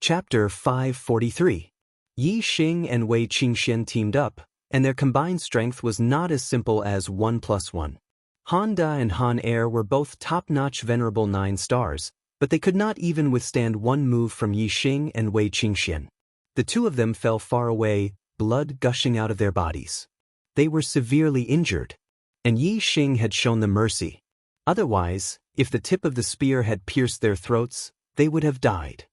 Chapter 543. Yi Xing and Wei Qingxian teamed up, and their combined strength was not as simple as 1 + 1. Han Da and Han Er were both top-notch venerable 9 stars, but they could not even withstand one move from Yi Xing and Wei Qingxian. The two of them fell far away, blood gushing out of their bodies. They were severely injured, and Yi Xing had shown them mercy. Otherwise, if the tip of the spear had pierced their throats, they would have died.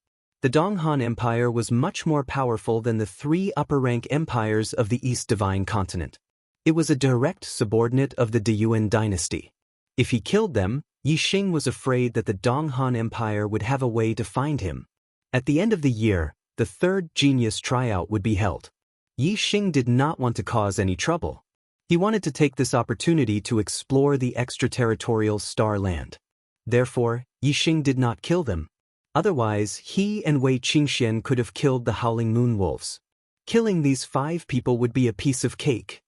The Donghan Empire was much more powerful than the 3 upper-rank empires of the East Divine Continent. It was a direct subordinate of the Deyuan dynasty. If he killed them, Yi Xing was afraid that the Donghan Empire would have a way to find him. At the end of the year, the 3rd genius tryout would be held. Yi Xing did not want to cause any trouble. He wanted to take this opportunity to explore the extraterritorial Star Land. Therefore, Yi Xing did not kill them. Otherwise, he and Wei Qingxian could have killed the Howling Moon Wolves. Killing these 5 people would be a piece of cake.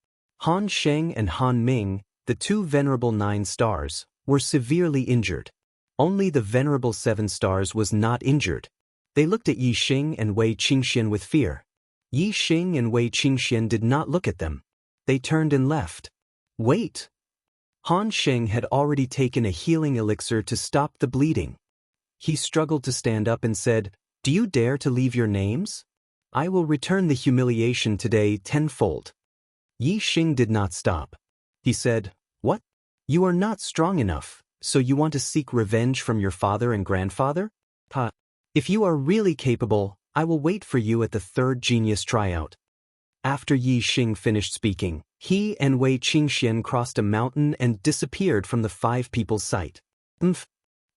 Han Sheng and Han Ming, the 2 venerable 9 stars, were severely injured. Only the venerable 7 stars was not injured. They looked at Yi Xing and Wei Qingxian with fear. Yi Xing and Wei Qingxian did not look at them. They turned and left. Wait! Han Sheng had already taken a healing elixir to stop the bleeding. He struggled to stand up and said, "Do you dare to leave your names? I will return the humiliation today 10-fold." Yi Xing did not stop. He said, "What? You are not strong enough, so you want to seek revenge from your father and grandfather? Ha! If you are really capable, I will wait for you at the 3rd genius tryout." After Yi Xing finished speaking, he and Wei Qingxian crossed a mountain and disappeared from the 5 people's sight.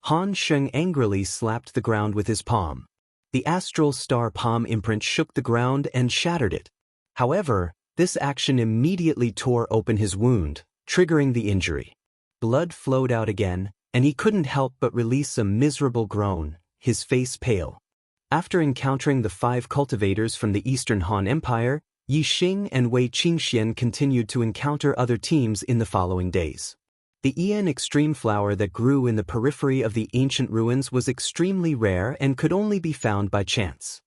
Han Sheng angrily slapped the ground with his palm. The astral star palm imprint shook the ground and shattered it. However, this action immediately tore open his wound, triggering the injury. Blood flowed out again, and he couldn't help but release a miserable groan, his face pale. After encountering the 5 cultivators from the Eastern Han Empire, Yi Xing and Wei Qingxian continued to encounter other teams in the following days. The Ian extreme flower that grew in the periphery of the ancient ruins was extremely rare and could only be found by chance.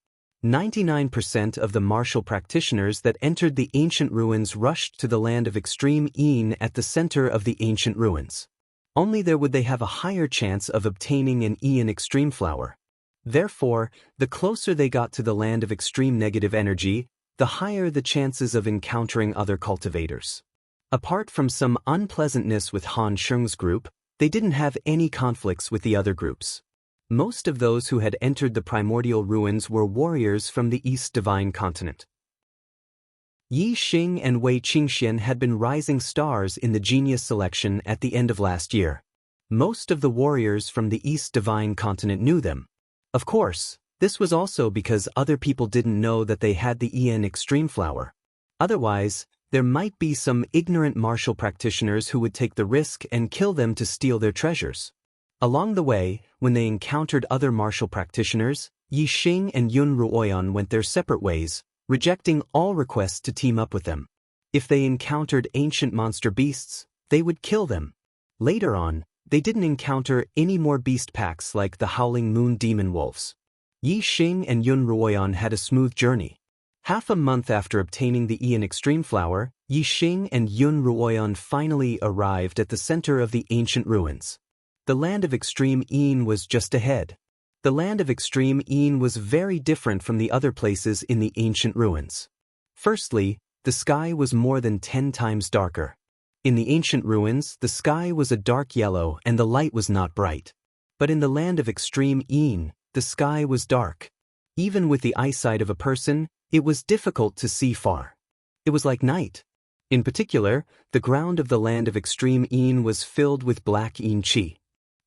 99% of the martial practitioners that entered the ancient ruins rushed to the land of extreme Ian at the center of the ancient ruins. Only there would they have a higher chance of obtaining an Ian extreme flower. Therefore, the closer they got to the land of extreme negative energy, the higher the chances of encountering other cultivators. Apart from some unpleasantness with Han Sheng's group, they didn't have any conflicts with the other groups. Most of those who had entered the primordial ruins were warriors from the East Divine Continent. Yi Xing and Wei Qingxian had been rising stars in the genius selection at the end of last year. Most of the warriors from the East Divine Continent knew them. Of course, this was also because other people didn't know that they had the Ian Extreme Flower. Otherwise, there might be some ignorant martial practitioners who would take the risk and kill them to steal their treasures. Along the way, when they encountered other martial practitioners, Yi Xing and Yun Ruoyan went their separate ways, rejecting all requests to team up with them. If they encountered ancient monster beasts, they would kill them. Later on, they didn't encounter any more beast packs like the Howling Moon Demon Wolves. Yi Xing and Yun Ruoyan had a smooth journey. Half a month after obtaining the Ian Extreme Flower, Yi Xing and Yun Ruoyan finally arrived at the center of the ancient ruins. The land of Extreme Ian was just ahead. The land of Extreme Ian was very different from the other places in the ancient ruins. Firstly, the sky was more than 10 times darker. In the ancient ruins, the sky was a dark yellow and the light was not bright. But in the land of Extreme Ian, the sky was dark. Even with the eyesight of a person, it was difficult to see far. It was like night. In particular, the ground of the land of Extreme Ian was filled with black Ian Qi.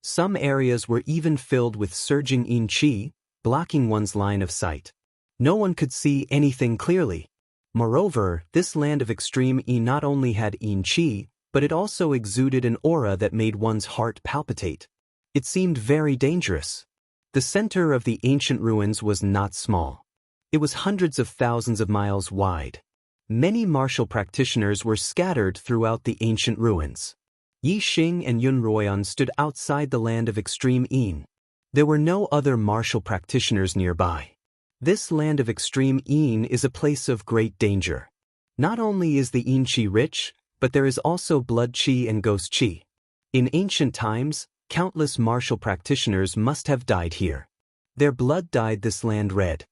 Some areas were even filled with surging Ian Qi, blocking one's line of sight. No one could see anything clearly. Moreover, this land of Extreme Ian not only had Ian Qi, but it also exuded an aura that made one's heart palpitate. It seemed very dangerous. The center of the ancient ruins was not small. It was hundreds of thousands of miles wide. Many martial practitioners were scattered throughout the ancient ruins. Yi Xing and Yun Ruoyan stood outside the land of Extreme Ian. There were no other martial practitioners nearby. This land of extreme Yin is a place of great danger. Not only is the Yin Qi rich, but there is also blood Qi and ghost Qi. In ancient times, countless martial practitioners must have died here. Their blood dyed this land red.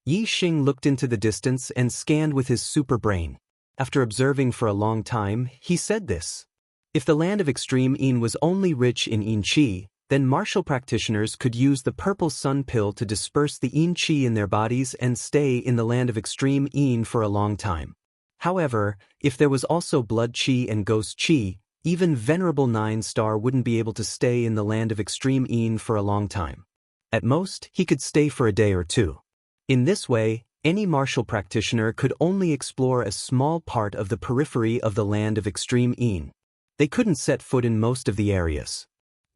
Yi Xing looked into the distance and scanned with his super brain. After observing for a long time, he said this. If the land of extreme Yin was only rich in Yin Qi, then martial practitioners could use the purple sun pill to disperse the Yin Qi in their bodies and stay in the land of extreme Yin for a long time. However, if there was also blood Qi and ghost Qi, even Venerable 9-star wouldn't be able to stay in the land of extreme Yin for a long time. At most, he could stay for a day or two. In this way, any martial practitioner could only explore a small part of the periphery of the land of extreme Yin. They couldn't set foot in most of the areas.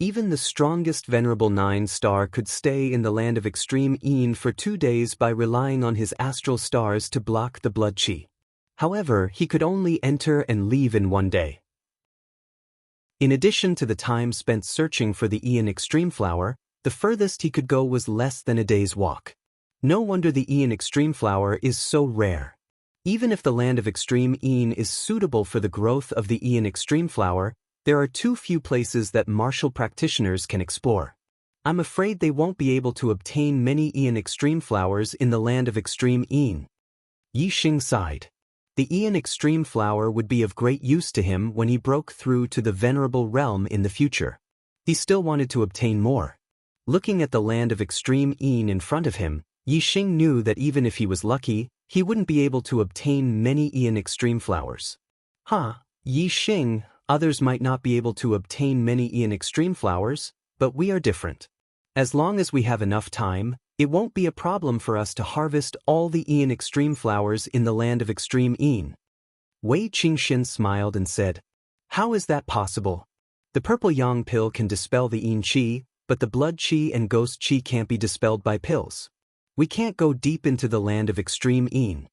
Even the strongest Venerable 9-star could stay in the land of extreme Yin for 2 days by relying on his astral stars to block the blood Qi. However, he could only enter and leave in 1 day. In addition to the time spent searching for the Yin Extreme Flower, the furthest he could go was less than a day's walk. No wonder the Yin Extreme Flower is so rare. Even if the land of extreme Yin is suitable for the growth of the Yin Extreme Flower, there are too few places that martial practitioners can explore. I'm afraid they won't be able to obtain many Yin Extreme Flowers in the land of extreme Yin. Yi Xing sighed. The Yin Extreme Flower would be of great use to him when he broke through to the Venerable Realm in the future. He still wanted to obtain more. Looking at the land of extreme Yin in front of him, Yi Xing knew that even if he was lucky, he wouldn't be able to obtain many Yin Extreme Flowers. Yi Xing, others might not be able to obtain many Yin Extreme Flowers, but we are different. As long as we have enough time, it won't be a problem for us to harvest all the Yin Extreme Flowers in the land of extreme Yin. Wei Qingxian smiled and said, "How is that possible? The purple yang pill can dispel the Yin Qi, but the blood Qi and ghost Qi can't be dispelled by pills. We can't go deep into the land of extreme Yin."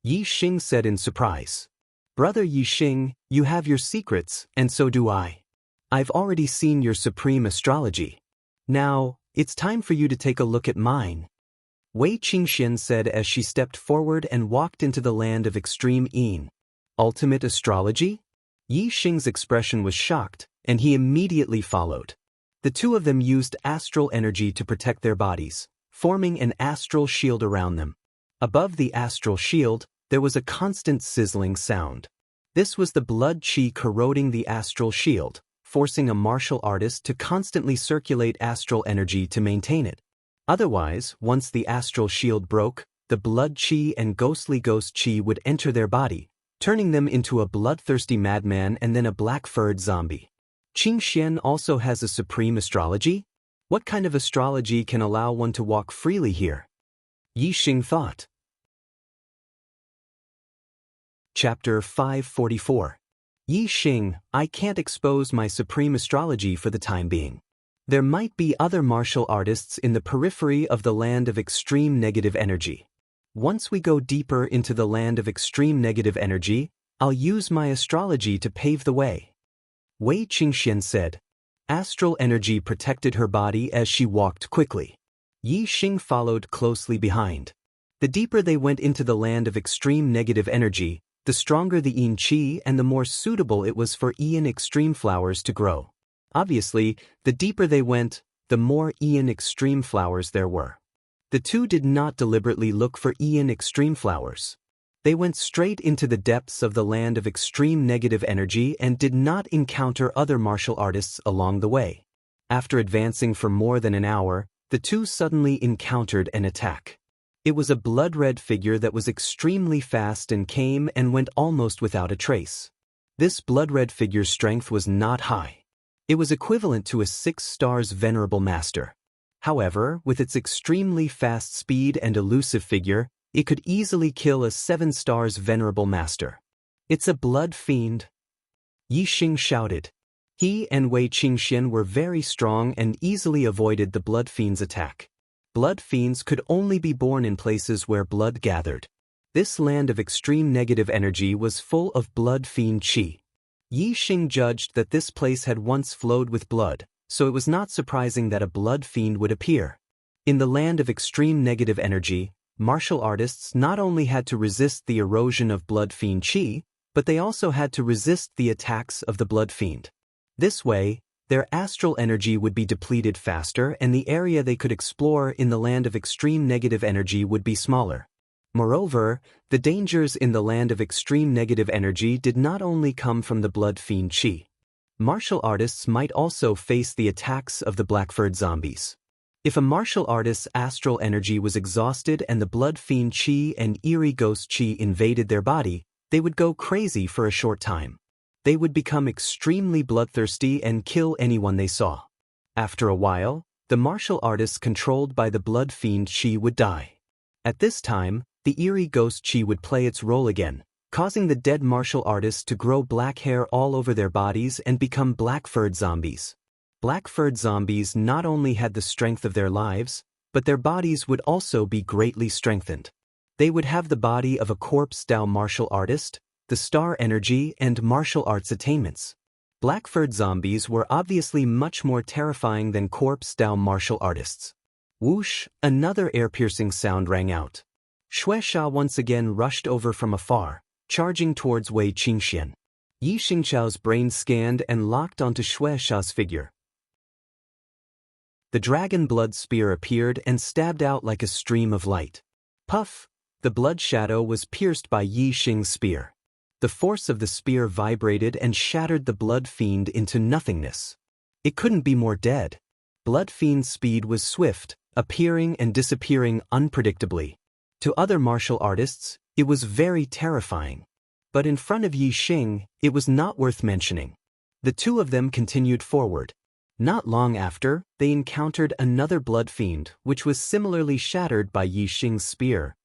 Yi Xing said in surprise. "Brother Yi Xing, you have your secrets, and so do I. I've already seen your supreme astrology. Now, it's time for you to take a look at mine." Wei Qingxian said as she stepped forward and walked into the land of extreme Yin. Ultimate astrology? Yi Xing's expression was shocked, and he immediately followed. The two of them used astral energy to protect their bodies, forming an astral shield around them. Above the astral shield, there was a constant sizzling sound. This was the blood Qi corroding the astral shield, forcing a martial artist to constantly circulate astral energy to maintain it. Otherwise, once the astral shield broke, the blood Qi and ghostly ghost Qi would enter their body, turning them into a bloodthirsty madman and then a black-furred zombie. Qingxian also has a supreme astrology? What kind of astrology can allow one to walk freely here? Yi Xing thought. Chapter 544. Yi Xing, I can't expose my supreme astrology for the time being. There might be other martial artists in the periphery of the land of extreme negative energy. Once we go deeper into the land of extreme negative energy, I'll use my astrology to pave the way. Wei Qingxian said. Astral energy protected her body as she walked quickly. Yi Xing followed closely behind. The deeper they went into the land of extreme negative energy, the stronger the Yin Qi and the more suitable it was for Yin Extreme Flowers to grow. Obviously, the deeper they went, the more Yin Extreme Flowers there were. The two did not deliberately look for Yin Extreme Flowers. They went straight into the depths of the land of extreme negative energy and did not encounter other martial artists along the way. After advancing for more than an hour, the two suddenly encountered an attack. It was a blood-red figure that was extremely fast and came and went almost without a trace. This blood-red figure's strength was not high. It was equivalent to a 6-star's venerable master. However, with its extremely fast speed and elusive figure, it could easily kill a 7-star's venerable master. It's a blood fiend. Yi Xing shouted. He and Wei Qingxian were very strong and easily avoided the blood fiend's attack. Blood fiends could only be born in places where blood gathered. This land of extreme negative energy was full of blood fiend Qi. Yi Xing judged that this place had once flowed with blood, so it was not surprising that a blood fiend would appear. In the land of extreme negative energy, Martial artists not only had to resist the erosion of Blood Fiend Qi, but they also had to resist the attacks of the Blood Fiend. This way, their astral energy would be depleted faster and the area they could explore in the land of extreme negative energy would be smaller. Moreover, the dangers in the land of extreme negative energy did not only come from the Blood Fiend Qi. Martial artists might also face the attacks of the black-furred zombies. If a martial artist's astral energy was exhausted and the Blood Fiend Qi and Eerie Ghost Qi invaded their body, they would go crazy for a short time. They would become extremely bloodthirsty and kill anyone they saw. After a while, the martial artists controlled by the Blood Fiend Qi would die. At this time, the Eerie Ghost Qi would play its role again, causing the dead martial artists to grow black hair all over their bodies and become black-furred zombies. Black-furred zombies not only had the strength of their lives, but their bodies would also be greatly strengthened. They would have the body of a corpse-style martial artist, the star energy and martial arts attainments. Black-furred zombies were obviously much more terrifying than corpse-style martial artists. Whoosh, another ear-piercing sound rang out. Xianxia once again rushed over from afar, charging towards Wei Qingxian. Xianxiao's brain scanned and locked onto Xianxia's figure. The dragon blood spear appeared and stabbed out like a stream of light. Puff! The blood shadow was pierced by Yi Xing's spear. The force of the spear vibrated and shattered the Blood Fiend into nothingness. It couldn't be more dead. Blood Fiend's speed was swift, appearing and disappearing unpredictably. To other martial artists, it was very terrifying. But in front of Yi Xing, it was not worth mentioning. The two of them continued forward. Not long after, they encountered another Blood Fiend, which was similarly shattered by Yi Xing's spear.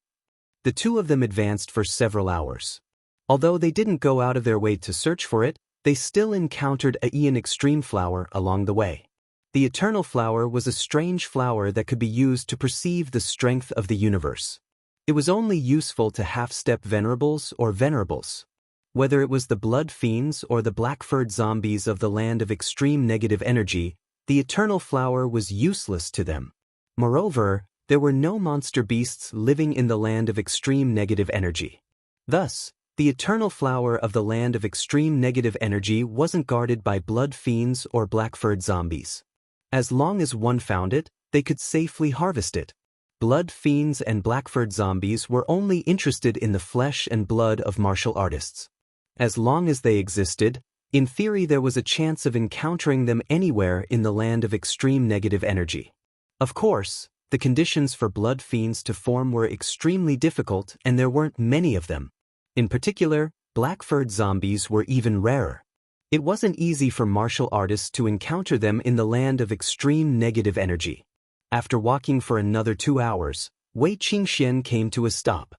The two of them advanced for several hours. Although they didn't go out of their way to search for it, they still encountered a Aeon Extreme Flower along the way. The Eternal Flower was a strange flower that could be used to perceive the strength of the universe. It was only useful to half-step venerables or venerables. Whether it was the blood fiends or the black-furred zombies of the land of extreme negative energy, the Eternal Flower was useless to them. Moreover, there were no monster beasts living in the land of extreme negative energy. Thus, the Eternal Flower of the land of extreme negative energy wasn't guarded by blood fiends or black-furred zombies. As long as one found it, they could safely harvest it. Blood fiends and black-furred zombies were only interested in the flesh and blood of martial artists. As long as they existed, in theory there was a chance of encountering them anywhere in the land of extreme negative energy. Of course, the conditions for blood fiends to form were extremely difficult and there weren't many of them. In particular, black-furred zombies were even rarer. It wasn't easy for martial artists to encounter them in the land of extreme negative energy. After walking for another 2 hours, Wei Qingxian came to a stop.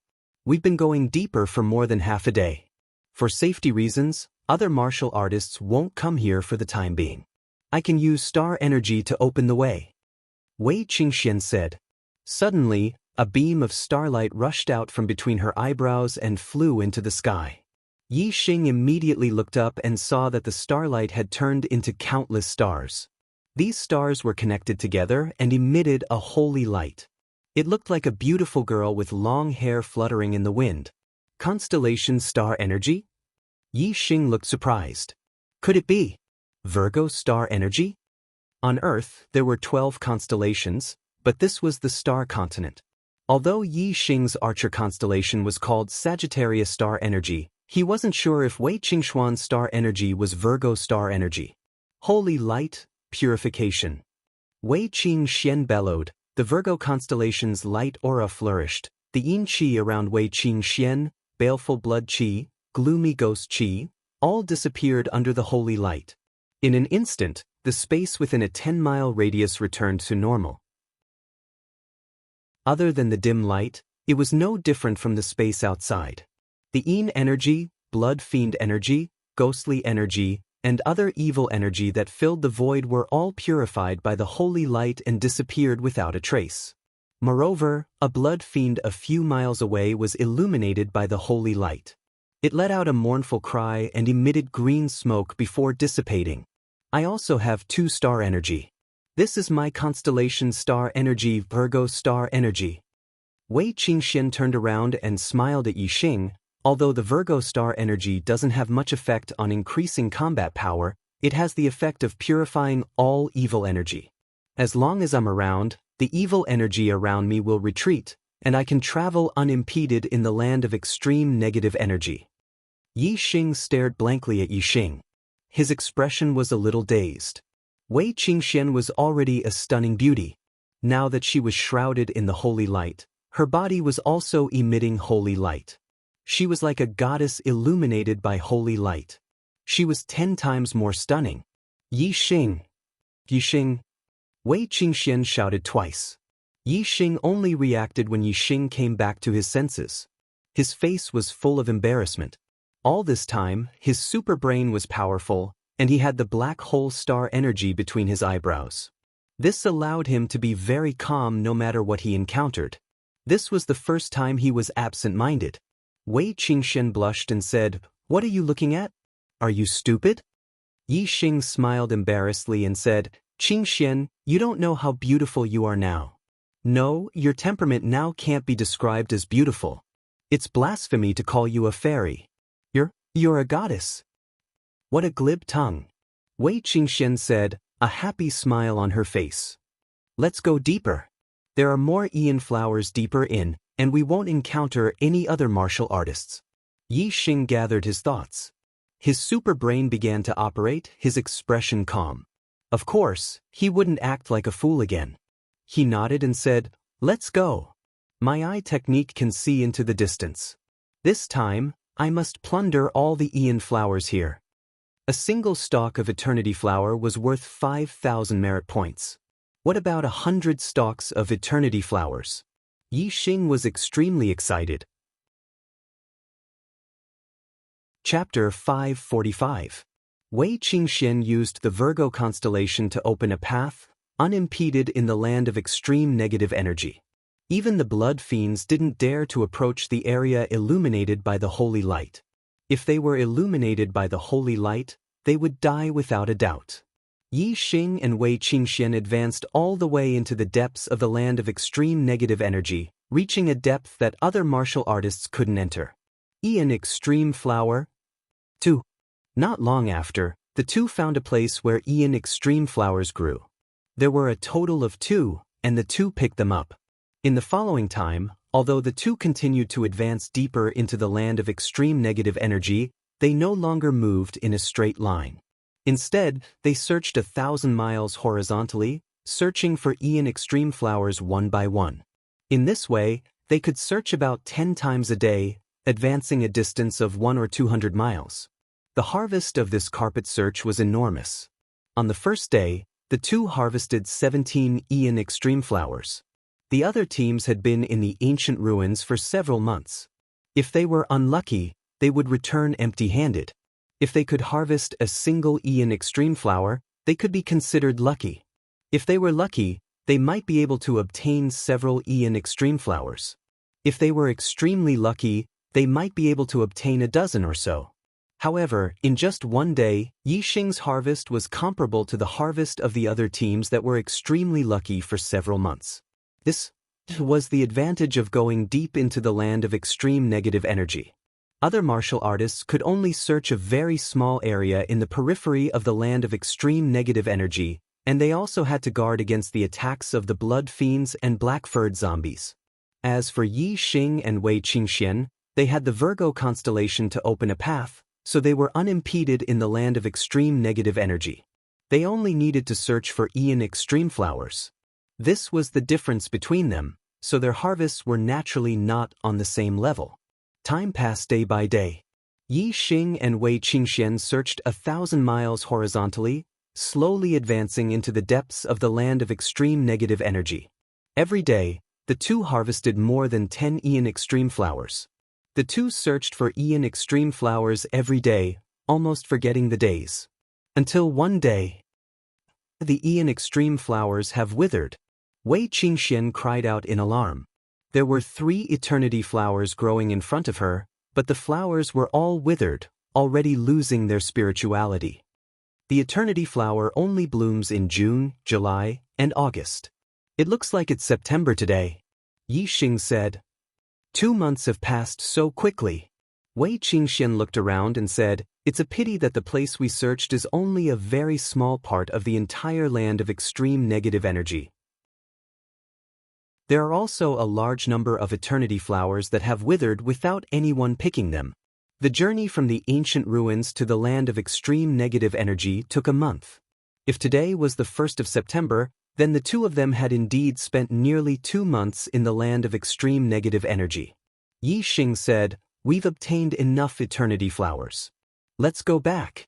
We've been going deeper for more than half a day. For safety reasons, other martial artists won't come here for the time being. I can use star energy to open the way. Wei Qingxian said. Suddenly, a beam of starlight rushed out from between her eyebrows and flew into the sky. Yi Xing immediately looked up and saw that the starlight had turned into countless stars. These stars were connected together and emitted a holy light. It looked like a beautiful girl with long hair fluttering in the wind. Constellation star energy? Yi Xing looked surprised. Could it be Virgo star energy? On Earth, there were 12 constellations, but this was the star continent. Although Yi Xing's Archer constellation was called Sagittarius star energy, he wasn't sure if Wei Qingxuan's star energy was Virgo star energy. Holy light, purification. Wei Qingxian bellowed. The Virgo constellation's light aura flourished. The yin qi around Wei Qingxian, baleful blood qi, gloomy ghost qi, all disappeared under the holy light. In an instant, the space within a 10-mile radius returned to normal. Other than the dim light, it was no different from the space outside. The yin energy, blood fiend energy, ghostly energy, and other evil energy that filled the void were all purified by the holy light and disappeared without a trace. Moreover, a blood fiend a few miles away was illuminated by the holy light. It let out a mournful cry and emitted green smoke before dissipating. I also have 2 star energy. This is my constellation star energy, Virgo star energy. Wei Qingxian turned around and smiled at Yi Xing. Although the Virgo star energy doesn't have much effect on increasing combat power, it has the effect of purifying all evil energy. As long as I'm around, the evil energy around me will retreat, and I can travel unimpeded in the land of extreme negative energy. Yi Xing stared blankly at Yi Xing. His expression was a little dazed. Wei Qingxian was already a stunning beauty. Now that she was shrouded in the holy light, her body was also emitting holy light. She was like a goddess illuminated by holy light. She was 10 times more stunning. Yi Xing! Yi Xing! Wei Qingxian shouted twice. Yi Xing only reacted when Yi Xing came back to his senses. His face was full of embarrassment. All this time, his super brain was powerful, and he had the black hole star energy between his eyebrows. This allowed him to be very calm no matter what he encountered. This was the first time he was absent-minded. Wei Qingxian blushed and said, "What are you looking at? Are you stupid?" Yi Xing smiled embarrassedly and said, "Qingxian, you don't know how beautiful you are now. No, your temperament now can't be described as beautiful. It's blasphemy to call you a fairy. You're a goddess." What a glib tongue. Wei Qingxian said, a happy smile on her face. "Let's go deeper. There are more Ian flowers deeper in, and we won't encounter any other martial artists." Yi Xing gathered his thoughts. His super brain began to operate, his expression calm. Of course, he wouldn't act like a fool again. He nodded and said, "Let's go. My eye technique can see into the distance. This time, I must plunder all the Ian flowers here." A single stalk of eternity flower was worth 5,000 merit points. What about 100 stalks of eternity flowers? Yi Xing was extremely excited. Chapter 545. Wei Qingxian used the Virgo constellation to open a path, unimpeded in the land of extreme negative energy. Even the blood fiends didn't dare to approach the area illuminated by the holy light. If they were illuminated by the holy light, they would die without a doubt. Yi Xing and Wei Qingxian advanced all the way into the depths of the land of extreme negative energy, reaching a depth that other martial artists couldn't enter. Ian Extreme Flower. 2. Not long after, the two found a place where Ian Extreme flowers grew. There were a total of 2, and the two picked them up. In the following time, although the two continued to advance deeper into the land of extreme negative energy, they no longer moved in a straight line. Instead, they searched 1,000 miles horizontally, searching for Ian Extreme flowers one by one. In this way, they could search about 10 times a day, advancing a distance of 100 or 200 miles. The harvest of this carpet search was enormous. On the first day, the two harvested 17 Ian Extreme flowers. The other teams had been in the ancient ruins for several months. If they were unlucky, they would return empty-handed. If they could harvest a single Ian Extreme flower, they could be considered lucky. If they were lucky, they might be able to obtain several Ian Extreme flowers. If they were extremely lucky, they might be able to obtain a dozen or so. However, in just one day, Yi Xing's harvest was comparable to the harvest of the other teams that were extremely lucky for several months. This was the advantage of going deep into the land of extreme negative energy. Other martial artists could only search a very small area in the periphery of the land of extreme negative energy, and they also had to guard against the attacks of the blood fiends and black-furred zombies. As for Yi Xing and Wei Qingxian, they had the Virgo constellation to open a path, so they were unimpeded in the land of extreme negative energy. They only needed to search for Ian Extreme flowers. This was the difference between them, so their harvests were naturally not on the same level. Time passed day by day. Yi Xing and Wei Qingxian searched 1,000 miles horizontally, slowly advancing into the depths of the land of extreme negative energy. Every day, the two harvested more than 10 Ian Extreme flowers. The two searched for Ian Extreme flowers every day, almost forgetting the days. Until one day, the Ian Extreme flowers have withered. Wei Qingxian cried out in alarm. There were 3 eternity flowers growing in front of her, but the flowers were all withered, already losing their spirituality. The eternity flower only blooms in June, July, and August. It looks like it's September today. Yi Xing said. 2 months have passed so quickly. Wei Qingxian looked around and said, "It's a pity that the place we searched is only a very small part of the entire land of extreme negative energy. There are also a large number of eternity flowers that have withered without anyone picking them. The journey from the ancient ruins to the land of extreme negative energy took a month. If today was the 1st of September, then the two of them had indeed spent nearly 2 months in the land of extreme negative energy." Yi Xing said, "We've obtained enough eternity flowers. Let's go back."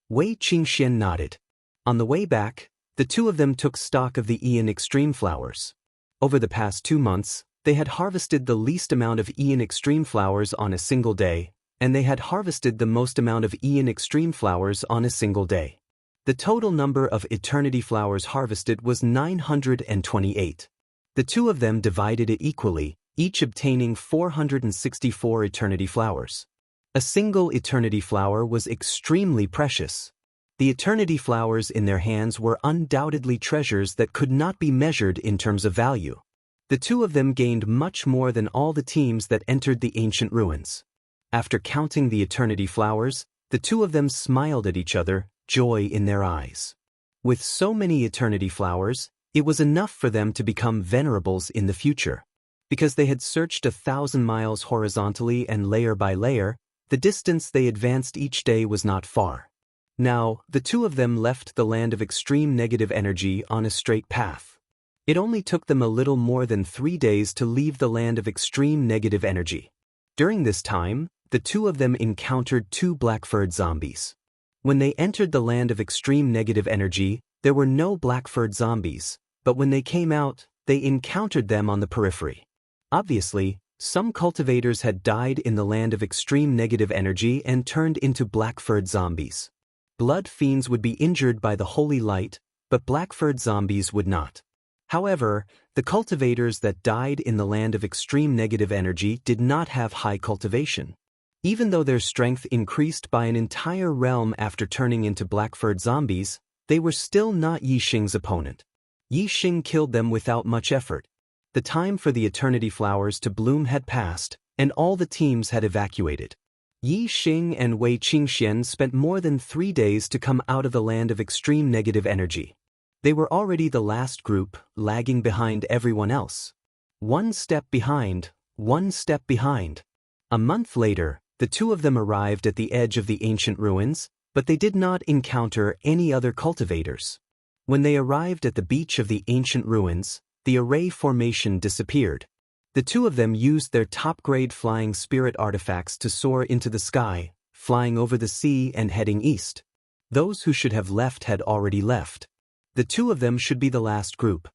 Wei Qingxian nodded. On the way back, the two of them took stock of the Ian Extreme flowers. Over the past 2 months, they had harvested the least amount of Ian Extreme flowers on a single day, and they had harvested the most amount of Ian Extreme flowers on a single day. The total number of eternity flowers harvested was 928. The two of them divided it equally, each obtaining 464 eternity flowers. A single eternity flower was extremely precious. The eternity flowers in their hands were undoubtedly treasures that could not be measured in terms of value. The two of them gained much more than all the teams that entered the ancient ruins. After counting the eternity flowers, the two of them smiled at each other, joy in their eyes. With so many eternity flowers, it was enough for them to become venerables in the future. Because they had searched 1,000 miles horizontally and layer by layer, the distance they advanced each day was not far. Now, the two of them left the land of extreme negative energy on a straight path. It only took them a little more than 3 days to leave the land of extreme negative energy. During this time, the two of them encountered 2 black-furred zombies. When they entered the land of extreme negative energy, there were no black-furred zombies, but when they came out, they encountered them on the periphery. Obviously, some cultivators had died in the land of extreme negative energy and turned into black-furred zombies. Blood fiends would be injured by the holy light, but black-furred zombies would not. However, the cultivators that died in the land of extreme negative energy did not have high cultivation. Even though their strength increased by an entire realm after turning into black-furred zombies, they were still not Yi Xing's opponent. Yi Xing killed them without much effort. The time for the eternity flowers to bloom had passed, and all the teams had evacuated. Yi Xing and Wei Qingxian spent more than 3 days to come out of the land of extreme negative energy. They were already the last group, lagging behind everyone else. 1 step behind, 1 step behind. A month later, the two of them arrived at the edge of the ancient ruins, but they did not encounter any other cultivators. When they arrived at the beach of the ancient ruins, the array formation disappeared. The two of them used their top-grade flying spirit artifacts to soar into the sky, flying over the sea and heading east. Those who should have left had already left. The two of them should be the last group.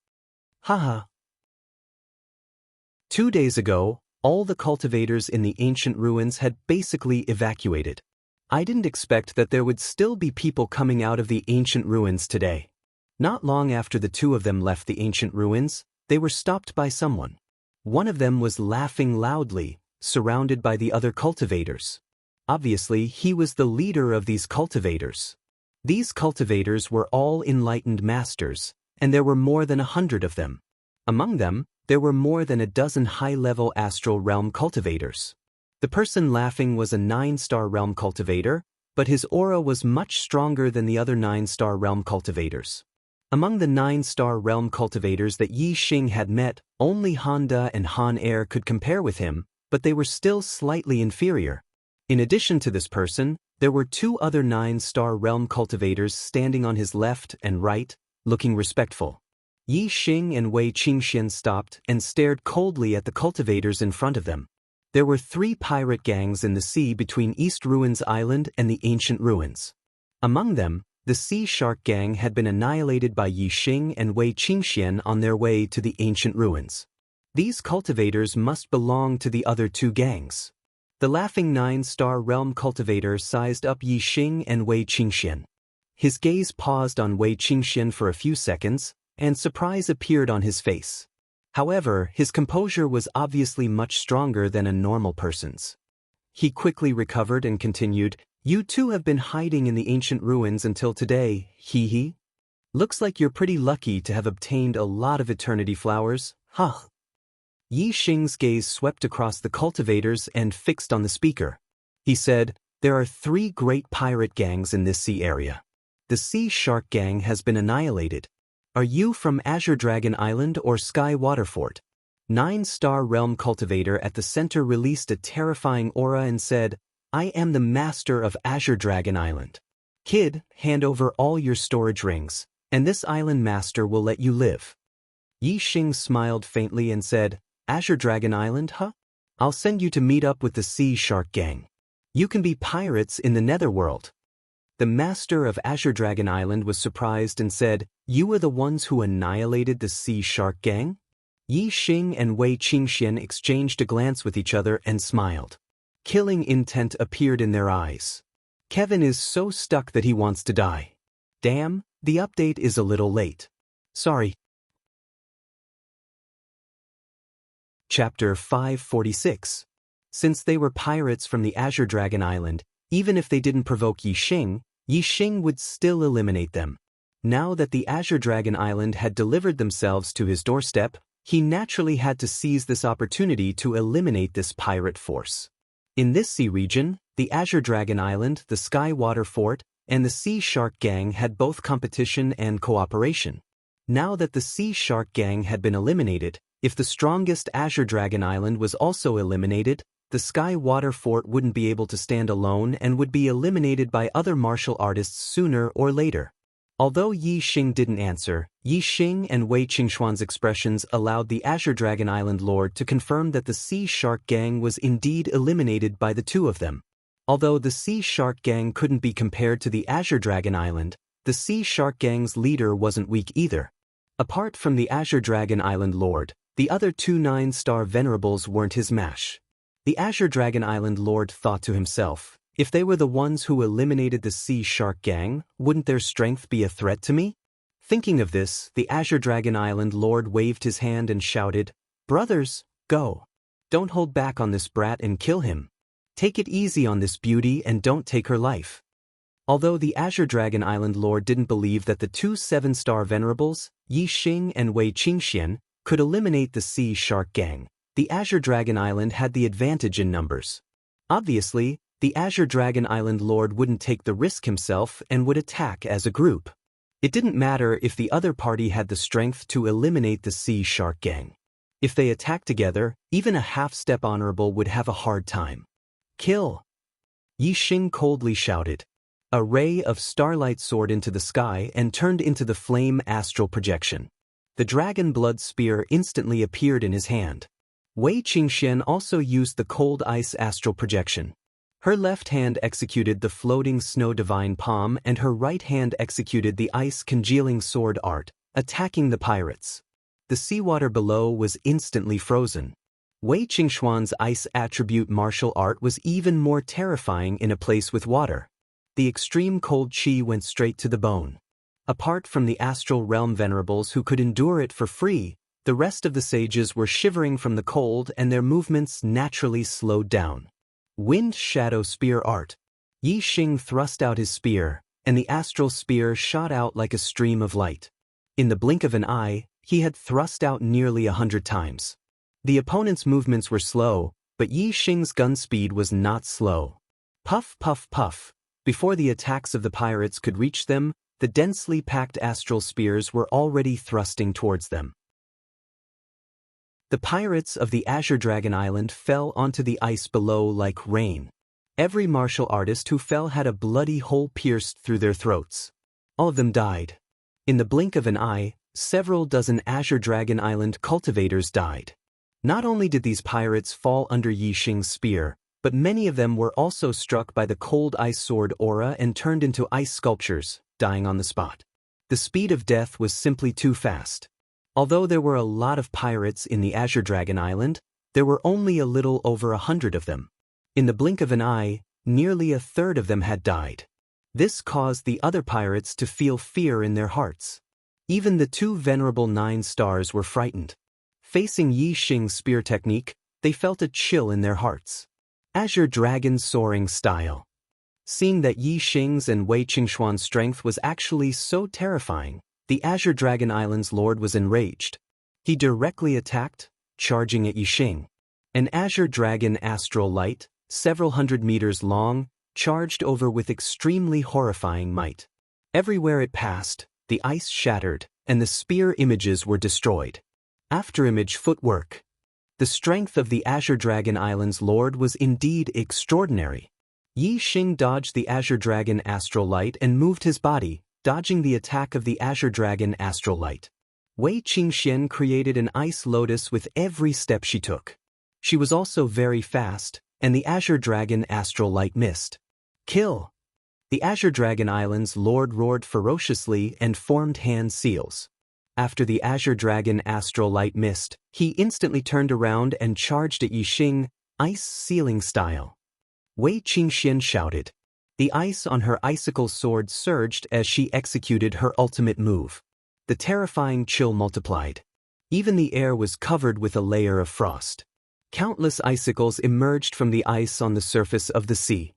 Haha. 2 days ago, all the cultivators in the ancient ruins had basically evacuated. I didn't expect that there would still be people coming out of the ancient ruins today. Not long after the two of them left the ancient ruins, they were stopped by someone. One of them was laughing loudly, surrounded by the other cultivators. Obviously, he was the leader of these cultivators. These cultivators were all enlightened masters, and there were more than 100 of them. Among them, there were more than a dozen high-level astral realm cultivators. The person laughing was a 9-star realm cultivator, but his aura was much stronger than the other 9-star realm cultivators. Among the 9-star realm cultivators that Yi Xing had met, only Honda and Han Er could compare with him, but they were still slightly inferior. In addition to this person, there were 2 other 9-star realm cultivators standing on his left and right, looking respectful. Yi Xing and Wei Qingxian stopped and stared coldly at the cultivators in front of them. There were 3 pirate gangs in the sea between East Ruins Island and the ancient ruins. Among them, the Sea Shark Gang had been annihilated by Yi Xing and Wei Qingxian on their way to the ancient ruins. These cultivators must belong to the other 2 gangs. The laughing 9-star realm cultivator sized up Yi Xing and Wei Qingxian. His gaze paused on Wei Qingxian for a few seconds, and surprise appeared on his face. However, his composure was obviously much stronger than a normal person's. He quickly recovered and continued, "You two have been hiding in the ancient ruins until today, hee. Looks like you're pretty lucky to have obtained a lot of eternity flowers, huh?" Yi Xing's gaze swept across the cultivators and fixed on the speaker. He said, "There are 3 great pirate gangs in this sea area. The Sea Shark Gang has been annihilated. Are you from Azure Dragon Island or Sky Waterfort?" 9-star realm cultivator at the center released a terrifying aura and said, "I am the master of Azure Dragon Island. Kid, hand over all your storage rings, and this island master will let you live." Yi Xing smiled faintly and said, "Azure Dragon Island, huh? I'll send you to meet up with the Sea Shark Gang. You can be pirates in the Netherworld." The master of Azure Dragon Island was surprised and said, "You were the ones who annihilated the Sea Shark Gang?" Yi Xing and Wei Qingxian exchanged a glance with each other and smiled. Killing intent appeared in their eyes. Kevin is so stuck that he wants to die. Damn, the update is a little late. Sorry. Chapter 546. Since they were pirates from the Azure Dragon Island, even if they didn't provoke Yi Xing would still eliminate them. Now that the Azure Dragon Island had delivered themselves to his doorstep, he naturally had to seize this opportunity to eliminate this pirate force. In this sea region, the Azure Dragon Island, the Sky Water Fort, and the Sea Shark Gang had both competition and cooperation. Now that the Sea Shark Gang had been eliminated, if the strongest Azure Dragon Island was also eliminated, the Sky Water Fort wouldn't be able to stand alone and would be eliminated by other martial artists sooner or later. Although Yi Xing didn't answer, Yi Xing and Wei Qingxuan's expressions allowed the Azure Dragon Island Lord to confirm that the Sea Shark Gang was indeed eliminated by the 2 of them. Although the Sea Shark Gang couldn't be compared to the Azure Dragon Island, the Sea Shark Gang's leader wasn't weak either. Apart from the Azure Dragon Island Lord, the other 2 9-star venerables weren't his match. The Azure Dragon Island Lord thought to himself, if they were the ones who eliminated the Sea Shark Gang, wouldn't their strength be a threat to me? Thinking of this, the Azure Dragon Island Lord waved his hand and shouted, "Brothers, go. Don't hold back on this brat and kill him. Take it easy on this beauty and don't take her life." Although the Azure Dragon Island Lord didn't believe that the 2 7-star venerables, Yi Xing and Wei Qingxian, could eliminate the Sea Shark Gang, the Azure Dragon Island had the advantage in numbers. Obviously, the Azure Dragon Island Lord wouldn't take the risk himself and would attack as a group. It didn't matter if the other party had the strength to eliminate the Sea Shark Gang. If they attacked together, even a half-step honorable would have a hard time. "Kill!" Yi Xing coldly shouted. A ray of starlight soared into the sky and turned into the flame astral projection. The dragon blood spear instantly appeared in his hand. Wei Qingxian also used the cold ice astral projection. Her left hand executed the floating snow divine palm and her right hand executed the ice congealing sword art, attacking the pirates. The seawater below was instantly frozen. Wei Qingxuan's ice attribute martial art was even more terrifying in a place with water. The extreme cold chi went straight to the bone. Apart from the astral realm venerables who could endure it for free, the rest of the sages were shivering from the cold and their movements naturally slowed down. Wind Shadow Spear Art. Yi Xing thrust out his spear, and the astral spear shot out like a stream of light. In the blink of an eye, he had thrust out nearly 100 times. The opponent's movements were slow, but Yi Xing's gun speed was not slow. Puff, puff, puff. Before the attacks of the pirates could reach them, the densely packed astral spears were already thrusting towards them. The pirates of the Azure Dragon Island fell onto the ice below like rain. Every martial artist who fell had a bloody hole pierced through their throats. All of them died. In the blink of an eye, several dozen Azure Dragon Island cultivators died. Not only did these pirates fall under Yi Xing's spear, but many of them were also struck by the cold ice sword aura and turned into ice sculptures, dying on the spot. The speed of death was simply too fast. Although there were a lot of pirates in the Azure Dragon Island, there were only a little over 100 of them. In the blink of an eye, nearly a third of them had died. This caused the other pirates to feel fear in their hearts. Even the 2 venerable 9 stars were frightened. Facing Yi Xing's spear technique, they felt a chill in their hearts. Azure Dragon Soaring Style. Seeing that Yi Xing's and Wei Qingxuan's strength was actually so terrifying, the Azure Dragon Island's lord was enraged. He directly attacked, charging at Yixing. An azure dragon astral light, several hundred meters long, charged over with extremely horrifying might. Everywhere it passed, the ice shattered, and the spear images were destroyed. Afterimage footwork. The strength of the Azure Dragon Island's lord was indeed extraordinary. Yixing dodged the Azure Dragon astral light and moved his body, dodging the attack of the Azure Dragon astral light. Wei Qingxian created an ice lotus with every step she took. She was also very fast, and the Azure Dragon astral light missed. Kill! The Azure Dragon Island's lord roared ferociously and formed hand seals. After the Azure Dragon astral light missed, he instantly turned around and charged at Yixing, ice sealing style. Wei Qingxian shouted. The ice on her icicle sword surged as she executed her ultimate move. The terrifying chill multiplied. Even the air was covered with a layer of frost. Countless icicles emerged from the ice on the surface of the sea.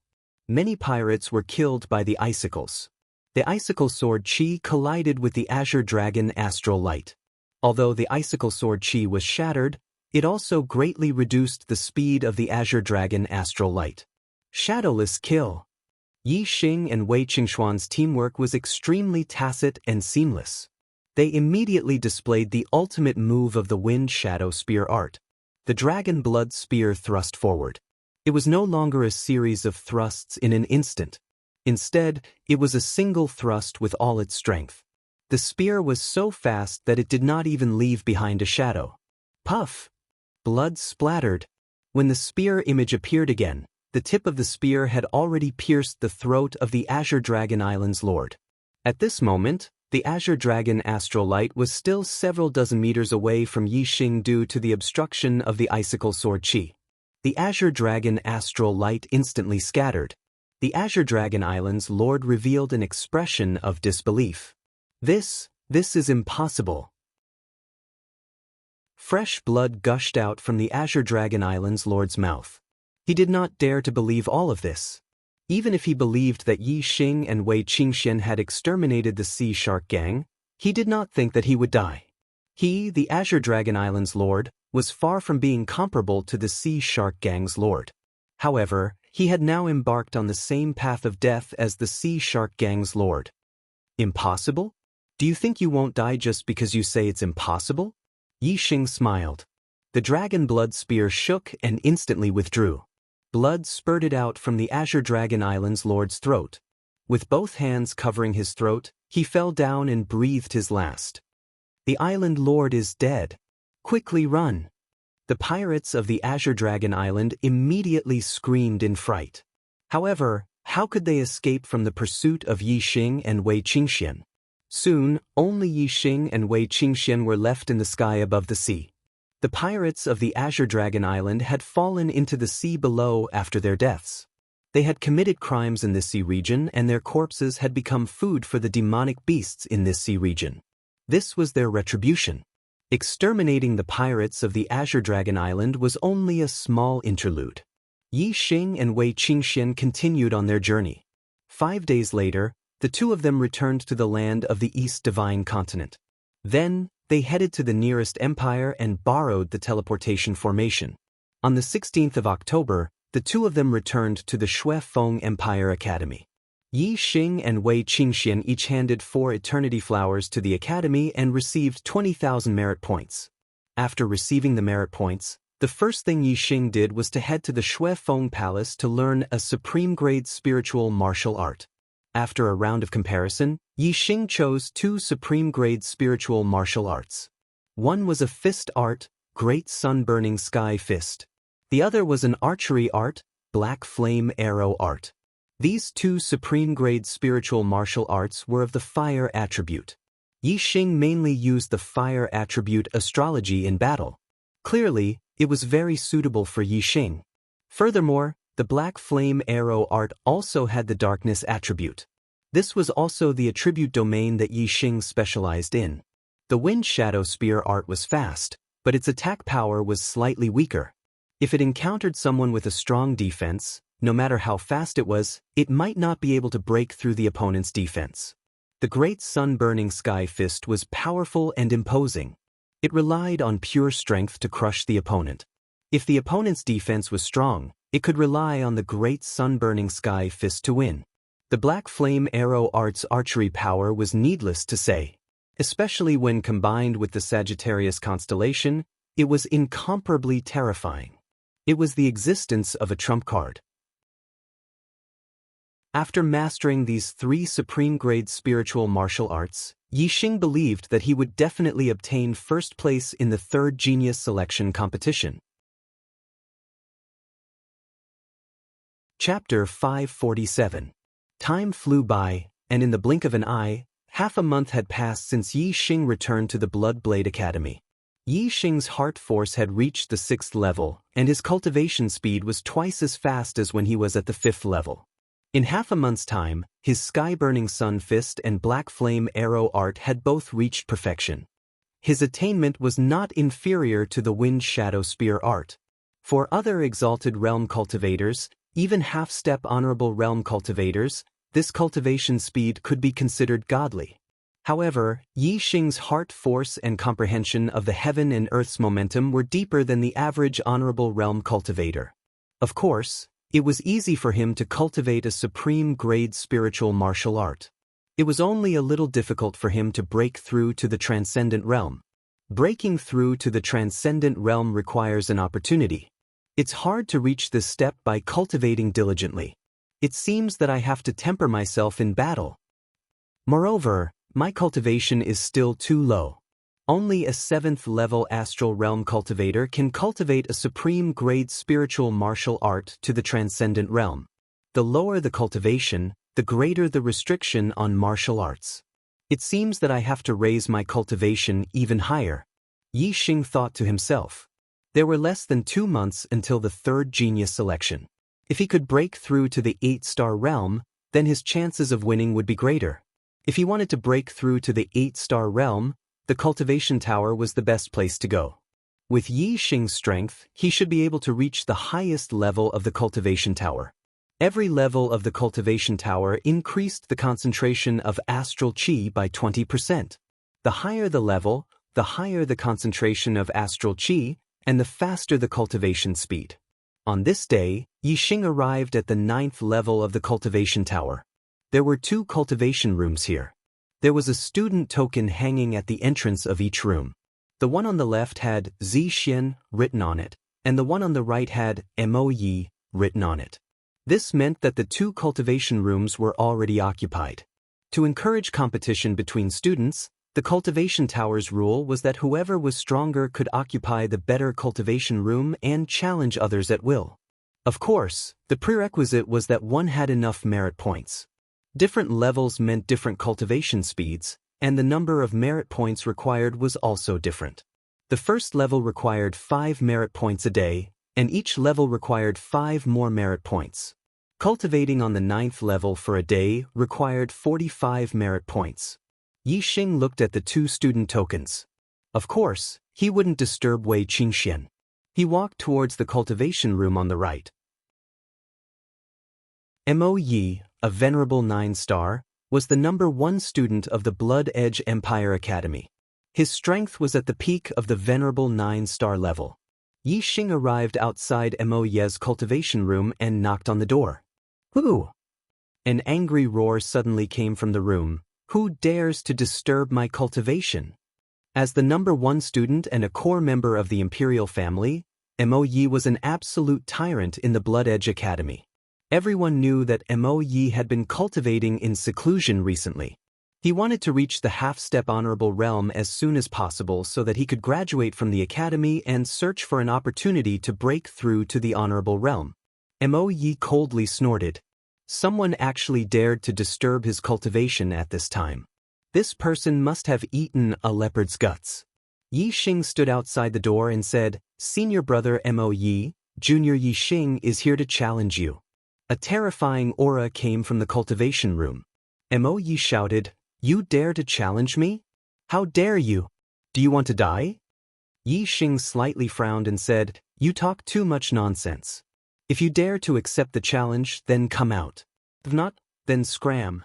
Many pirates were killed by the icicles. The icicle sword chi collided with the Azure Dragon astral light. Although the icicle sword chi was shattered, it also greatly reduced the speed of the Azure Dragon astral light. Shadowless kill. Yixing and Wei Qingxuan's teamwork was extremely tacit and seamless. They immediately displayed the ultimate move of the Wind Shadow Spear art. The Dragon Blood Spear thrust forward. It was no longer a series of thrusts in an instant. Instead, it was a single thrust with all its strength. The spear was so fast that it did not even leave behind a shadow. Puff! Blood splattered. When the spear image appeared again, the tip of the spear had already pierced the throat of the Azure Dragon Island's lord. At this moment, the Azure Dragon astral light was still several dozen meters away from Yixing due to the obstruction of the icicle sword chi. The Azure Dragon astral light instantly scattered. The Azure Dragon Island's lord revealed an expression of disbelief. This is impossible. Fresh blood gushed out from the Azure Dragon Island's lord's mouth. He did not dare to believe all of this. Even if he believed that Yixing and Wei Qingxian had exterminated the Sea Shark Gang, he did not think that he would die. He, the Azure Dragon Island's lord, was far from being comparable to the Sea Shark Gang's lord. However, he had now embarked on the same path of death as the Sea Shark Gang's lord. Impossible? Do you think you won't die just because you say it's impossible? Yixing smiled. The dragon blood spear shook and instantly withdrew. Blood spurted out from the Azure Dragon Island's lord's throat. With both hands covering his throat, he fell down and breathed his last. The island lord is dead. Quickly run. The pirates of the Azure Dragon Island immediately screamed in fright. However, how could they escape from the pursuit of Yixing and Wei Qingxian? Soon, only Yixing and Wei Qingxian were left in the sky above the sea. The pirates of the Azure Dragon Island had fallen into the sea below after their deaths. They had committed crimes in this sea region and their corpses had become food for the demonic beasts in this sea region. This was their retribution. Exterminating the pirates of the Azure Dragon Island was only a small interlude. Yixing and Wei Qingxian continued on their journey. 5 days later, the two of them returned to the land of the East Divine Continent. Then, they headed to the nearest empire and borrowed the teleportation formation. On the 16th of October, the two of them returned to the Shui Feng Empire Academy. Yixing and Wei Qingxian each handed 4 eternity flowers to the academy and received 20,000 merit points. After receiving the merit points, the first thing Yixing did was to head to the Shui Feng Palace to learn a supreme-grade spiritual martial art. After a round of comparison, Yixing chose 2 supreme-grade spiritual martial arts. One was a fist art, Great Sun-Burning Sky Fist. The other was an archery art, Black Flame Arrow Art. These 2 supreme-grade spiritual martial arts were of the fire attribute. Yixing mainly used the fire attribute astrology in battle. Clearly, it was very suitable for Yixing. Furthermore, the Black Flame Arrow art also had the darkness attribute. This was also the attribute domain that Yixing specialized in. The Wind Shadow Spear art was fast, but its attack power was slightly weaker. If it encountered someone with a strong defense, no matter how fast it was, it might not be able to break through the opponent's defense. The Great Sun-Burning Sky Fist was powerful and imposing. It relied on pure strength to crush the opponent. If the opponent's defense was strong, it could rely on the great sun-burning sky fist to win. The Black Flame Arrow Art's archery power was needless to say. Especially when combined with the Sagittarius constellation, it was incomparably terrifying. It was the existence of a trump card. After mastering these 3 supreme-grade spiritual martial arts, Yixing believed that he would definitely obtain first place in the 3rd Genius Selection competition. Chapter 547. Time flew by, and in the blink of an eye, half a month had passed since Yixing returned to the Blood Blade Academy. Yixing's heart force had reached the 6th level, and his cultivation speed was twice as fast as when he was at the 5th level. In half a month's time, his sky-burning sun fist and black flame arrow art had both reached perfection. His attainment was not inferior to the wind shadow spear art. For other exalted realm cultivators, even half-step honorable realm cultivators, this cultivation speed could be considered godly. However, Yixing's heart force and comprehension of the heaven and earth's momentum were deeper than the average honorable realm cultivator. Of course, it was easy for him to cultivate a supreme-grade spiritual martial art. It was only a little difficult for him to break through to the transcendent realm. Breaking through to the transcendent realm requires an opportunity. It's hard to reach this step by cultivating diligently. It seems that I have to temper myself in battle. Moreover, my cultivation is still too low. Only a 7th-level astral realm cultivator can cultivate a supreme-grade spiritual martial art to the transcendent realm. The lower the cultivation, the greater the restriction on martial arts. It seems that I have to raise my cultivation even higher. Yixing thought to himself. There were less than 2 months until the 3rd Genius Selection. If he could break through to the 8-star realm, then his chances of winning would be greater. If he wanted to break through to the 8-star realm, the cultivation tower was the best place to go. With Yixing's strength, he should be able to reach the highest level of the cultivation tower. Every level of the cultivation tower increased the concentration of astral chi by 20%. The higher the level, the higher the concentration of astral chi, and the faster the cultivation speed. On this day, Yixing arrived at the 9th level of the cultivation tower. There were 2 cultivation rooms here. There was a student token hanging at the entrance of each room. The one on the left had Zixian written on it, and the one on the right had Moyi written on it. This meant that the 2 cultivation rooms were already occupied. To encourage competition between students, the cultivation tower's rule was that whoever was stronger could occupy the better cultivation room and challenge others at will. Of course, the prerequisite was that one had enough merit points. Different levels meant different cultivation speeds, and the number of merit points required was also different. The first level required 5 merit points a day, and each level required 5 more merit points. Cultivating on the 9th level for a day required 45 merit points. Yixing looked at the 2 student tokens. Of course, he wouldn't disturb Wei Qingxian. He walked towards the cultivation room on the right. Mo Yi, a venerable 9-star, was the number 1 student of the Blood Edge Empire Academy. His strength was at the peak of the venerable 9-star level. Yixing arrived outside Mo Ye's cultivation room and knocked on the door. Who? An angry roar suddenly came from the room. Who dares to disturb my cultivation? As the number 1 student and a core member of the imperial family, Mo Yi was an absolute tyrant in the Blood Edge Academy. Everyone knew that Mo Yi had been cultivating in seclusion recently. He wanted to reach the half-step honorable realm as soon as possible so that he could graduate from the academy and search for an opportunity to break through to the honorable realm. Mo Yi coldly snorted. Someone actually dared to disturb his cultivation at this time. This person must have eaten a leopard's guts. Yixing stood outside the door and said, "Senior brother Mo Yi, Junior Yixing is here to challenge you." A terrifying aura came from the cultivation room. Mo Yi shouted, "You dare to challenge me? How dare you? Do you want to die?" Yixing slightly frowned and said, "You talk too much nonsense. If you dare to accept the challenge, then come out. If not, then scram."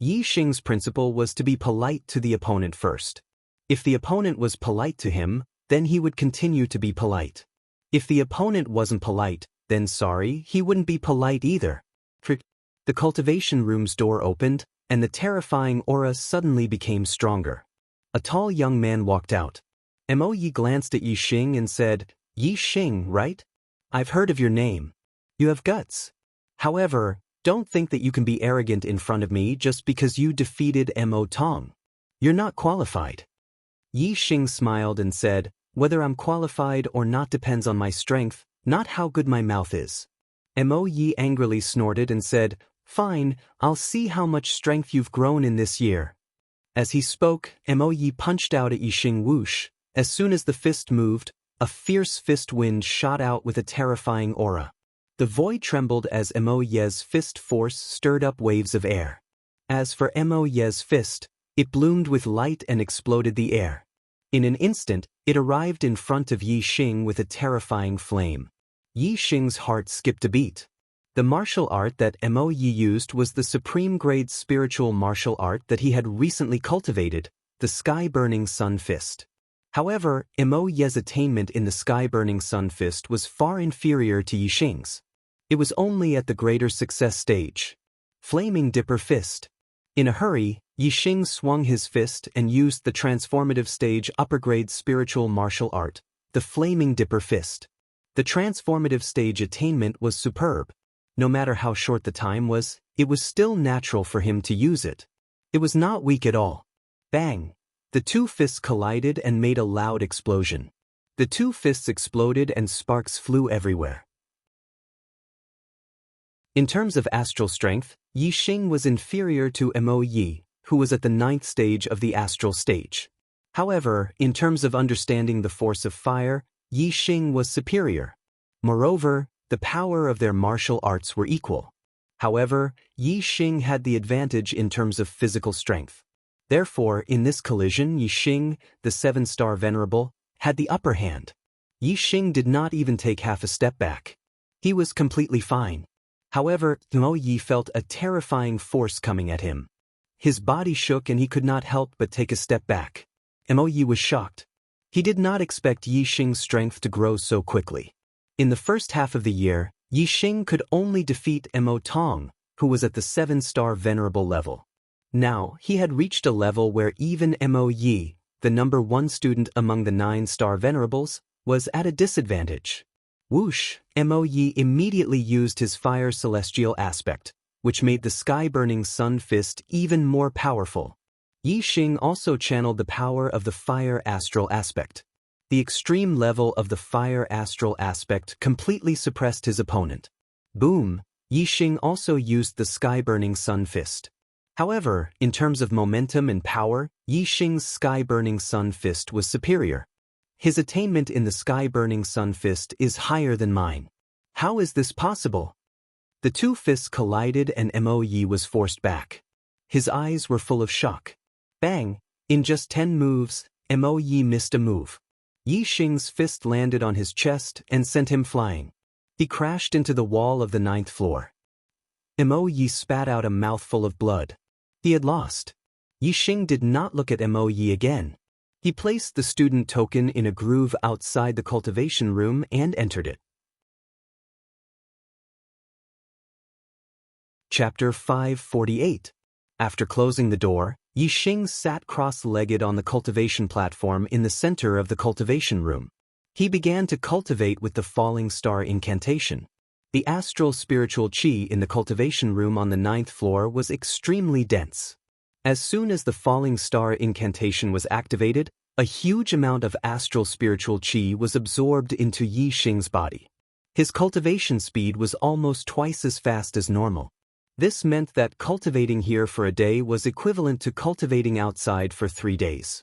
Yixing's principle was to be polite to the opponent first. If the opponent was polite to him, then he would continue to be polite. If the opponent wasn't polite, then sorry, he wouldn't be polite either. The cultivation room's door opened, and the terrifying aura suddenly became stronger. A tall young man walked out. Mo Yi glanced at Yi Xing and said, "Yi Xing, right? I've heard of your name. You have guts. However, don't think that you can be arrogant in front of me just because you defeated Mo Tong. You're not qualified." Yi Xing smiled and said, "Whether I'm qualified or not depends on my strength, not how good my mouth is." Mo Yi angrily snorted and said, "Fine, I'll see how much strength you've grown in this year." As he spoke, Mo Yi punched out at Yi Xing whoosh. As soon as the fist moved, a fierce fist wind shot out with a terrifying aura. The void trembled as Mo Yi's fist force stirred up waves of air. As for Mo Yi's fist, it bloomed with light and exploded the air. In an instant, it arrived in front of Yi Xing with a terrifying flame. Yi Xing's heart skipped a beat. The martial art that Mo Yi used was the supreme-grade spiritual martial art that he had recently cultivated, the Sky-Burning Sun Fist. However, Mo Yi's attainment in the Sky-Burning Sun Fist was far inferior to Yi Xing's. It was only at the greater success stage. Flaming Dipper Fist. In a hurry, Yi Xing swung his fist and used the transformative stage upper-grade spiritual martial art, the Flaming Dipper Fist. The transformative stage attainment was superb. No matter how short the time was, it was still natural for him to use it. It was not weak at all. Bang! The two fists collided and made a loud explosion. The two fists exploded and sparks flew everywhere. In terms of astral strength, Yi Xing was inferior to Mo Yi, who was at the 9th stage of the astral stage. However, in terms of understanding the force of fire, Yi Xing was superior. Moreover, the power of their martial arts were equal. However, Yi Xing had the advantage in terms of physical strength. Therefore, in this collision, Yi Xing, the 7-star venerable, had the upper hand. Yi Xing did not even take half a step back. He was completely fine. However, Mo Yi felt a terrifying force coming at him. His body shook and he could not help but take a step back. Mo Yi was shocked. He did not expect Yi Xing's strength to grow so quickly. In the first half of the year, Yi Xing could only defeat Mo Tong, who was at the 7-star venerable level. Now, he had reached a level where even Mo Yi, the number 1 student among the 9-star venerables, was at a disadvantage. Whoosh! Mo Yi immediately used his fire celestial aspect, which made the Sky-Burning Sun Fist even more powerful. Yi Xing also channeled the power of the fire astral aspect. The extreme level of the fire astral aspect completely suppressed his opponent. Boom! Yi Xing also used the Sky-Burning Sun Fist. However, in terms of momentum and power, Yi Xing's Sky-Burning Sun Fist was superior. His attainment in the Sky-Burning Sun Fist is higher than mine. How is this possible? The two fists collided and Mo Yi was forced back. His eyes were full of shock. Bang! In just 10 moves, Mo Yi missed a move. Yi Xing's fist landed on his chest and sent him flying. He crashed into the wall of the 9th floor. Mo Yi spat out a mouthful of blood. He had lost. Yi Xing did not look at Mo Yi again. He placed the student token in a groove outside the cultivation room and entered it. Chapter 548. After closing the door, Yi Xing sat cross-legged on the cultivation platform in the center of the cultivation room. He began to cultivate with the falling star incantation. The astral spiritual chi in the cultivation room on the 9th floor was extremely dense. As soon as the falling star incantation was activated, a huge amount of astral spiritual chi was absorbed into Yi Xing's body. His cultivation speed was almost twice as fast as normal. This meant that cultivating here for a day was equivalent to cultivating outside for 3 days.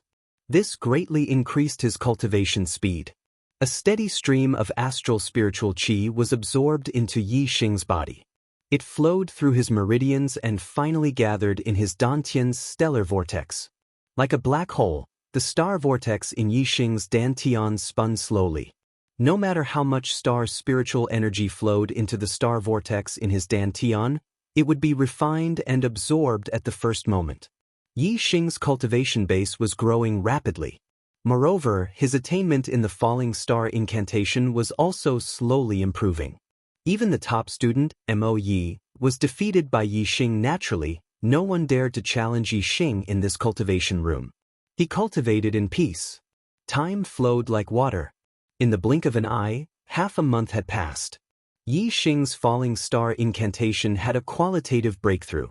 This greatly increased his cultivation speed. A steady stream of astral spiritual chi was absorbed into Yi Xing's body. It flowed through his meridians and finally gathered in his Dantian's stellar vortex. Like a black hole, the star vortex in Yi Xing's Dantian spun slowly. No matter how much star spiritual energy flowed into the star vortex in his Dantian, it would be refined and absorbed at the first moment. Yi Xing's cultivation base was growing rapidly. Moreover, his attainment in the falling star incantation was also slowly improving. Even the top student, Mo Yi, was defeated by Yi Xing naturally. No one dared to challenge Yi Xing in this cultivation room. He cultivated in peace. Time flowed like water. In the blink of an eye, half a month had passed. Yi Xing's falling star incantation had a qualitative breakthrough.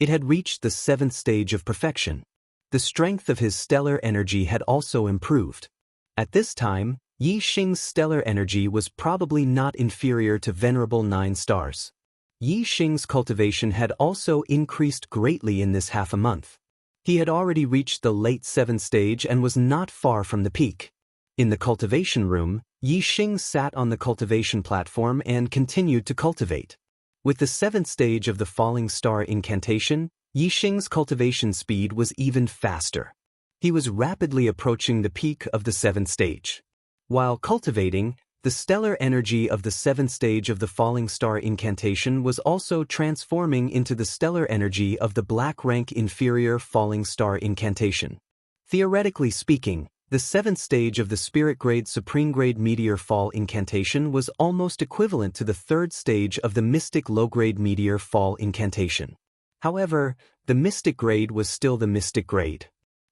It had reached the 7th stage of perfection. The strength of his stellar energy had also improved. At this time, Yi Xing's stellar energy was probably not inferior to venerable 9 stars. Yi Xing's cultivation had also increased greatly in this half a month. He had already reached the late 7th stage and was not far from the peak. In the cultivation room, Yi Xing sat on the cultivation platform and continued to cultivate. With the 7th stage of the falling star incantation, Yi Xing's cultivation speed was even faster. He was rapidly approaching the peak of the 7th stage. While cultivating, the stellar energy of the 7th stage of the falling star incantation was also transforming into the stellar energy of the black rank inferior falling star incantation. Theoretically speaking, the 7th stage of the spirit grade supreme grade meteor fall incantation was almost equivalent to the 3rd stage of the mystic low grade meteor fall incantation. However, the mystic grade was still the mystic grade.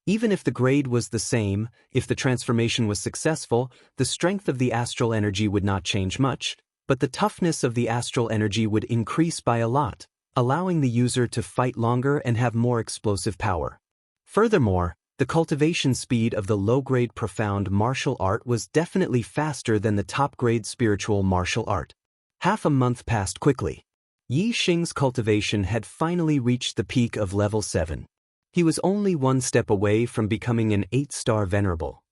Even if the grade was the same, if the transformation was successful, the strength of the astral energy would not change much, but the toughness of the astral energy would increase by a lot, allowing the user to fight longer and have more explosive power. Furthermore, the cultivation speed of the low-grade profound martial art was definitely faster than the top-grade spiritual martial art. Half a month passed quickly. Yi Xing's cultivation had finally reached the peak of level 7. He was only one step away from becoming an 8-star venerable.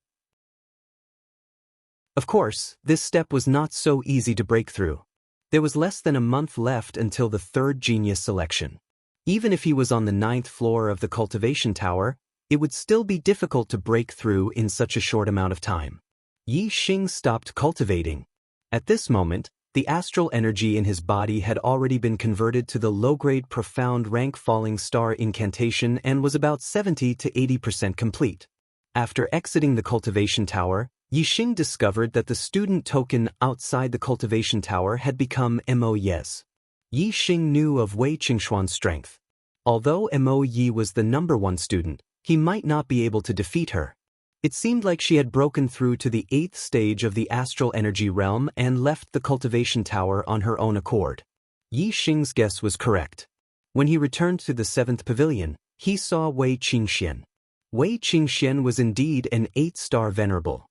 Of course, this step was not so easy to break through. There was less than a month left until the 3rd genius selection. Even if he was on the 9th floor of the cultivation tower, it would still be difficult to break through in such a short amount of time. Yi Xing stopped cultivating. At this moment, the astral energy in his body had already been converted to the low-grade profound rank falling star incantation and was about 70 to 80% complete. After exiting the cultivation tower, Yi Xing discovered that the student token outside the cultivation tower had become Mo Yi's. Yi Xing knew of Wei Qingxuan's strength. Although Mo Yi was the #1 student, he might not be able to defeat her. It seemed like she had broken through to the 8th stage of the astral energy realm and left the cultivation tower on her own accord. Yi Xing's guess was correct. When he returned to the 7th pavilion, he saw Wei Qingxian. Wei Qingxian was indeed an 8-star venerable.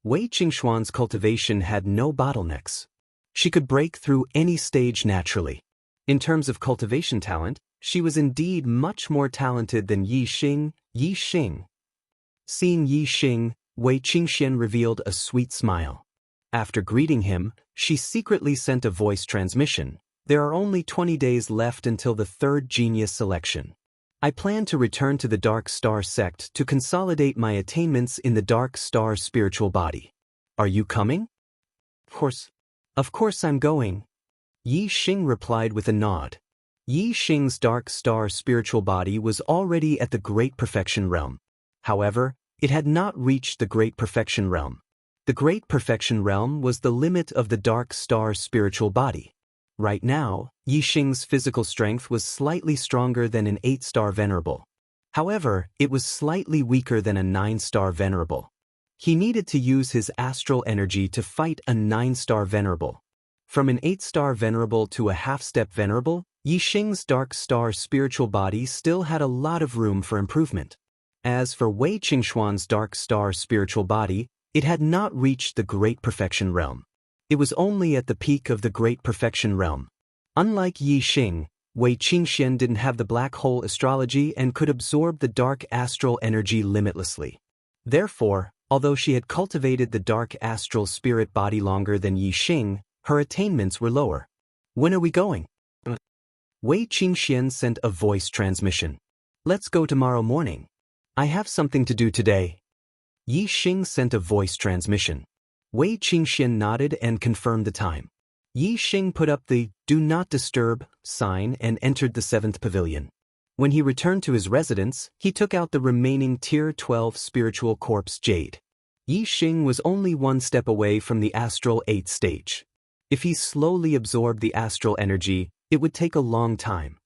Wei Qingxuan's cultivation had no bottlenecks. She could break through any stage naturally. In terms of cultivation talent, she was indeed much more talented than Yi Xing. Yi Xing. Seeing Yi Xing, Wei Qingxian revealed a sweet smile. After greeting him, she secretly sent a voice transmission. There are only 20 days left until the 3rd genius selection. I plan to return to the Dark Star sect to consolidate my attainments in the Dark Star spiritual body. Are you coming? Of course I'm going. Yi Xing replied with a nod. Yi Xing's Dark Star spiritual body was already at the Great Perfection realm. However, it had not reached the Great Perfection realm. The Great Perfection realm was the limit of the Dark Star spiritual body. Right now, Yi Xing's physical strength was slightly stronger than an 8-star venerable. However, it was slightly weaker than a 9-star venerable. He needed to use his astral energy to fight a 9-star venerable. From an 8-star venerable to a half-step venerable, Yi Xing's Dark Star spiritual body still had a lot of room for improvement. As for Wei Qingxuan's Dark Star spiritual body, it had not reached the Great Perfection realm. It was only at the peak of the Great Perfection realm. Unlike Yi Xing, Wei Qingxian didn't have the black hole astrology and could absorb the dark astral energy limitlessly. Therefore, although she had cultivated the dark astral spirit body longer than Yi Xing, her attainments were lower. When are we going? Wei Qingxian sent a voice transmission. Let's go tomorrow morning. I have something to do today. Yi Xing sent a voice transmission. Wei Qingxian nodded and confirmed the time. Yi Xing put up the "Do Not Disturb" sign and entered the 7th pavilion. When he returned to his residence, he took out the remaining Tier 12 spiritual corpse jade. Yi Xing was only one step away from the astral 8th stage. If he slowly absorbed the astral energy, it would take a long time.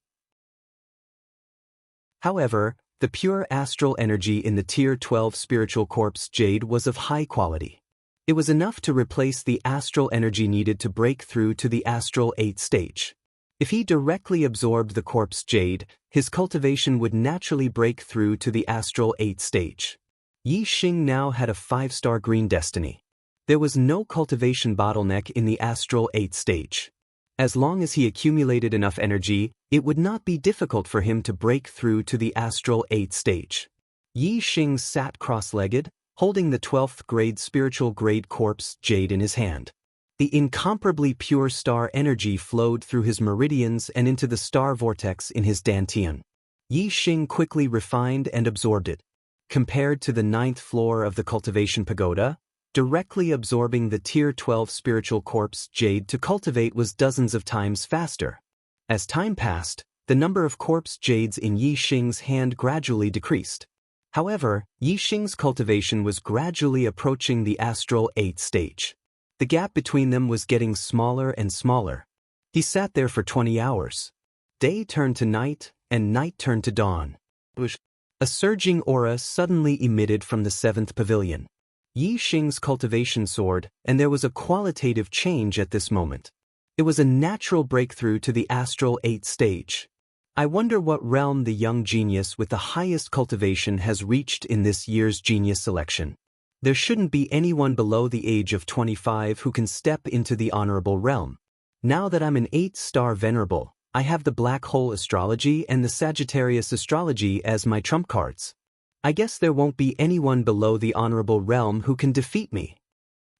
However, the pure astral energy in the Tier 12 spiritual corpse jade was of high quality. It was enough to replace the astral energy needed to break through to the astral 8th stage. If he directly absorbed the corpse jade, his cultivation would naturally break through to the astral 8th stage. Yi Xing now had a 5-star green destiny. There was no cultivation bottleneck in the astral 8th stage. As long as he accumulated enough energy, it would not be difficult for him to break through to the astral 8th stage. Yi Xing sat cross-legged, holding the 12th grade spiritual grade corpse jade in his hand. The incomparably pure star energy flowed through his meridians and into the star vortex in his dantian. Yi Xing quickly refined and absorbed it. Compared to the 9th floor of the cultivation pagoda, directly absorbing the Tier 12 spiritual corpse jade to cultivate was dozens of times faster. As time passed, the number of corpse jades in Yi Xing's hand gradually decreased. However, Yi Xing's cultivation was gradually approaching the astral 8th stage. The gap between them was getting smaller and smaller. He sat there for 20 hours. Day turned to night, and night turned to dawn. A surging aura suddenly emitted from the 7th pavilion. Yi Xing's cultivation soared, and there was a qualitative change at this moment. It was a natural breakthrough to the astral 8th stage. I wonder what realm the young genius with the highest cultivation has reached in this year's genius selection. There shouldn't be anyone below the age of 25 who can step into the honorable realm. Now that I'm an 8-star venerable, I have the Black Hole Astrology and the Sagittarius Astrology as my trump cards. I guess there won't be anyone below the honorable realm who can defeat me.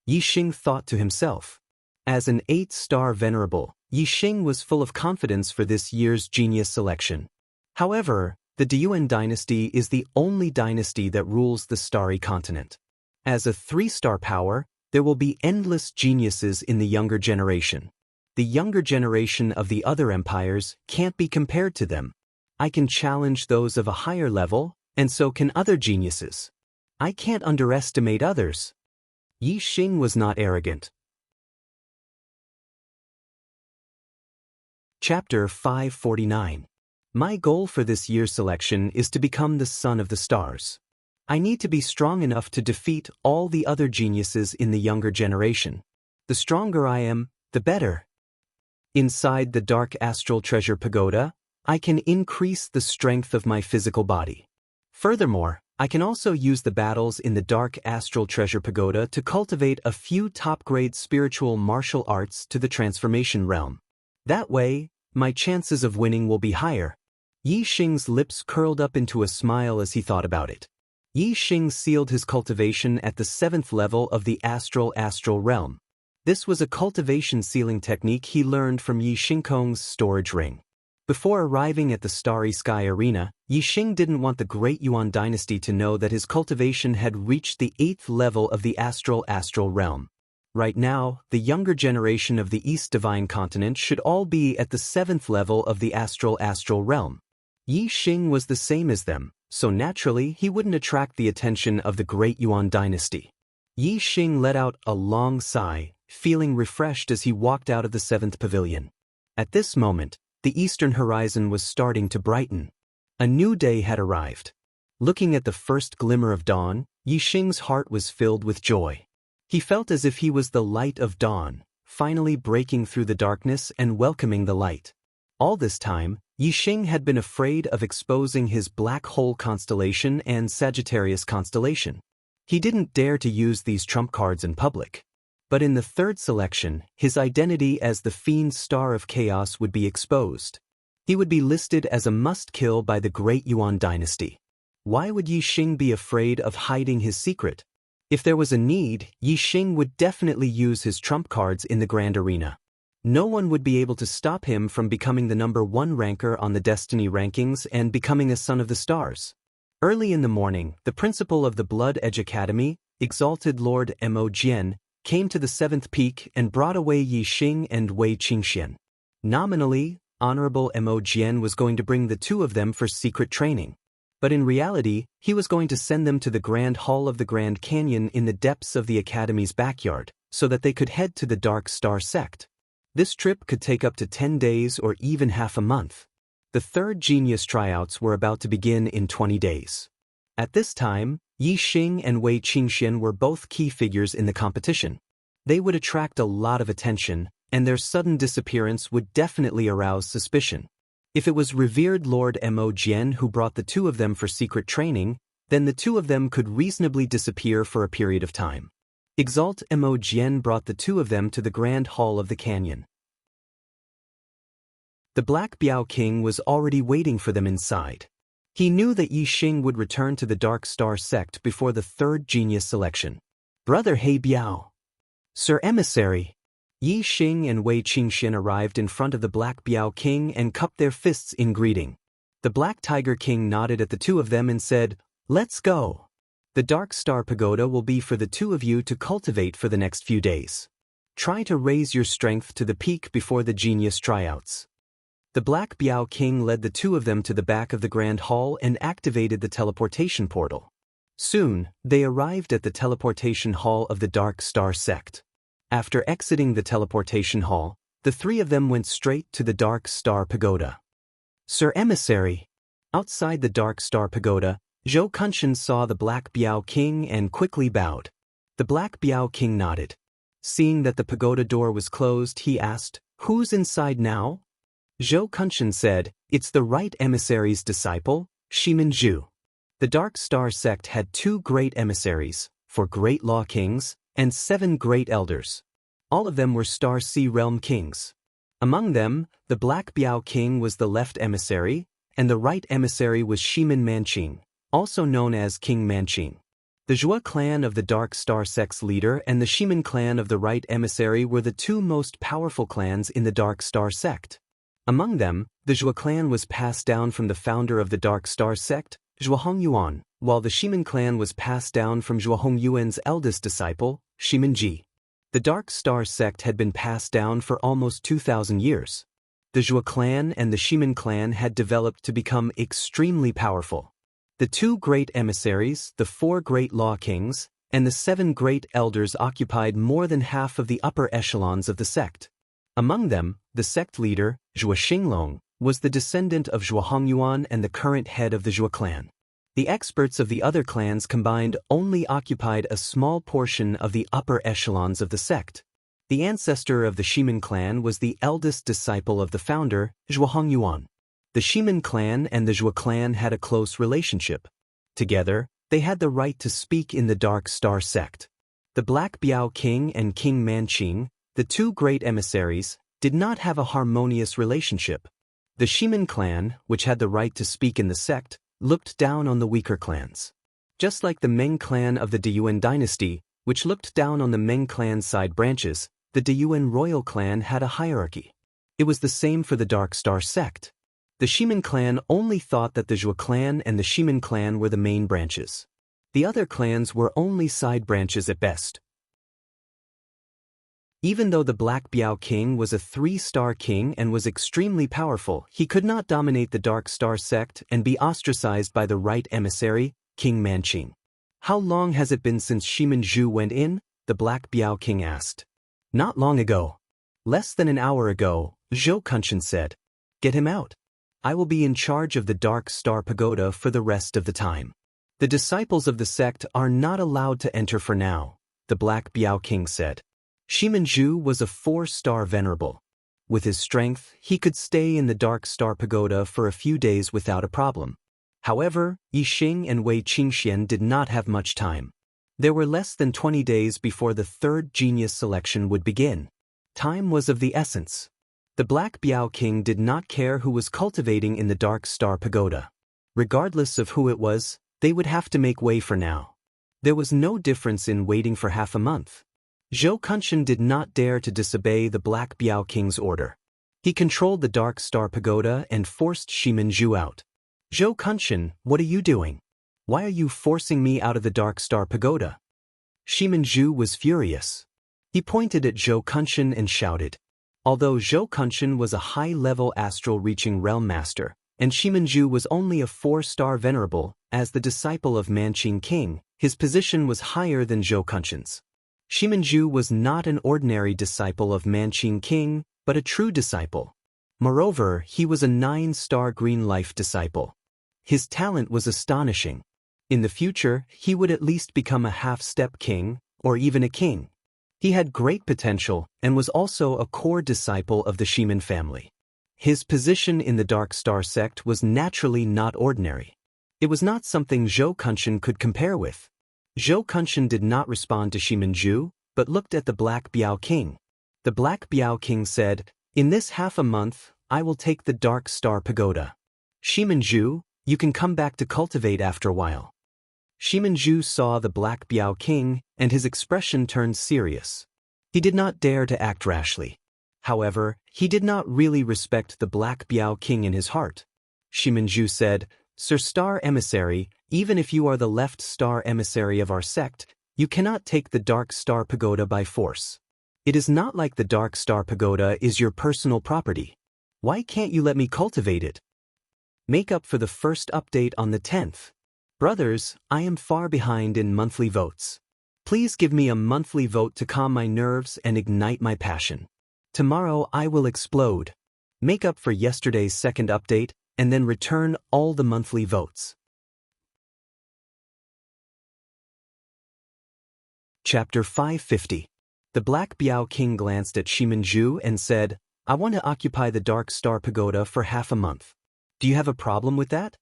Yi Xing thought to himself. As an 8-star venerable, Yi Xing was full of confidence for this year's genius selection. However, the Deyuan dynasty is the only dynasty that rules the starry continent. As a 3-star power, there will be endless geniuses in the younger generation. The younger generation of the other empires can't be compared to them. I can challenge those of a higher level, and so can other geniuses. I can't underestimate others. Yi Xing was not arrogant. Chapter 549. My goal for this year's selection is to become the son of the stars. I need to be strong enough to defeat all the other geniuses in the younger generation. The stronger I am, the better. Inside the dark astral treasure pagoda, I can increase the strength of my physical body. Furthermore, I can also use the battles in the dark astral treasure pagoda to cultivate a few top-grade spiritual martial arts to the transformation realm. That way, my chances of winning will be higher. Yi Xing's lips curled up into a smile as he thought about it. Yi Xing sealed his cultivation at the 7th level of the astral realm. This was a cultivation sealing technique he learned from Yi Xingkong's storage ring. Before arriving at the Starry Sky Arena, Yi Xing didn't want the Great Yuan dynasty to know that his cultivation had reached the 8th level of the astral realm. Right now, the younger generation of the East Divine Continent should all be at the 7th level of the astral realm. Yi Xing was the same as them, so naturally he wouldn't attract the attention of the Great Yuan dynasty. Yi Xing let out a long sigh, feeling refreshed as he walked out of the 7th pavilion. At this moment, the eastern horizon was starting to brighten. A new day had arrived. Looking at the first glimmer of dawn, Yi Xing's heart was filled with joy. He felt as if he was the light of dawn, finally breaking through the darkness and welcoming the light. All this time, Yi Xing had been afraid of exposing his Black Hole constellation and Sagittarius constellation. He didn't dare to use these trump cards in public. But in the 3rd selection, his identity as the Fiend Star of Chaos would be exposed. He would be listed as a must-kill by the Great Yuan dynasty. Why would Yi Xing be afraid of hiding his secret? If there was a need, Yi Xing would definitely use his trump cards in the Grand Arena. No one would be able to stop him from becoming the #1 ranker on the Destiny rankings and becoming a Son of the Stars. Early in the morning, the principal of the Blood Edge Academy, Exalted Lord Mo Jian, came to the 7th peak and brought away Yi Xing and Wei Qingxian. Nominally, Honorable Mo Jian was going to bring the two of them for secret training. But in reality, he was going to send them to the Grand Hall of the Grand Canyon in the depths of the Academy's backyard, so that they could head to the Dark Star sect. This trip could take up to 10 days or even half a month. The third genius tryouts were about to begin in 20 days. At this time, Yi Xing and Wei Qingxian were both key figures in the competition. They would attract a lot of attention, and their sudden disappearance would definitely arouse suspicion. If it was revered Lord Mo Jian who brought the two of them for secret training, then the two of them could reasonably disappear for a period of time. Exalt Mo Jian brought the two of them to the Grand Hall of the Canyon. The Black Biao King was already waiting for them inside. He knew that Yi Xing would return to the Dark Star sect before the third genius selection. Brother He Biao. Sir Emissary. Yi Xing and Wei Qingxian arrived in front of the Black Biao King and cupped their fists in greeting. The Black Tiger King nodded at the two of them and said, "Let's go. The Dark Star Pagoda will be for the two of you to cultivate for the next few days. Try to raise your strength to the peak before the genius tryouts." The Black Biao King led the two of them to the back of the Grand Hall and activated the teleportation portal. Soon, they arrived at the teleportation hall of the Dark Star sect. After exiting the teleportation hall, the three of them went straight to the Dark Star Pagoda. Sir Emissary. Outside the Dark Star Pagoda, Zhou Kunshan saw the Black Biao King and quickly bowed. The Black Biao King nodded. Seeing that the pagoda door was closed, he asked, "Who's inside now?" Zhou Kunshan said, "It's the right emissary's disciple, Shimin Zhu." The Dark Star sect had 2 great emissaries, 4 great law kings, and 7 great elders. All of them were Star Sea Realm kings. Among them, the Black Biao King was the left emissary, and the right emissary was Shimin Manqing, also known as King Manqing. The Zhua clan of the Dark Star sect's leader and the Shimin clan of the right emissary were the 2 most powerful clans in the Dark Star sect. Among them, the Zhua clan was passed down from the founder of the Dark Star sect, Zhua Hongyuan, while the Shimin clan was passed down from Zhua Hongyuan's eldest disciple, Shimin Ji. The Dark Star sect had been passed down for almost 2,000 years. The Zhua clan and the Shimin clan had developed to become extremely powerful. The 2 great emissaries, the 4 great law kings, and the 7 great elders occupied more than half of the upper echelons of the sect. Among them, the sect leader, Zhua Xinglong, was the descendant of Zhua Hongyuan and the current head of the Zhua clan. The experts of the other clans combined only occupied a small portion of the upper echelons of the sect. The ancestor of the Shimin clan was the eldest disciple of the founder, Zhua Hongyuan. The Shimin clan and the Zhua clan had a close relationship. Together, they had the right to speak in the Dark Star sect. The Black Biao King and King Manqing, the 2 great emissaries, did not have a harmonious relationship. The Shimin clan, which had the right to speak in the sect, looked down on the weaker clans. Just like the Meng clan of the Deyuan dynasty, which looked down on the Meng clan's side branches, the Deyuan royal clan had a hierarchy. It was the same for the Dark Star sect. The Shimin clan only thought that the Zhua clan and the Shimin clan were the main branches. The other clans were only side branches at best. Even though the Black Biao King was a 3-star king and was extremely powerful, he could not dominate the Dark Star sect and be ostracized by the right emissary, King Manqing. "How long has it been since Shimin Zhu went in?" the Black Biao King asked. "Not long ago. Less than an hour ago," Zhou Kunshan said. "Get him out. I will be in charge of the Dark Star Pagoda for the rest of the time. The disciples of the sect are not allowed to enter for now," the Black Biao King said. Shimin Zhu was a 4-star venerable. With his strength, he could stay in the Dark Star Pagoda for a few days without a problem. However, Yi Xing and Wei Qingxian did not have much time. There were less than 20 days before the third genius selection would begin. Time was of the essence. The Black Biao King did not care who was cultivating in the Dark Star Pagoda. Regardless of who it was, they would have to make way for now. There was no difference in waiting for half a month. Zhou Kunshan did not dare to disobey the Black Biao King's order. He controlled the Dark Star Pagoda and forced Shimin Zhu out. "Zhou Kunshan, what are you doing? Why are you forcing me out of the Dark Star Pagoda?" Shimin Zhu was furious. He pointed at Zhou Kunshan and shouted, Although Zhou Kunshan was a high-level astral-reaching realm master, and Shimenju was only a 4-star venerable, as the disciple of Manqing King, his position was higher than Zhou Kunshan's. Shimenju was not an ordinary disciple of Manqing King, but a true disciple. Moreover, he was a 9-star green life disciple. His talent was astonishing. In the future, he would at least become a half-step king, or even a king. He had great potential and was also a core disciple of the Shimen family. His position in the Dark Star sect was naturally not ordinary. It was not something Zhou Kunshan could compare with. Zhou Kunshan did not respond to Shimenju, but looked at the Black Biao King. The Black Biao King said, "In this half a month, I will take the Dark Star Pagoda. Shimenju, you can come back to cultivate after a while." Shimenju saw the Black Biao King, and his expression turned serious. He did not dare to act rashly. However, he did not really respect the Black Biao King in his heart. Shimenju said, "Sir Star Emissary, even if you are the left star emissary of our sect, you cannot take the Dark Star Pagoda by force. It is not like the Dark Star Pagoda is your personal property. Why can't you let me cultivate it? Make up for the first update on the 10th. Brothers, I am far behind in monthly votes. Please give me a monthly vote to calm my nerves and ignite my passion. Tomorrow I will explode. Make up for yesterday's second update, and then return all the monthly votes." Chapter 550. The Black Biao King glanced at Shimenju and said, "I want to occupy the Dark Star Pagoda for half a month. Do you have a problem with that?"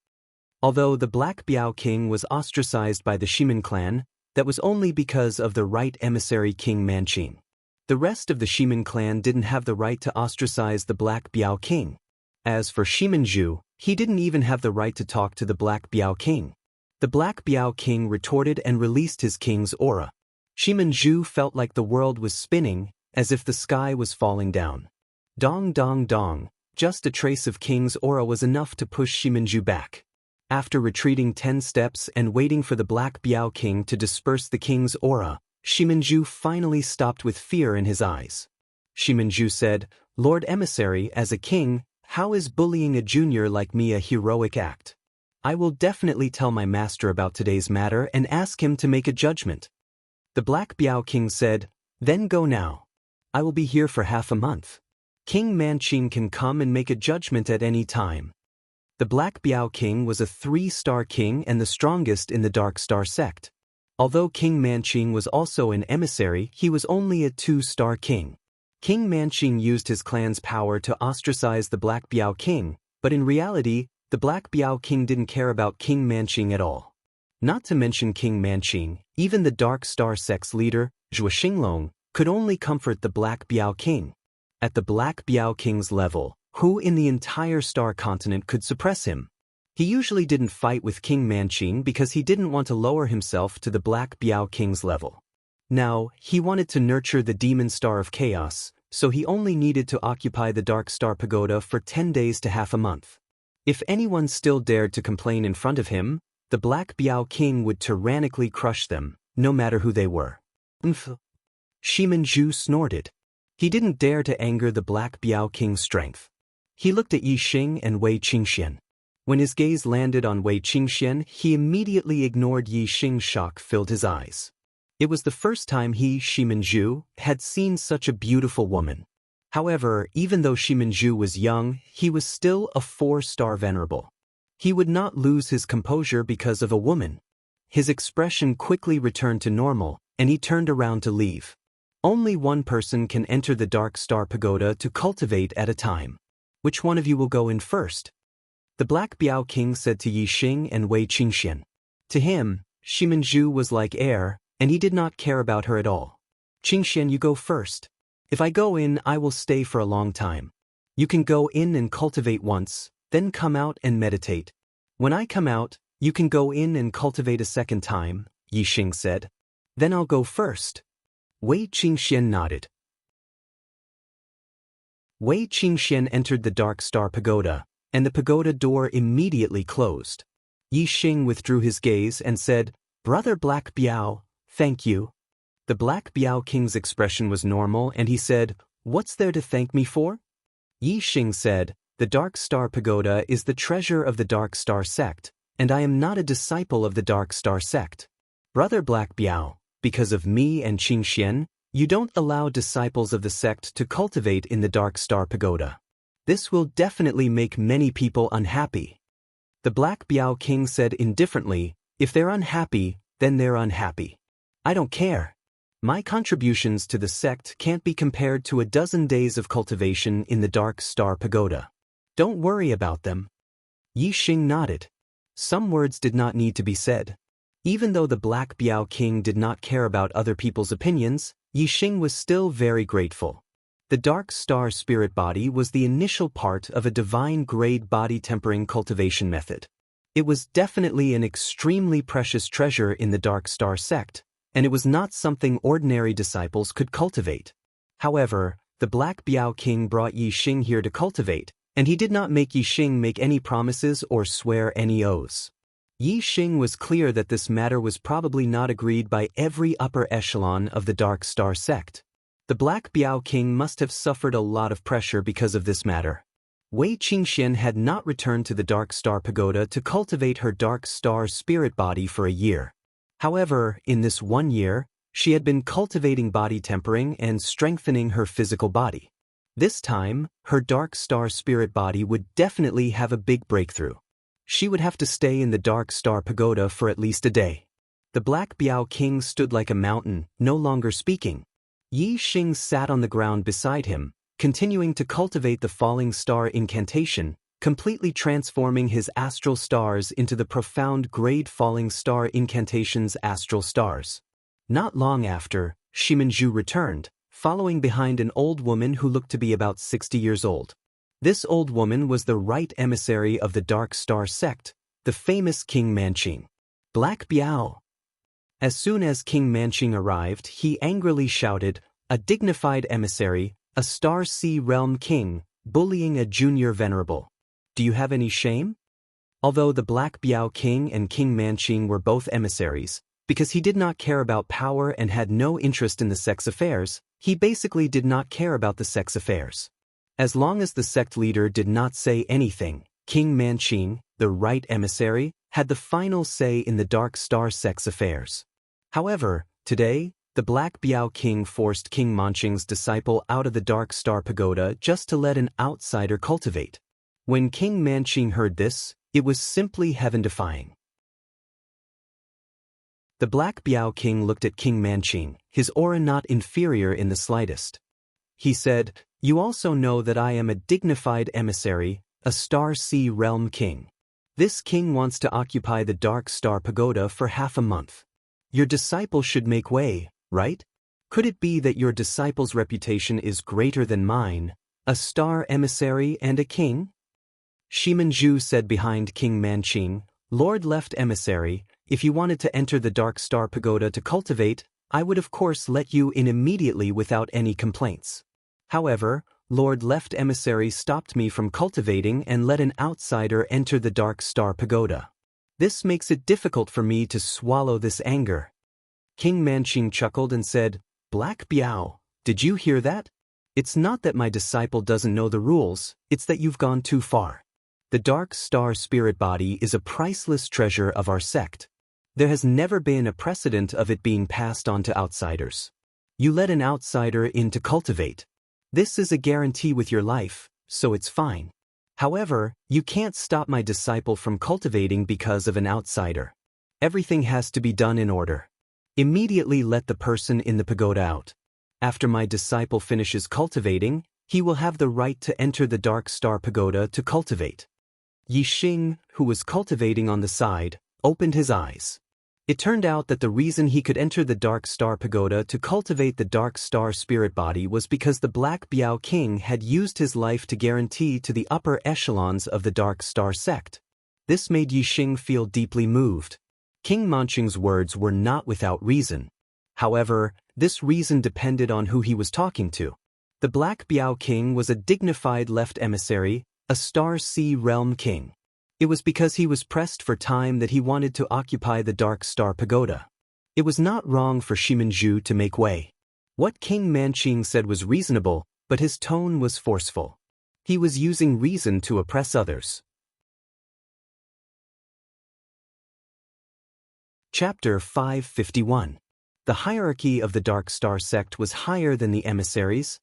Although the Black Biao King was ostracized by the Shimen clan, that was only because of the right emissary King Manqing. The rest of the Shimen clan didn't have the right to ostracize the Black Biao King. As for Shimenju, he didn't even have the right to talk to the Black Biao King. The Black Biao King retorted and released his king's aura. Shimenju felt like the world was spinning, as if the sky was falling down. Dong dong dong, just a trace of king's aura was enough to push Shimenju back. After retreating 10 steps and waiting for the Black Biao King to disperse the king's aura, Shimenju finally stopped with fear in his eyes. Shimenju said, "Lord Emissary, as a king, how is bullying a junior like me a heroic act? I will definitely tell my master about today's matter and ask him to make a judgment." The Black Biao King said, "Then go now. I will be here for half a month. King Manqing can come and make a judgment at any time." The Black Biao King was a 3-star king and the strongest in the Dark Star sect. Although King Manqing was also an emissary, he was only a 2-star king. King Manqing used his clan's power to ostracize the Black Biao King, but in reality, the Black Biao King didn't care about King Manqing at all. Not to mention King Manqing, even the Dark Star sect's leader, Zhuo Xinglong, could only comfort the Black Biao King. At the Black Biao King's level, who in the entire star continent could suppress him? He usually didn't fight with King Manqing because he didn't want to lower himself to the Black Biao King's level. Now, he wanted to nurture the Demon Star of Chaos, so he only needed to occupy the Dark Star Pagoda for 10 days to half a month. If anyone still dared to complain in front of him, the Black Biao King would tyrannically crush them, no matter who they were. Shimenju snorted. He didn't dare to anger the Black Biao King's strength. He looked at Yi Xing and Wei Qingxian. When his gaze landed on Wei Qingxian, he immediately ignored Yi Xing's. Shock filled his eyes. It was the first time he, Shimenju, had seen such a beautiful woman. However, even though Shimenju was young, he was still a 4-star venerable. He would not lose his composure because of a woman. His expression quickly returned to normal, and he turned around to leave. Only one person can enter the Dark Star Pagoda to cultivate at a time. Which one of you will go in first? The Black Biao King said to Yi Xing and Wei Qingxian. To him, Shimenju was like air, and he did not care about her at all. Qingxian, you go first. If I go in, I will stay for a long time. You can go in and cultivate once, then come out and meditate. When I come out, you can go in and cultivate a second time, Yi Xing said. Then I'll go first. Wei Qingxian nodded. Wei Qingxian entered the Dark Star Pagoda, and the pagoda door immediately closed. Yi Xing withdrew his gaze and said, "Brother Black Biao, thank you." The Black Biao King's expression was normal and he said, What's there to thank me for? Yi Xing said, the Dark Star Pagoda is the treasure of the Dark Star sect, and I am not a disciple of the Dark Star sect. Brother Black Biao, because of me and Xianxia, you don't allow disciples of the sect to cultivate in the Dark Star Pagoda. This will definitely make many people unhappy. The Black Biao King said indifferently, if they're unhappy, then they're unhappy. I don't care. My contributions to the sect can't be compared to a dozen days of cultivation in the Dark Star Pagoda. Don't worry about them. Yi Xing nodded. Some words did not need to be said. Even though the Black Biao King did not care about other people's opinions, Yi Xing was still very grateful. The Dark Star Spirit Body was the initial part of a divine-grade body tempering cultivation method. It was definitely an extremely precious treasure in the Dark Star sect, and it was not something ordinary disciples could cultivate. However, the Black Biao King brought Yi Xing here to cultivate, and he did not make Yi Xing make any promises or swear any oaths. Yi Xing was clear that this matter was probably not agreed by every upper echelon of the Dark Star sect. The Black Biao King must have suffered a lot of pressure because of this matter. Wei Qingxian had not returned to the Dark Star Pagoda to cultivate her Dark Star Spirit Body for a year. However, in this 1 year, she had been cultivating body tempering and strengthening her physical body. This time, her Dark Star Spirit Body would definitely have a big breakthrough. She would have to stay in the Dark Star Pagoda for at least a day. The Black Biao King stood like a mountain, no longer speaking. Yi Xing sat on the ground beside him, continuing to cultivate the falling star incantation, completely transforming his astral stars into the profound grade falling star incantation's astral stars. Not long after, Shimanju returned, following behind an old woman who looked to be about 60 years old. This old woman was the right emissary of the Dark Star sect, the famous King Manqing. Black Biao. As soon as King Manqing arrived, he angrily shouted, a dignified emissary, a Star Sea Realm King, bullying a junior venerable. Do you have any shame? Although the Black Biao King and King Manqing were both emissaries, because he did not care about power and had no interest in the sect's affairs, he basically did not care about the sect's affairs. As long as the sect leader did not say anything, King Manqing, the right emissary, had the final say in the Dark Star sect's affairs. However, today, the Black Biao King forced King Manqing's disciple out of the Dark Star Pagoda just to let an outsider cultivate. When King Manqing heard this, it was simply heaven-defying. The Black Biao King looked at King Manqing, his aura not inferior in the slightest. He said, you also know that I am a dignified emissary, a Star Sea Realm King. This king wants to occupy the Dark Star Pagoda for half a month. Your disciple should make way, right? Could it be that your disciple's reputation is greater than mine, a star emissary and a king? Shimanju said behind King Manqing, Lord Left Emissary, if you wanted to enter the Dark Star Pagoda to cultivate, I would of course let you in immediately without any complaints. However, Lord Left Emissary stopped me from cultivating and let an outsider enter the Dark Star Pagoda. This makes it difficult for me to swallow this anger. King Manqing chuckled and said, Black Biao, did you hear that? It's not that my disciple doesn't know the rules, it's that you've gone too far. The Dark Star Spirit Body is a priceless treasure of our sect. There has never been a precedent of it being passed on to outsiders. You let an outsider in to cultivate. This is a guarantee with your life, so it's fine. However, you can't stop my disciple from cultivating because of an outsider. Everything has to be done in order. Immediately let the person in the pagoda out. After my disciple finishes cultivating, he will have the right to enter the Dark Star Pagoda to cultivate. Yi Xing, who was cultivating on the side, opened his eyes. It turned out that the reason he could enter the Dark Star Pagoda to cultivate the Dark Star Spirit Body was because the Black Biao King had used his life to guarantee to the upper echelons of the Dark Star sect. This made Yi Xing feel deeply moved. King Manqing's words were not without reason. However, this reason depended on who he was talking to. The Black Biao King was a dignified left emissary, a Star Sea Realm King. It was because he was pressed for time that he wanted to occupy the Dark Star Pagoda. It was not wrong for Shimanju to make way. What King Manqing said was reasonable, but his tone was forceful. He was using reason to oppress others. Chapter 551. The hierarchy of the Dark Star sect was higher than the emissaries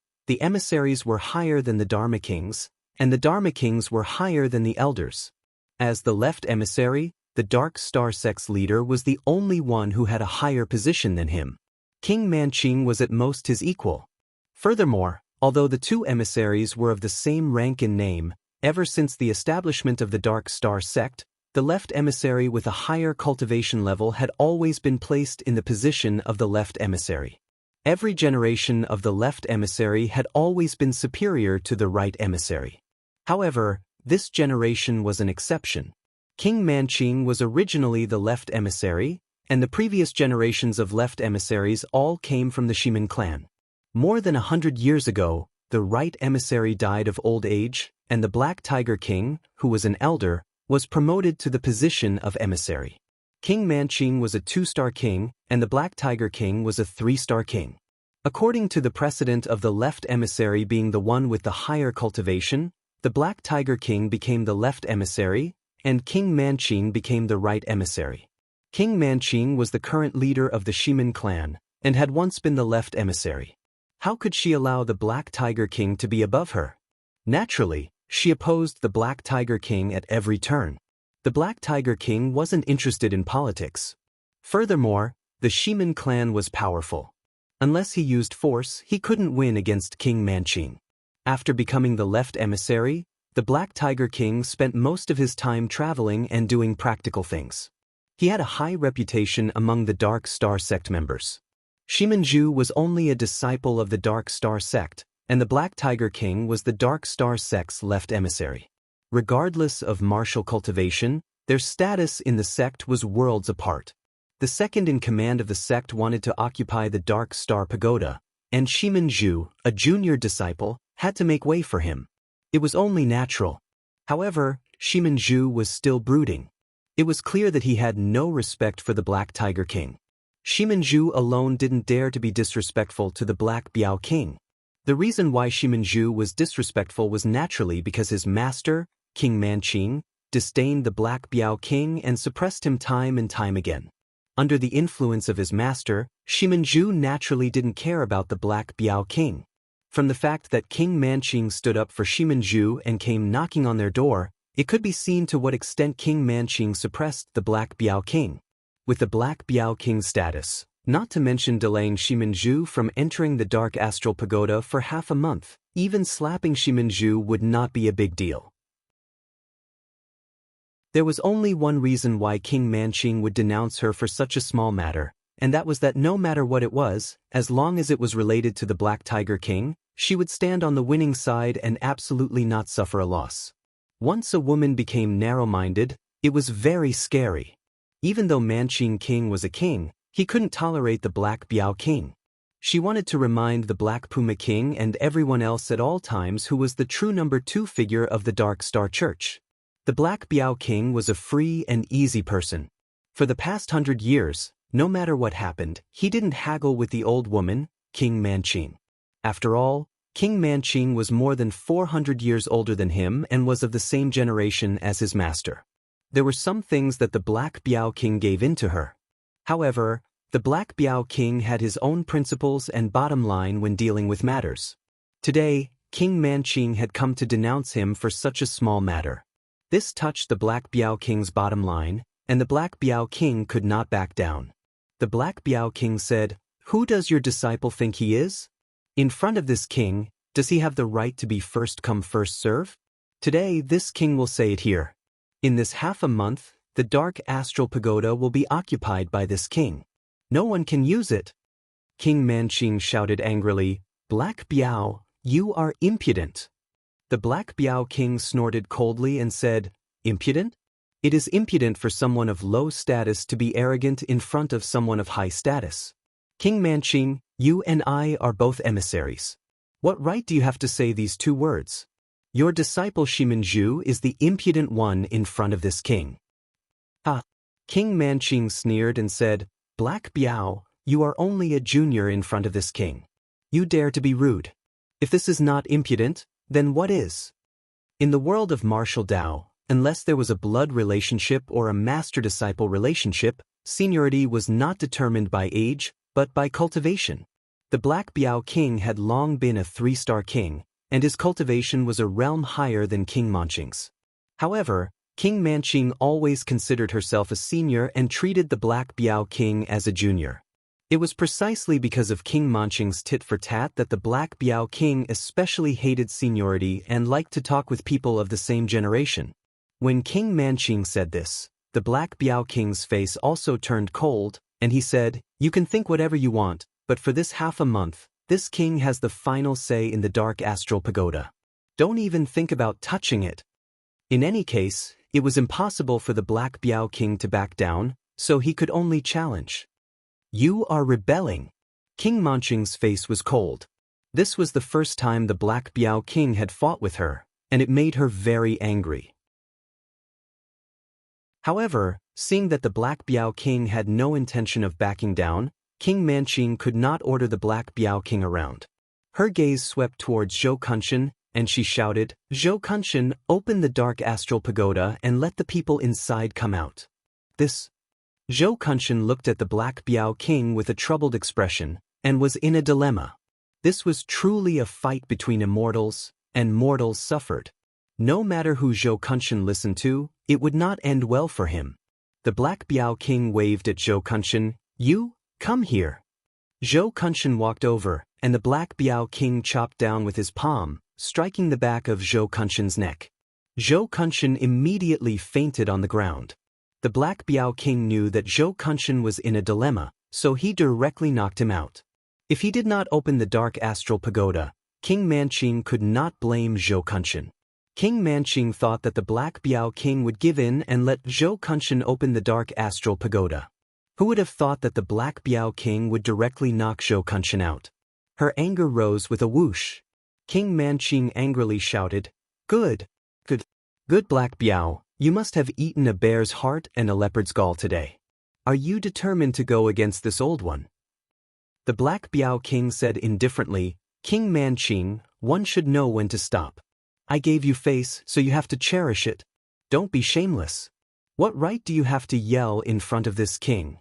were higher than the Dharma kings, and the Dharma kings were higher than the elders. As the left emissary, the Dark Star sect's leader was the only one who had a higher position than him. King Manqing was at most his equal. Furthermore, although the two emissaries were of the same rank and name, ever since the establishment of the Dark Star sect, the left emissary with a higher cultivation level had always been placed in the position of the left emissary. Every generation of the left emissary had always been superior to the right emissary. However, this generation was an exception. King Manqing was originally the left emissary, and the previous generations of left emissaries all came from the Ximen clan. More than 100 years ago, the right emissary died of old age, and the Black Tiger King, who was an elder, was promoted to the position of emissary. King Manqing was a 2-star king, and the Black Tiger King was a 3-star king. According to the precedent of the left emissary being the one with the higher cultivation, the Black Tiger King became the left emissary, and King Manqing became the right emissary. King Manqing was the current leader of the Ximen clan, and had once been the left emissary. How could she allow the Black Tiger King to be above her? Naturally, she opposed the Black Tiger King at every turn. The Black Tiger King wasn't interested in politics. Furthermore, the Ximen clan was powerful. Unless he used force, he couldn't win against King Manqing. After becoming the left emissary, the Black Tiger King spent most of his time traveling and doing practical things. He had a high reputation among the Dark Star sect members. Ximenju was only a disciple of the Dark Star sect, and the Black Tiger King was the Dark Star sect's left emissary. Regardless of martial cultivation, their status in the sect was worlds apart. The second in command of the sect wanted to occupy the Dark Star Pagoda, and Ximenju, a junior disciple, had to make way for him. It was only natural. However, Ximenju was still brooding. It was clear that he had no respect for the Black Tiger King. Ximenju alone didn't dare to be disrespectful to the Black Biao King. The reason why Ximenju was disrespectful was naturally because his master, King Manqing, disdained the Black Biao King and suppressed him time and time again. Under the influence of his master, Ximenju naturally didn't care about the Black Biao King. From the fact that King Manqing stood up for Ximenju and came knocking on their door, it could be seen to what extent King Manqing suppressed the Black Biao King. With the Black Biao King's status, not to mention delaying Ximenju from entering the Dark Astral Pagoda for half a month, even slapping Ximenju would not be a big deal. There was only one reason why King Manqing would denounce her for such a small matter, and that was that no matter what it was, as long as it was related to the Black Tiger King, she would stand on the winning side and absolutely not suffer a loss. Once a woman became narrow-minded, it was very scary. Even though Manqing King was a king, he couldn't tolerate the Black Biao King. She wanted to remind the Black Puma King and everyone else at all times who was the true number 2 figure of the Dark Star Church. The Black Biao King was a free and easy person. For the past 100 years, no matter what happened, he didn't haggle with the old woman, King Manqing. After all, King Manqing was more than 400 years older than him and was of the same generation as his master. There were some things that the Black Biao King gave in to her. However, the Black Biao King had his own principles and bottom line when dealing with matters. Today, King Manqing had come to denounce him for such a small matter. This touched the Black Biao King's bottom line, and the Black Biao King could not back down. The Black Biao King said, "Who does your disciple think he is? In front of this king, does he have the right to be first come first serve? Today this king will say it here. In this half a month, the Dark Astral Pagoda will be occupied by this king. No one can use it." King Manqing shouted angrily, "Black Biao, you are impudent." The Black Biao King snorted coldly and said, "Impudent? It is impudent for someone of low status to be arrogant in front of someone of high status. King Manqing, you and I are both emissaries. What right do you have to say these 2 words? Your disciple Ximenju is the impudent one in front of this king." "Ha!" King Manqing sneered and said, "Black Biao, you are only a junior in front of this king. You dare to be rude. If this is not impudent, then what is? In the world of martial Tao, unless there was a blood relationship or a master-disciple relationship, seniority was not determined by age, but by cultivation. The Black Biao King had long been a 3-star king, and his cultivation was a realm higher than King Manqing's. However, King Manqing always considered herself a senior and treated the Black Biao King as a junior. It was precisely because of King Manqing's tit-for-tat that the Black Biao King especially hated seniority and liked to talk with people of the same generation. When King Manqing said this, the Black Biao King's face also turned cold, and he said, "You can think whatever you want, but for this half a month, this king has the final say in the Dark Astral Pagoda. Don't even think about touching it." In any case, it was impossible for the Black Biao King to back down, so he could only challenge. "You are rebelling." King Manqing's face was cold. This was the first time the Black Biao King had fought with her, and it made her very angry. However, seeing that the Black Biao King had no intention of backing down, King Manqing could not order the Black Biao King around. Her gaze swept towards Zhou Kunshan, and she shouted, "Zhou Kunshan, open the Dark Astral Pagoda and let the people inside come out." Zhou Kunshan looked at the Black Biao King with a troubled expression, and was in a dilemma. This was truly a fight between immortals, and mortals suffered. No matter who Zhou Kunshan listened to, it would not end well for him. The Black Biao King waved at Zhou Kunshan, "You, come here." Zhou Kunshan walked over, and the Black Biao King chopped down with his palm, striking the back of Zhou Kunshan's neck. Zhou Kunshan immediately fainted on the ground. The Black Biao King knew that Zhou Kunshan was in a dilemma, so he directly knocked him out. If he did not open the Dark Astral Pagoda, King Manqing could not blame Zhou Kunshan. King Manqing thought that the Black Biao King would give in and let Zhou Kunshan open the Dark Astral Pagoda. Who would have thought that the Black Biao King would directly knock Zhou Kunshan out? Her anger rose with a whoosh. King Manqing angrily shouted, Good Black Biao, you must have eaten a bear's heart and a leopard's gall today. Are you determined to go against this old one?" The Black Biao King said indifferently, "King Manqing, one should know when to stop. I gave you face, so you have to cherish it. Don't be shameless. What right do you have to yell in front of this king?"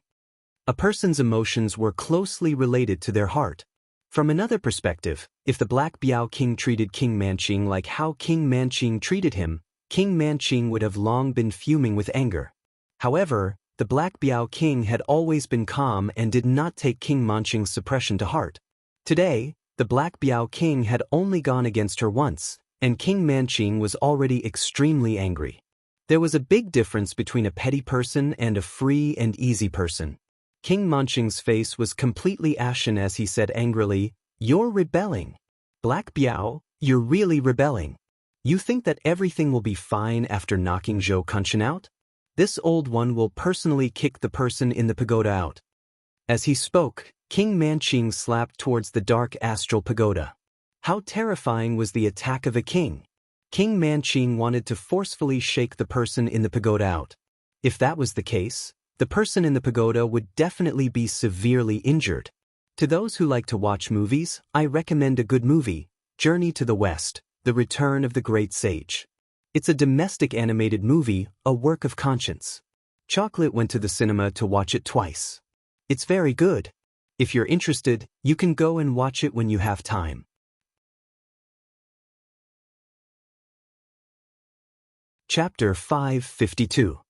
A person's emotions were closely related to their heart. From another perspective, if the Black Biao King treated King Manqing like how King Manqing treated him, King Manqing would have long been fuming with anger. However, the Black Biao King had always been calm and did not take King Manqing's suppression to heart. Today, the Black Biao King had only gone against her once, and King Manqing was already extremely angry. There was a big difference between a petty person and a free and easy person. King Manqing's face was completely ashen as he said angrily, "You're rebelling. Black Biao, you're really rebelling. You think that everything will be fine after knocking Zhou Kunshan out? This old one will personally kick the person in the pagoda out." As he spoke, King Manqing slapped towards the Dark Astral Pagoda. How terrifying was the attack of a king! King Manqing wanted to forcefully shake the person in the pagoda out. If that was the case, the person in the pagoda would definitely be severely injured. To those who like to watch movies, I recommend a good movie, Journey to the West, The Return of the Great Sage. It's a domestic animated movie, a work of conscience. Chocolate went to the cinema to watch it twice. It's very good. If you're interested, you can go and watch it when you have time. Chapter 552.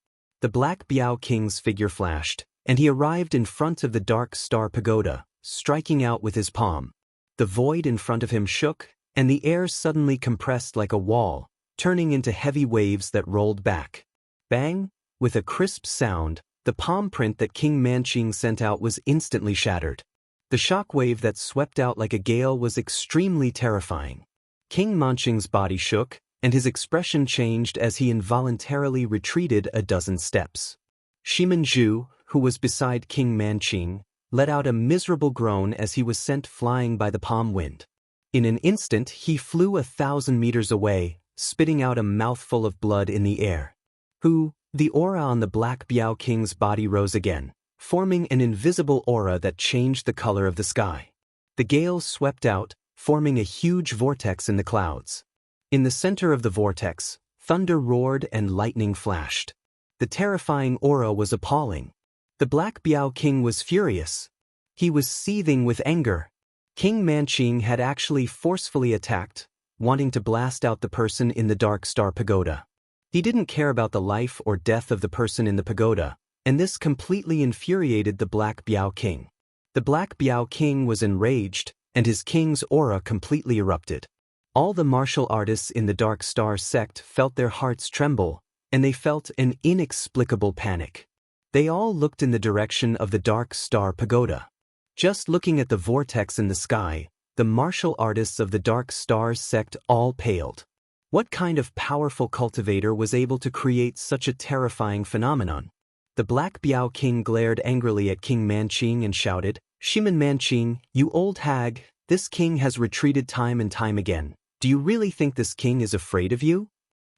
The Black Biao King's figure flashed, and he arrived in front of the Dark Star Pagoda, striking out with his palm. The void in front of him shook, and the air suddenly compressed like a wall, turning into heavy waves that rolled back. Bang! With a crisp sound, the palm print that King Manqing sent out was instantly shattered. The shock wave that swept out like a gale was extremely terrifying. King Manqing's body shook, and his expression changed as he involuntarily retreated a dozen steps. Shimen Zhu, who was beside King Manqing, let out a miserable groan as he was sent flying by the palm wind. In an instant he flew 1,000 meters away, spitting out a mouthful of blood in the air. The aura on the Black Biao King's body rose again, forming an invisible aura that changed the color of the sky. The gale swept out, forming a huge vortex in the clouds. In the center of the vortex, thunder roared and lightning flashed. The terrifying aura was appalling. The Black Biao King was furious. He was seething with anger. King Manqing had actually forcefully attacked, wanting to blast out the person in the Dark Star Pagoda. He didn't care about the life or death of the person in the pagoda, and this completely infuriated the Black Biao King. The Black Biao King was enraged, and his king's aura completely erupted. All the martial artists in the Dark Star sect felt their hearts tremble, and they felt an inexplicable panic. They all looked in the direction of the Dark Star Pagoda. Just looking at the vortex in the sky, the martial artists of the Dark Star sect all paled. What kind of powerful cultivator was able to create such a terrifying phenomenon? The Black Biao King glared angrily at King Manqing and shouted, "Shiman Manqing, you old hag, this king has retreated time and time again. Do you really think this king is afraid of you?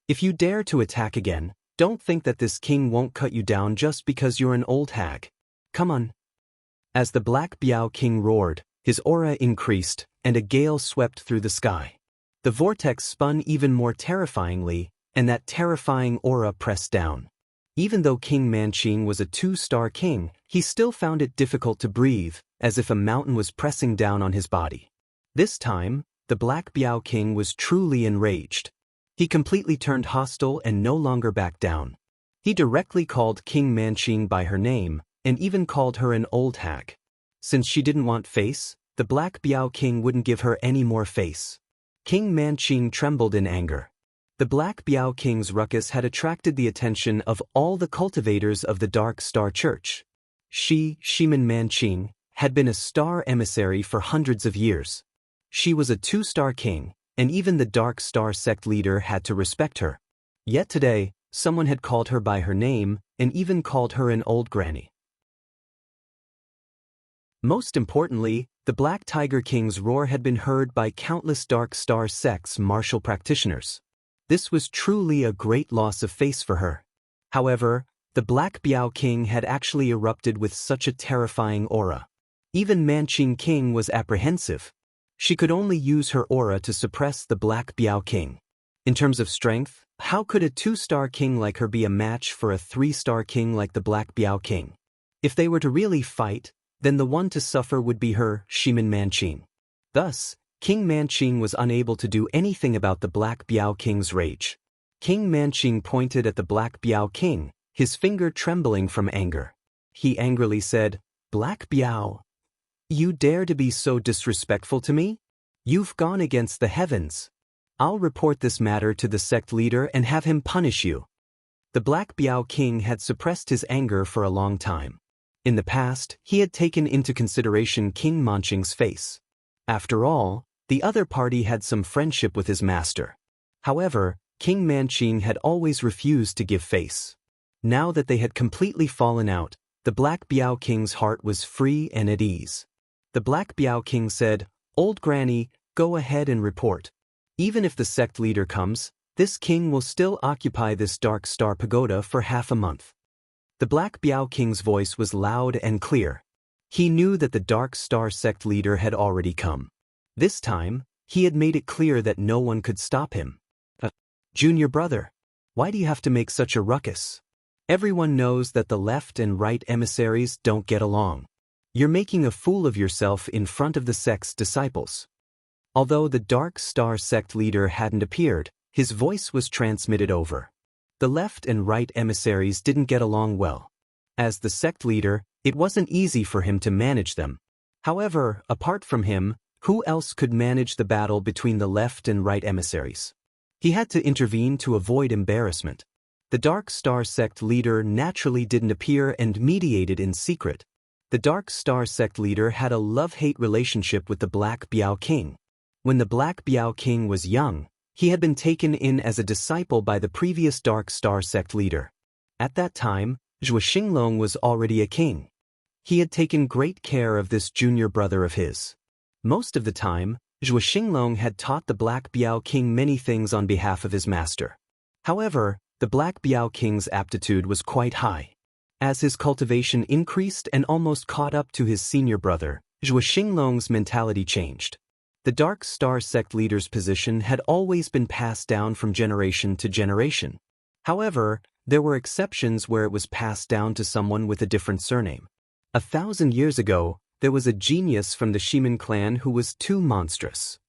If you dare to attack again, don't think that this king won't cut you down just because you're an old hag. Come on." As the Black Biao King roared, his aura increased, and a gale swept through the sky. The vortex spun even more terrifyingly, and that terrifying aura pressed down. Even though King Manqing was a 2-star king, he still found it difficult to breathe, as if a mountain was pressing down on his body. This time, the Black Biao King was truly enraged. He completely turned hostile and no longer backed down. He directly called King Manqing by her name, and even called her an old hag. Since she didn't want face, the Black Biao King wouldn't give her any more face. King Manqing trembled in anger. The Black Biao King's ruckus had attracted the attention of all the cultivators of the Dark Star Church. Shiman Manqing, had been a star emissary for hundreds of years. She was a 2-star king, and even the Dark Star sect leader had to respect her. Yet today, someone had called her by her name, and even called her an old granny. Most importantly, the Black Tiger King's roar had been heard by countless Dark Star sect's martial practitioners. This was truly a great loss of face for her. However, the Black Biao King had actually erupted with such a terrifying aura. Even Manqing King was apprehensive. She could only use her aura to suppress the Black Biao King. In terms of strength, how could a 2-star king like her be a match for a 3-star king like the Black Biao King? If they were to really fight, then the one to suffer would be her, Shiman Manqing. Thus, King Manqing was unable to do anything about the Black Biao King's rage. King Manqing pointed at the Black Biao King, his finger trembling from anger. He angrily said, "Black Biao, you dare to be so disrespectful to me? You've gone against the heavens. I'll report this matter to the sect leader and have him punish you." The Black Biao King had suppressed his anger for a long time. In the past, he had taken into consideration King Manqing's face. After all, the other party had some friendship with his master. However, King Manqing had always refused to give face. Now that they had completely fallen out, the Black Biao King's heart was free and at ease. The Black Biao King said, "Old Granny, go ahead and report. Even if the sect leader comes, this king will still occupy this Dark Star Pagoda for half a month." The Black Biao King's voice was loud and clear. He knew that the Dark Star sect leader had already come. This time, he had made it clear that no one could stop him. "Junior brother, why do you have to make such a ruckus? Everyone knows that the left and right emissaries don't get along. You're making a fool of yourself in front of the sect's disciples." Although the Dark Star sect leader hadn't appeared, his voice was transmitted over. The left and right emissaries didn't get along well. As the sect leader, it wasn't easy for him to manage them. However, apart from him, who else could manage the battle between the left and right emissaries? He had to intervene to avoid embarrassment. The Dark Star sect leader naturally didn't appear and mediated in secret. The Dark Star sect leader had a love-hate relationship with the Black Biao King. When the Black Biao King was young, he had been taken in as a disciple by the previous Dark Star sect leader. At that time, Zhuo Xinglong was already a king. He had taken great care of this junior brother of his. Most of the time, Zhuo Xinglong had taught the Black Biao King many things on behalf of his master. However, the Black Biao King's aptitude was quite high. As his cultivation increased and almost caught up to his senior brother, Zhuo Xinglong's mentality changed. The Dark Star sect leader's position had always been passed down from generation to generation. However, there were exceptions where it was passed down to someone with a different surname. 1,000 years ago, there was a genius from the Ximen clan who was too monstrous.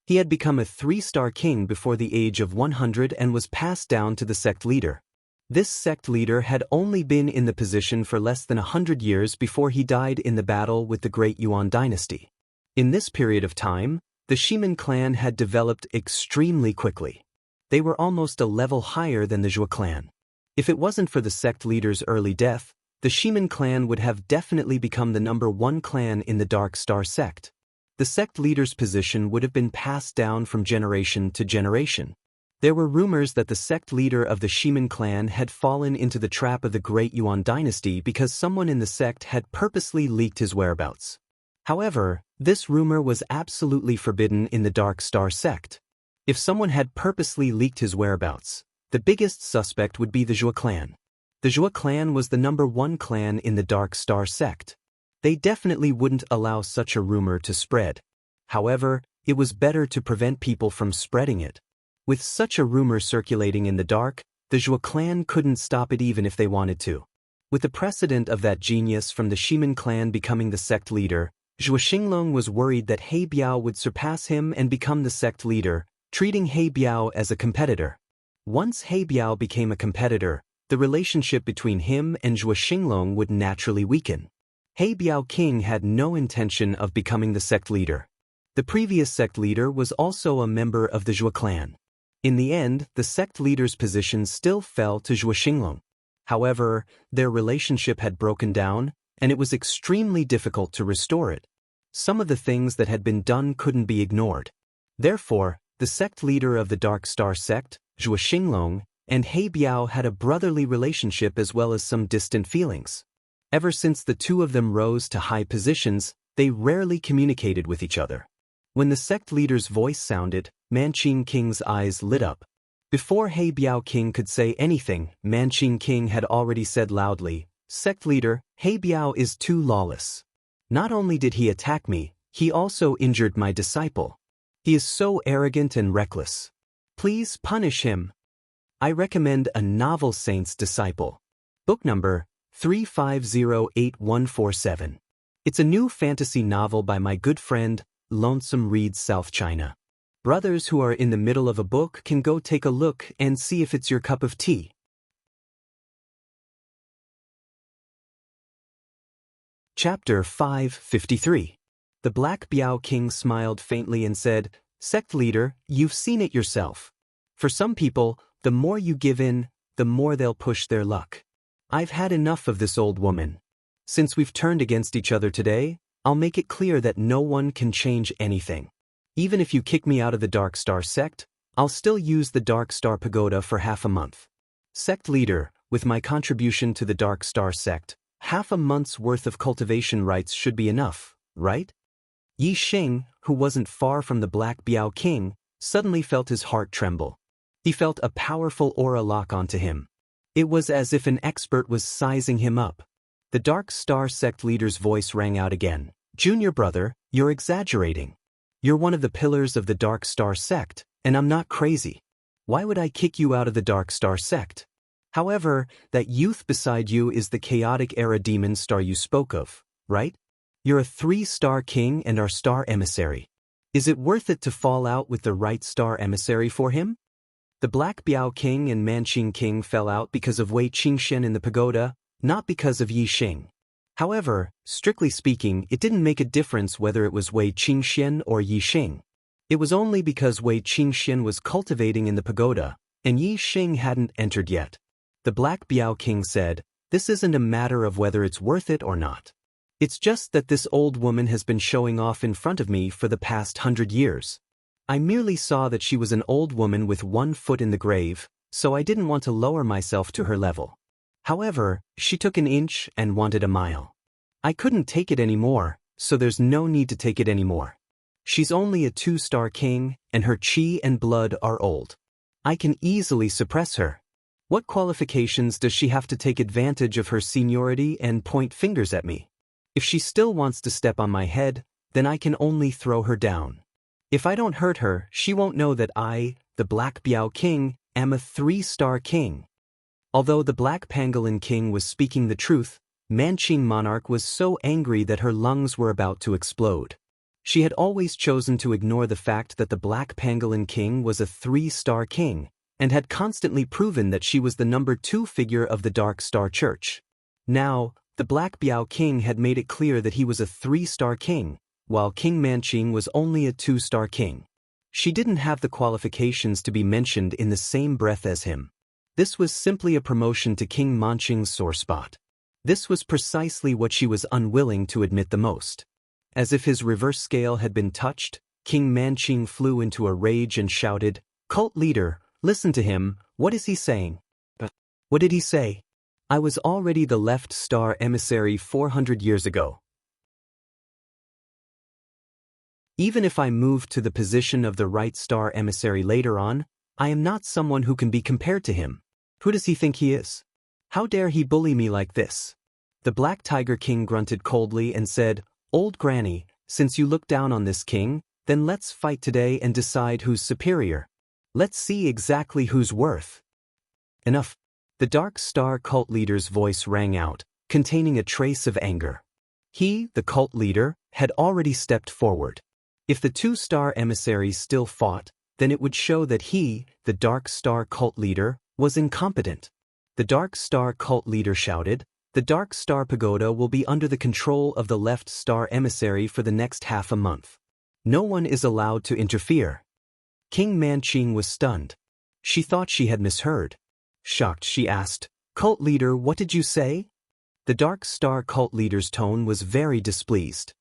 He had become a 3-star king before the age of 100 and was passed down to the sect leader. This sect leader had only been in the position for less than 100 years before he died in the battle with the Great Yuan dynasty. In this period of time, the Ximen clan had developed extremely quickly. They were almost a level higher than the Zhuo clan. If it wasn't for the sect leader's early death, the Ximen clan would have definitely become the #1 clan in the Dark Star sect. The sect leader's position would have been passed down from generation to generation. There were rumors that the sect leader of the Ximen clan had fallen into the trap of the Great Yuan dynasty because someone in the sect had purposely leaked his whereabouts. However, this rumor was absolutely forbidden in the Dark Star sect. If someone had purposely leaked his whereabouts, the biggest suspect would be the Zhuo clan. The Zhuo clan was the #1 clan in the Dark Star sect. They definitely wouldn't allow such a rumor to spread. However, it was better to prevent people from spreading it. With such a rumor circulating in the dark, the Zhuo clan couldn't stop it even if they wanted to. With the precedent of that genius from the Ximen clan becoming the sect leader, Zhuo Xinglong was worried that He Biao would surpass him and become the sect leader, treating He Biao as a competitor. Once He Biao became a competitor, the relationship between him and Zhuo Xinglong would naturally weaken. He Biao King had no intention of becoming the sect leader. The previous sect leader was also a member of the Zhuo clan. In the end, the sect leader's position still fell to Zhuo Xinglong. However, their relationship had broken down, and it was extremely difficult to restore it. Some of the things that had been done couldn't be ignored. Therefore, the sect leader of the Dark Star sect, Zhuo Xinglong, and He Biao had a brotherly relationship as well as some distant feelings. Ever since the two of them rose to high positions, they rarely communicated with each other. When the sect leader's voice sounded, Manqing King's eyes lit up. Before He Biao King could say anything, Manqing King had already said loudly, "Sect leader, He Biao is too lawless. Not only did he attack me, he also injured my disciple. He is so arrogant and reckless. Please punish him." I recommend A Novel Saint's Disciple. Book number 3508147. It's a new fantasy novel by my good friend, Lonesome Reads South China. Brothers who are in the middle of a book can go take a look and see if it's your cup of tea. Chapter 553. The Black Biao King smiled faintly and said, "Sect leader, you've seen it yourself. For some people, the more you give in, the more they'll push their luck. I've had enough of this old woman. Since we've turned against each other today, I'll make it clear that no one can change anything. Even if you kick me out of the Dark Star sect, I'll still use the Dark Star Pagoda for half a month. Sect leader, with my contribution to the Dark Star sect, half a month's worth of cultivation rights should be enough, right?" Yi Xing, who wasn't far from the Black Biao King, suddenly felt his heart tremble. He felt a powerful aura lock onto him. It was as if an expert was sizing him up. The Dark Star sect leader's voice rang out again. "Junior brother, you're exaggerating. You're one of the pillars of the Dark Star sect, and I'm not crazy. Why would I kick you out of the Dark Star sect? However, that youth beside you is the chaotic era demon star you spoke of, right? You're a 3-star king and our star emissary. Is it worth it to fall out with the right star emissary for him?" The Black Biao King and Manqing King fell out because of Wei Qingxian in the pagoda, not because of Yi Xing. However, strictly speaking, it didn't make a difference whether it was Wei Qingxian or Yi Xing. It was only because Wei Qingxian was cultivating in the pagoda, and Yi Xing hadn't entered yet. The Black Biao King said, "This isn't a matter of whether it's worth it or not. It's just that this old woman has been showing off in front of me for the past 100 years. I merely saw that she was an old woman with one foot in the grave, so I didn't want to lower myself to her level. However, she took an inch and wanted a mile. I couldn't take it anymore, so there's no need to take it anymore. She's only a 2-star king, and her chi and blood are old. I can easily suppress her. What qualifications does she have to take advantage of her seniority and point fingers at me? If she still wants to step on my head, then I can only throw her down. If I don't hurt her, she won't know that I, the Black Biao King, am a 3-star king." Although the Black Pangolin King was speaking the truth, Manqing Monarch was so angry that her lungs were about to explode. She had always chosen to ignore the fact that the Black Pangolin King was a 3-star king, and had constantly proven that she was the number 2 figure of the Dark Star Church. Now, the Black Biao King had made it clear that he was a 3-star king, while King Manqing was only a 2-star king. She didn't have the qualifications to be mentioned in the same breath as him. This was simply a promotion to King Manqing's sore spot. This was precisely what she was unwilling to admit the most. As if his reverse scale had been touched, King Manqing flew into a rage and shouted, "Cult leader, listen to him, what is he saying?" "But what did he say? I was already the left star emissary 400 years ago. Even if I moved to the position of the right star emissary later on, I am not someone who can be compared to him. Who does he think he is? How dare he bully me like this?" The Black Tiger King grunted coldly and said, "Old Granny, since you look down on this king, then let's fight today and decide who's superior. Let's see exactly who's worth." "Enough." The Dark Star cult leader's voice rang out, containing a trace of anger. He, the cult leader, had already stepped forward. If the 2-star emissaries still fought, then it would show that he, the Dark Star cult leader, was incompetent. The Dark Star cult leader shouted, "The Dark Star Pagoda will be under the control of the left star emissary for the next half a month. No one is allowed to interfere." King Manqing was stunned. She thought she had misheard. Shocked, she asked, "Cult leader, what did you say?" The Dark Star cult leader's tone was very displeased.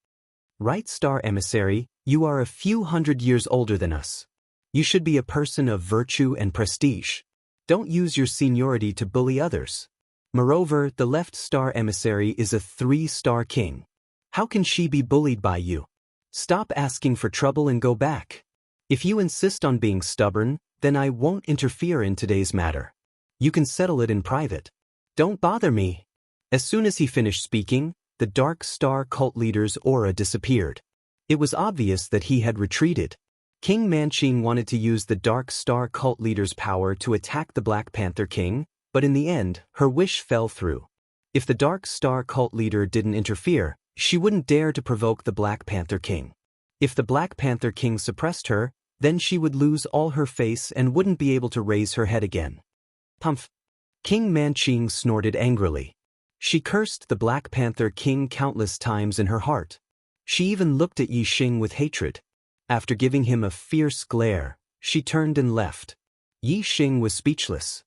"Right star emissary, you are a few hundred years older than us. You should be a person of virtue and prestige. Don't use your seniority to bully others. Moreover, the left star emissary is a 3-star king. How can she be bullied by you? Stop asking for trouble and go back. If you insist on being stubborn, then I won't interfere in today's matter. You can settle it in private. Don't bother me." As soon as he finished speaking, the Dark Star cult leader's aura disappeared. It was obvious that he had retreated. King Manqing wanted to use the Dark Star cult leader's power to attack the Black Panther King, but in the end, her wish fell through. If the Dark Star cult leader didn't interfere, she wouldn't dare to provoke the Black Panther King. If the Black Panther King suppressed her, then she would lose all her face and wouldn't be able to raise her head again. Humph! King Manqing snorted angrily. She cursed the Black Panther King countless times in her heart. She even looked at Yi Xing with hatred. After giving him a fierce glare, she turned and left. Yi Xing was speechless.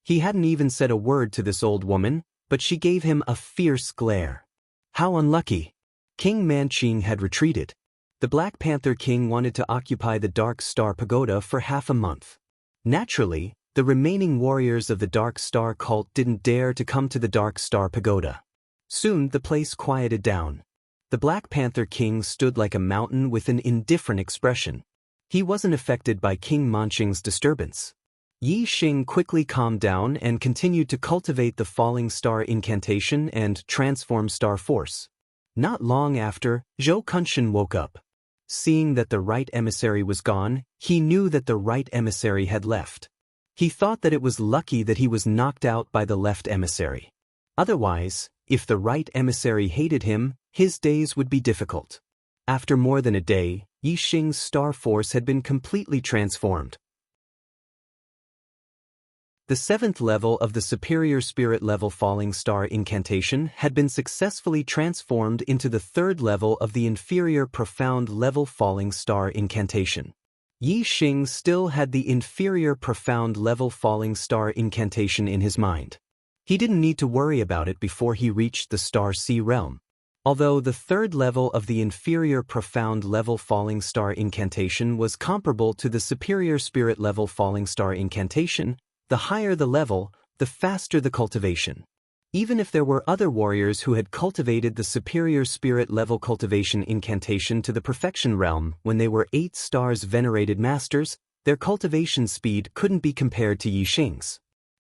He hadn't even said a word to this old woman, but she gave him a fierce glare. How unlucky! King Manqing had retreated. The Black Panther King wanted to occupy the Dark Star Pagoda for half a month. Naturally, the remaining warriors of the Dark Star cult didn't dare to come to the Dark Star Pagoda. Soon the place quieted down. The Black Panther King stood like a mountain with an indifferent expression. He wasn't affected by King Manqing's disturbance. Yi Xing quickly calmed down and continued to cultivate the Falling Star Incantation and Transform Star Force. Not long after, Zhou Kunshan woke up. Seeing that the right emissary was gone, he knew that the right emissary had left. He thought that it was lucky that he was knocked out by the left emissary. Otherwise, if the right emissary hated him, his days would be difficult. After more than a day, Yi Xing's star force had been completely transformed. The 7th level of the Superior Spirit level Falling Star Incantation had been successfully transformed into the 3rd level of the Inferior Profound level Falling Star Incantation. Yi Xing still had the Inferior Profound level Falling Star Incantation in his mind. He didn't need to worry about it before he reached the Star Sea realm. Although the 3rd level of the Inferior Profound level Falling Star Incantation was comparable to the Superior Spirit level Falling Star Incantation, the higher the level, the faster the cultivation. Even if there were other warriors who had cultivated the Superior Spirit level Cultivation Incantation to the Perfection realm when they were 8 stars venerated masters, their cultivation speed couldn't be compared to Yi Xing's.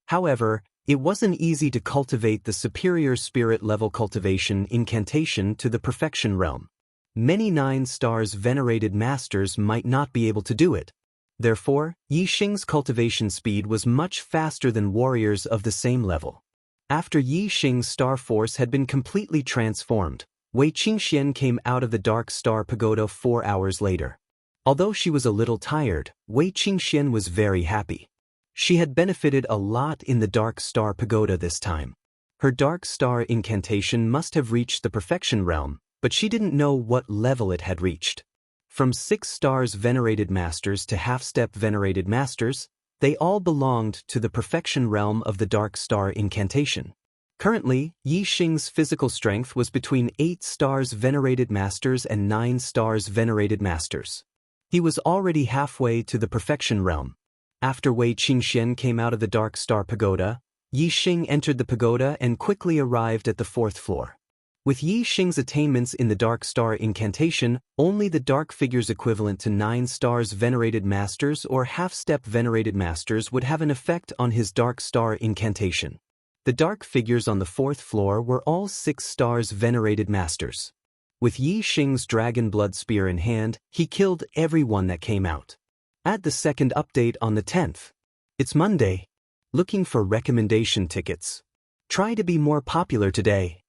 However, it wasn't easy to cultivate the Superior Spirit level Cultivation Incantation to the Perfection realm. Many 9 stars venerated masters might not be able to do it. Therefore, Yi Xing's cultivation speed was much faster than warriors of the same level. After Yi Xing's star force had been completely transformed, Wei Qingxian came out of the Dark Star Pagoda 4 hours later. Although she was a little tired, Wei Qingxian was very happy. She had benefited a lot in the Dark Star Pagoda this time. Her Dark Star incantation must have reached the Perfection Realm, but she didn't know what level it had reached. From 6 stars venerated masters to half-step venerated masters, they all belonged to the Perfection Realm of the Dark Star incantation. Currently, Yi Xing's physical strength was between 8 stars venerated masters and 9 stars venerated masters. He was already halfway to the Perfection Realm. After Wei Qingxian came out of the Dark Star Pagoda, Yi Xing entered the pagoda and quickly arrived at the 4th floor. With Yi Xing's attainments in the Dark Star incantation, only the dark figures equivalent to 9 stars venerated masters or half-step venerated masters would have an effect on his Dark Star incantation. The dark figures on the 4th floor were all 6 stars venerated masters. With Yi Xing's dragon blood spear in hand, he killed everyone that came out. Add the second update on the 10th. It's Monday. Looking for recommendation tickets. Try to be more popular today.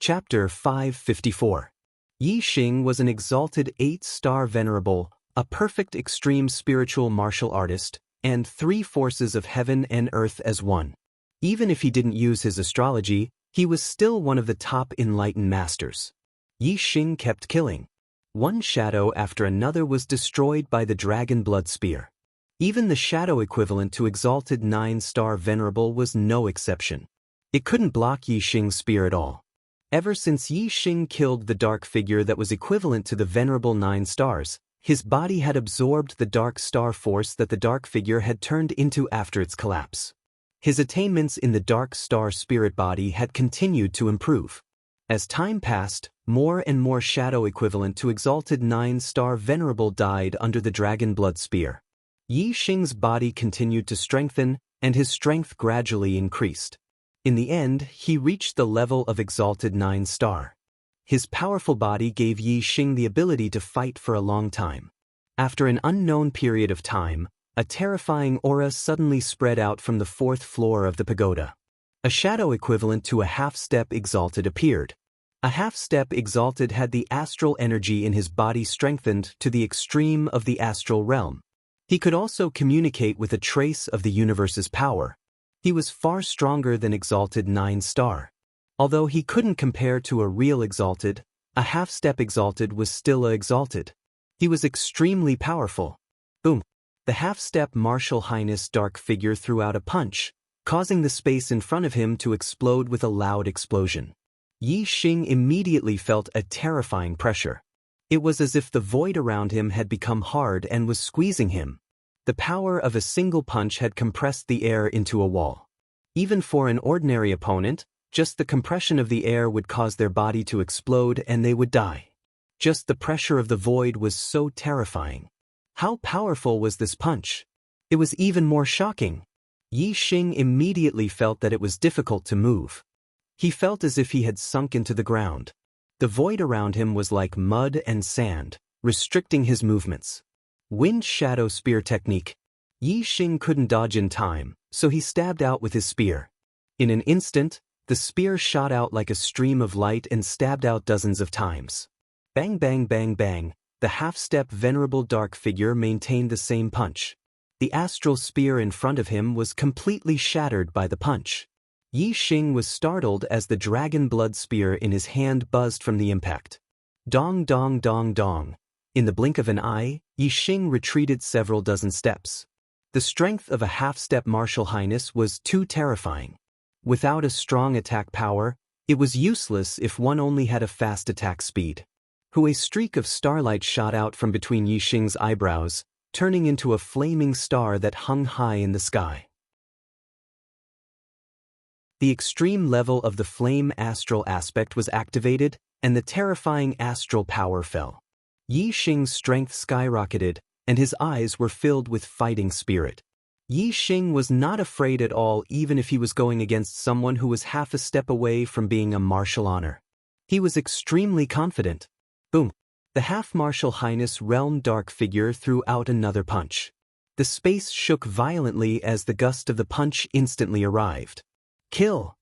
Chapter 554. Yi Xing was an exalted 8-star venerable, a perfect extreme spiritual martial artist, and 3 forces of heaven and earth as one. Even if he didn't use his astrology, he was still one of the top enlightened masters. Yi Xing kept killing. One shadow after another was destroyed by the dragon blood spear. Even the shadow equivalent to exalted 9-star venerable was no exception. It couldn't block Yi Xing's spear at all. Ever since Yi Xing killed the dark figure that was equivalent to the venerable 9 stars, his body had absorbed the dark star force that the dark figure had turned into after its collapse. His attainments in the dark star spirit body had continued to improve. As time passed, more and more shadow equivalent to exalted 9-star venerable died under the dragon blood spear. Yi Xing's body continued to strengthen, and his strength gradually increased. In the end, he reached the level of exalted 9-star. His powerful body gave Yi Xing the ability to fight for a long time. After an unknown period of time, a terrifying aura suddenly spread out from the 4th floor of the pagoda. A shadow equivalent to a half-step exalted appeared. A half-step exalted had the astral energy in his body strengthened to the extreme of the astral realm. He could also communicate with a trace of the universe's power. He was far stronger than exalted 9-star. Although he couldn't compare to a real exalted, a half-step exalted was still a exalted. He was extremely powerful. Boom! The half-step martial highness dark figure threw out a punch, causing the space in front of him to explode with a loud explosion. Yi Xing immediately felt a terrifying pressure. It was as if the void around him had become hard and was squeezing him. The power of a single punch had compressed the air into a wall. Even for an ordinary opponent, just the compression of the air would cause their body to explode and they would die. Just the pressure of the void was so terrifying. How powerful was this punch? It was even more shocking. Yi Xing immediately felt that it was difficult to move. He felt as if he had sunk into the ground. The void around him was like mud and sand, restricting his movements. Wind Shadow Spear Technique. Yi Xing couldn't dodge in time, so he stabbed out with his spear. In an instant, the spear shot out like a stream of light and stabbed out dozens of times. Bang bang bang bang, the half-step venerable dark figure maintained the same punch. The astral spear in front of him was completely shattered by the punch. Yi Xing was startled as the dragon blood spear in his hand buzzed from the impact. Dong dong dong dong. In the blink of an eye, Yi Xing retreated several dozen steps. The strength of a half-step martial highness was too terrifying. Without a strong attack power, it was useless if one only had a fast attack speed. A streak of starlight shot out from between Yi Xing's eyebrows, turning into a flaming star that hung high in the sky. The extreme level of the flame astral aspect was activated, and the terrifying astral power fell. Yi Xing's strength skyrocketed, and his eyes were filled with fighting spirit. Yi Xing was not afraid at all even if he was going against someone who was half a step away from being a martial honor. He was extremely confident. Boom! The half-martial highness realm dark figure threw out another punch. The space shook violently as the gust of the punch instantly arrived. Kill!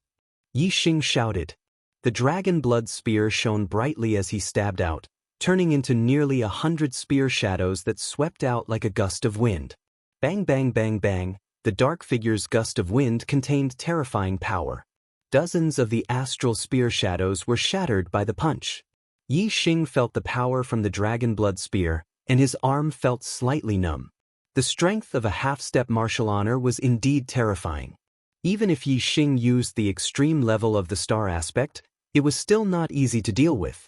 Yi Xing shouted. The dragon blood spear shone brightly as he stabbed out, turning into nearly 100 spear shadows that swept out like a gust of wind. Bang bang bang bang, the dark figure's gust of wind contained terrifying power. Dozens of the astral spear shadows were shattered by the punch. Yi Xing felt the power from the dragon blood spear, and his arm felt slightly numb. The strength of a half-step martial honor was indeed terrifying. Even if Yi Xing used the extreme level of the star aspect, it was still not easy to deal with.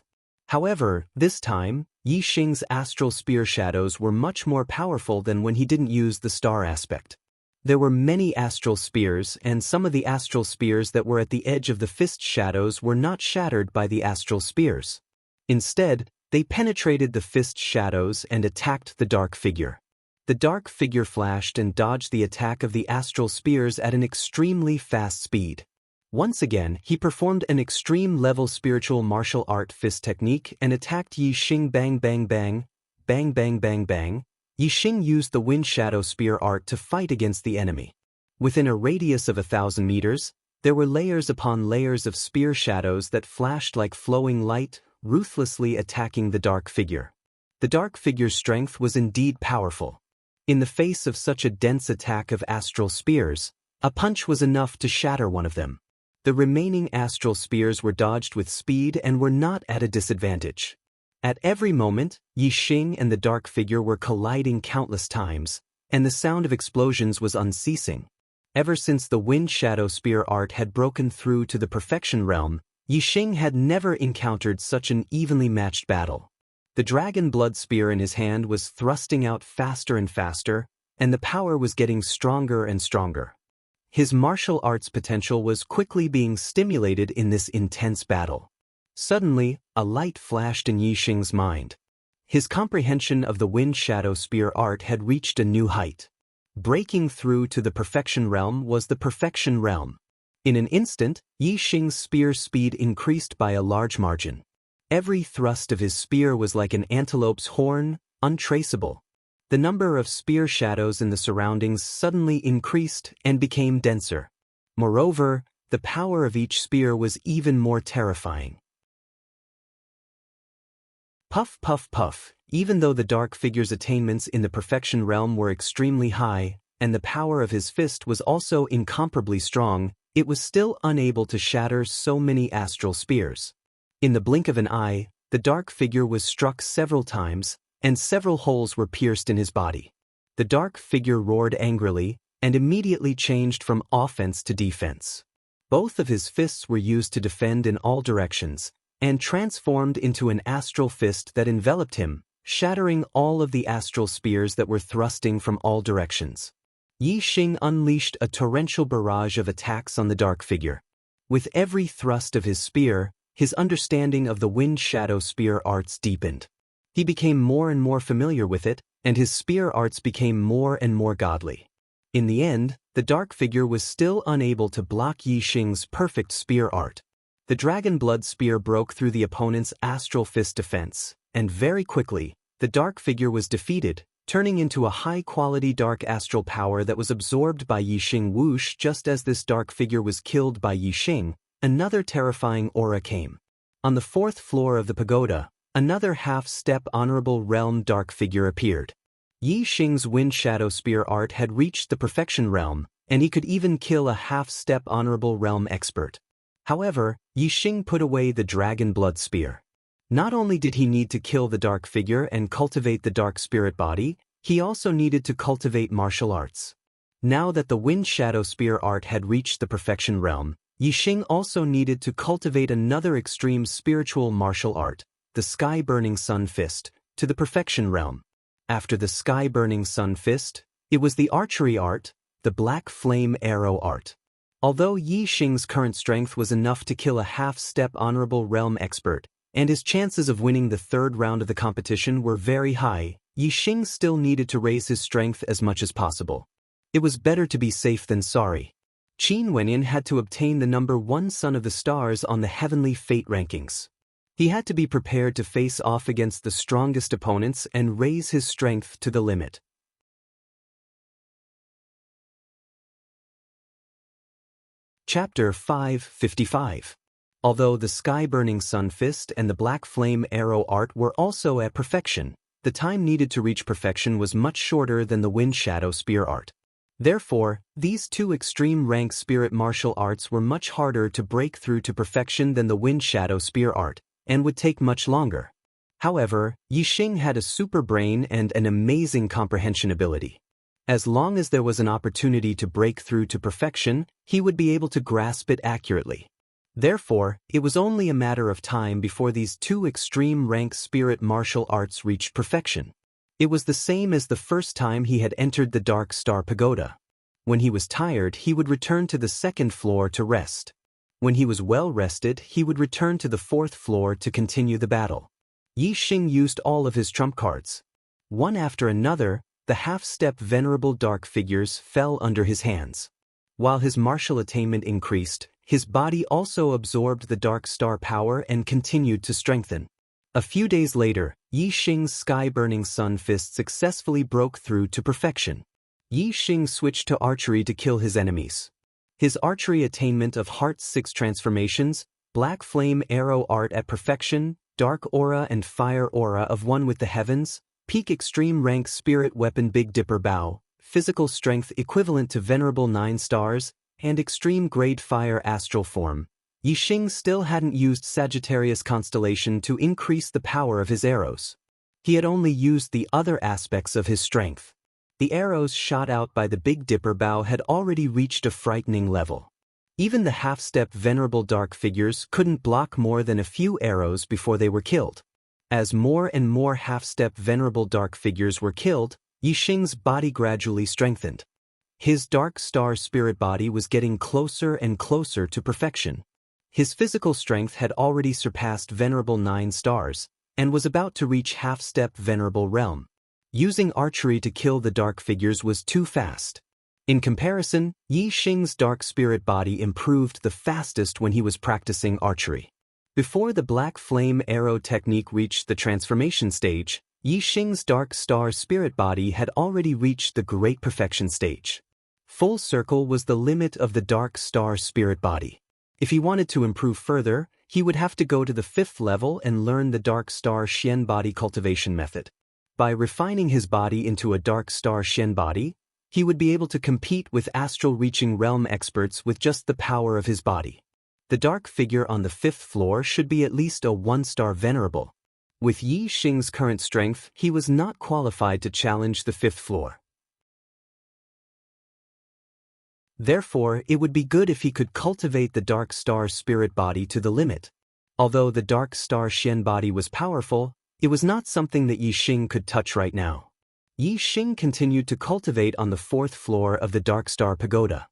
However, this time, Yi Xing's astral spear shadows were much more powerful than when he didn't use the star aspect. There were many astral spears, and some of the astral spears that were at the edge of the fist shadows were not shattered by the astral spears. Instead, they penetrated the fist shadows and attacked the dark figure. The dark figure flashed and dodged the attack of the astral spears at an extremely fast speed. Once again, he performed an extreme-level spiritual martial art fist technique and attacked Yi Xing. Bang bang bang, bang bang bang bang. Yi Xing used the wind shadow spear art to fight against the enemy. Within a radius of 1,000 meters, there were layers upon layers of spear shadows that flashed like flowing light, ruthlessly attacking the dark figure. The dark figure's strength was indeed powerful. In the face of such a dense attack of astral spears, a punch was enough to shatter one of them. The remaining astral spears were dodged with speed and were not at a disadvantage. At every moment, Yi Xing and the dark figure were colliding countless times, and the sound of explosions was unceasing. Ever since the wind shadow spear art had broken through to the perfection realm, Yi Xing had never encountered such an evenly matched battle. The dragon blood spear in his hand was thrusting out faster and faster, and the power was getting stronger and stronger. His martial arts potential was quickly being stimulated in this intense battle. Suddenly, a light flashed in Yi Xing's mind. His comprehension of the wind shadow spear art had reached a new height. Breaking through to the perfection realm was the perfection realm. In an instant, Yi Xing's spear speed increased by a large margin. Every thrust of his spear was like an antelope's horn, untraceable. The number of spear shadows in the surroundings suddenly increased and became denser. Moreover, the power of each spear was even more terrifying. Puff puff puff, even though the dark figure's attainments in the perfection realm were extremely high, and the power of his fist was also incomparably strong, it was still unable to shatter so many astral spears. In the blink of an eye, the dark figure was struck several times, and several holes were pierced in his body. The dark figure roared angrily, and immediately changed from offense to defense. Both of his fists were used to defend in all directions, and transformed into an astral fist that enveloped him, shattering all of the astral spears that were thrusting from all directions. Yi Xing unleashed a torrential barrage of attacks on the dark figure. With every thrust of his spear, his understanding of the wind shadow spear arts deepened. He became more and more familiar with it, and his spear arts became more and more godly. In the end, the dark figure was still unable to block Yi Xing's perfect spear art. The dragon blood spear broke through the opponent's astral fist defense, and very quickly, the dark figure was defeated, turning into a high-quality dark astral power that was absorbed by Yi Xing. Whoosh! Just as this dark figure was killed by Yi Xing, another terrifying aura came. On the 4th floor of the pagoda, another half-step honorable realm dark figure appeared. Yi Xing's wind shadow spear art had reached the perfection realm, and he could even kill a half-step honorable realm expert. However, Yi Xing put away the dragon blood spear. Not only did he need to kill the dark figure and cultivate the dark spirit body, he also needed to cultivate martial arts. Now that the wind shadow spear art had reached the perfection realm, Yi Xing also needed to cultivate another extreme spiritual martial art, the sky-burning sun fist, to the perfection realm. After the sky-burning sun fist, it was the archery art, the black flame arrow art. Although Yi Xing's current strength was enough to kill a half-step honorable realm expert, and his chances of winning the 3rd round of the competition were very high, Yi Xing still needed to raise his strength as much as possible. It was better to be safe than sorry. Qin Wenyan had to obtain the number 1 Son of the Stars on the Heavenly Fate rankings. He had to be prepared to face off against the strongest opponents and raise his strength to the limit. Chapter 555. Although the Sky-Burning Sun Fist and the Black Flame Arrow art were also at perfection, the time needed to reach perfection was much shorter than the Wind Shadow Spear art. Therefore, these two extreme-rank spirit martial arts were much harder to break through to perfection than the Wind Shadow Spear art, and would take much longer. However, Yixing had a super brain and an amazing comprehension ability. As long as there was an opportunity to break through to perfection, he would be able to grasp it accurately. Therefore, it was only a matter of time before these two extreme-rank spirit martial arts reached perfection. It was the same as the first time he had entered the Dark Star Pagoda. When he was tired, he would return to the second floor to rest. When he was well rested, he would return to the fourth floor to continue the battle. Yixing used all of his trump cards. One after another, the half-step venerable dark figures fell under his hands. While his martial attainment increased, his body also absorbed the Dark Star power and continued to strengthen. A few days later, Yixing's Sky-Burning Sun Fist successfully broke through to perfection. Yixing switched to archery to kill his enemies. His archery attainment of Heart's 6 transformations, Black Flame Arrow art at perfection, Dark Aura and Fire Aura of one with the heavens, Peak Extreme Rank Spirit Weapon Big Dipper Bow, Physical Strength equivalent to Venerable 9 Stars, and Extreme Grade Fire Astral Form. Yixing still hadn't used Sagittarius Constellation to increase the power of his arrows. He had only used the other aspects of his strength. The arrows shot out by the Big Dipper Bow had already reached a frightening level. Even the half-step venerable dark figures couldn't block more than a few arrows before they were killed. As more and more half-step venerable dark figures were killed, Yixing's body gradually strengthened. His Dark Star spirit body was getting closer and closer to perfection. His physical strength had already surpassed Venerable 9 Stars, and was about to reach half-step Venerable Realm. Using archery to kill the dark figures was too fast. In comparison, Yixing's dark spirit body improved the fastest when he was practicing archery. Before the Black Flame Arrow technique reached the transformation stage, Yixing's Dark Star spirit body had already reached the Great Perfection stage. Full Circle was the limit of the Dark Star spirit body. If he wanted to improve further, he would have to go to the 5th level and learn the Dark Star Xian body cultivation method. By refining his body into a Dark Star Xian body, he would be able to compete with astral-reaching realm experts with just the power of his body. The dark figure on the 5th floor should be at least a 1-star venerable. With Yixing's current strength, he was not qualified to challenge the 5th floor. Therefore, it would be good if he could cultivate the Dark Star spirit body to the limit. Although the Dark Star Xian body was powerful, it was not something that Yixing could touch right now. Yixing continued to cultivate on the 4th floor of the Dark Star Pagoda.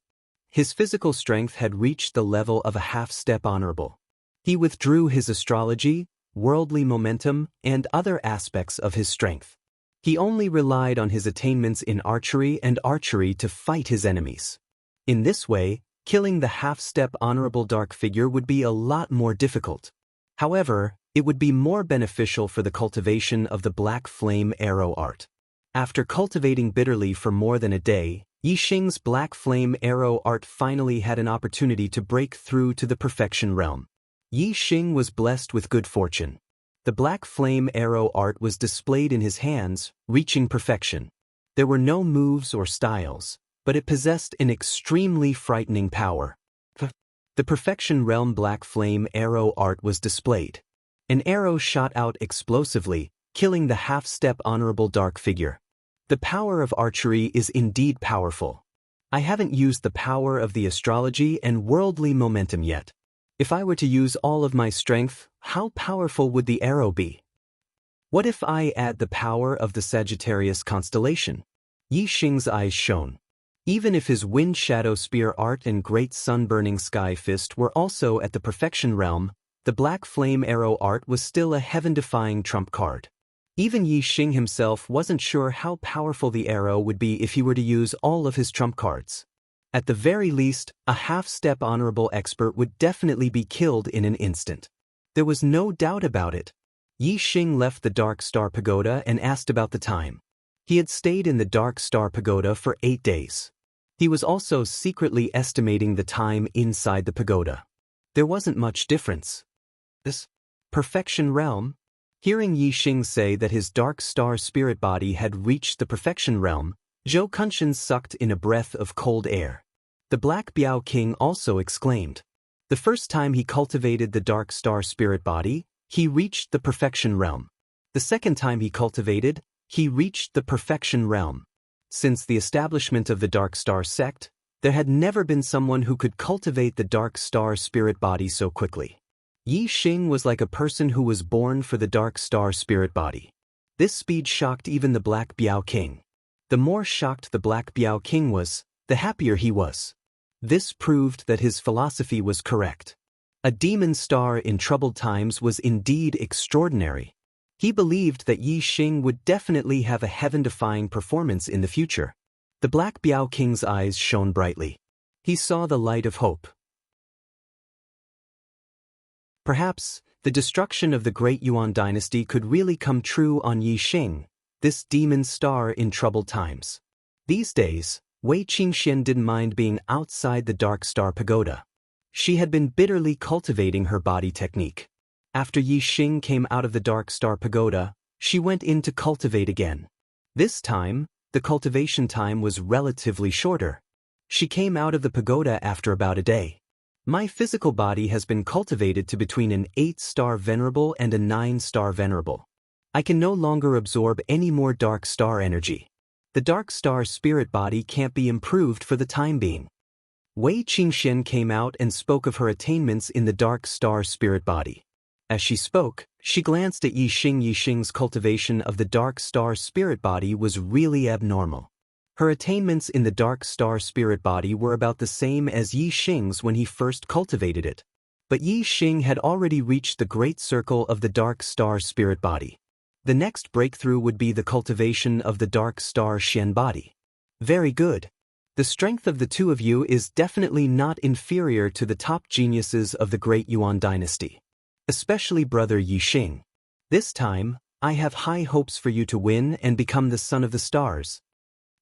His physical strength had reached the level of a half-step honorable. He withdrew his astrology, worldly momentum, and other aspects of his strength. He only relied on his attainments in archery to fight his enemies. In this way, killing the half-step honorable dark figure would be a lot more difficult. However, it would be more beneficial for the cultivation of the Black Flame Arrow art. After cultivating bitterly for more than a day, Yixing's Black Flame Arrow art finally had an opportunity to break through to the perfection realm. Yixing was blessed with good fortune. The Black Flame Arrow art was displayed in his hands, reaching perfection. There were no moves or styles, but it possessed an extremely frightening power. The Perfection Realm Black Flame Arrow art was displayed. An arrow shot out explosively, killing the half-step honorable dark figure. The power of archery is indeed powerful. I haven't used the power of the astrology and worldly momentum yet. If I were to use all of my strength, how powerful would the arrow be? What if I add the power of the Sagittarius constellation? Yixing's eyes shone. Even if his Wind Shadow Spear art and Great Sun-Burning Sky Fist were also at the Perfection Realm, the Black Flame Arrow art was still a heaven-defying trump card. Even Yi Xing himself wasn't sure how powerful the arrow would be if he were to use all of his trump cards. At the very least, a half-step honorable expert would definitely be killed in an instant. There was no doubt about it. Yi Xing left the Dark Star Pagoda and asked about the time. He had stayed in the Dark Star Pagoda for 8 days. He was also secretly estimating the time inside the pagoda. There wasn't much difference. This perfection realm? Hearing Yi Xing say that his Dark Star spirit body had reached the perfection realm, Zhou Kunshan sucked in a breath of cold air. The Black Biao King also exclaimed. The first time he cultivated the Dark Star spirit body, he reached the perfection realm. The second time he cultivated, he reached the perfection realm. Since the establishment of the Dark Star sect, there had never been someone who could cultivate the Dark Star spirit body so quickly. Yi Xing was like a person who was born for the Dark Star spirit body. This speed shocked even the Black Biao King. The more shocked the Black Biao King was, the happier he was. This proved that his philosophy was correct. A demon star in troubled times was indeed extraordinary. He believed that Yi Xing would definitely have a heaven-defying performance in the future. The Black Biao King's eyes shone brightly. He saw the light of hope. Perhaps, the destruction of the Great Yuan dynasty could really come true on Yi Xing, this demon star in troubled times. These days, Wei Qingxian didn't mind being outside the Dark Star Pagoda. She had been bitterly cultivating her body technique. After Yi Xing came out of the Dark Star Pagoda, she went in to cultivate again. This time, the cultivation time was relatively shorter. She came out of the pagoda after about a day. My physical body has been cultivated to between an 8-star venerable and a 9-star venerable. I can no longer absorb any more Dark Star energy. The Dark Star spirit body can't be improved for the time being. Wei Qingxian came out and spoke of her attainments in the Dark Star spirit body. As she spoke, she glanced at Yi Xing. Yi Xing's cultivation of the Dark Star spirit body was really abnormal. Her attainments in the Dark Star spirit body were about the same as Yi Xing's when he first cultivated it. But Yi Xing had already reached the great circle of the Dark Star spirit body. The next breakthrough would be the cultivation of the Dark Star Shen body. Very good. The strength of the two of you is definitely not inferior to the top geniuses of the Great Yuan dynasty. Especially brother Yi Xing. This time, I have high hopes for you to win and become the son of the stars.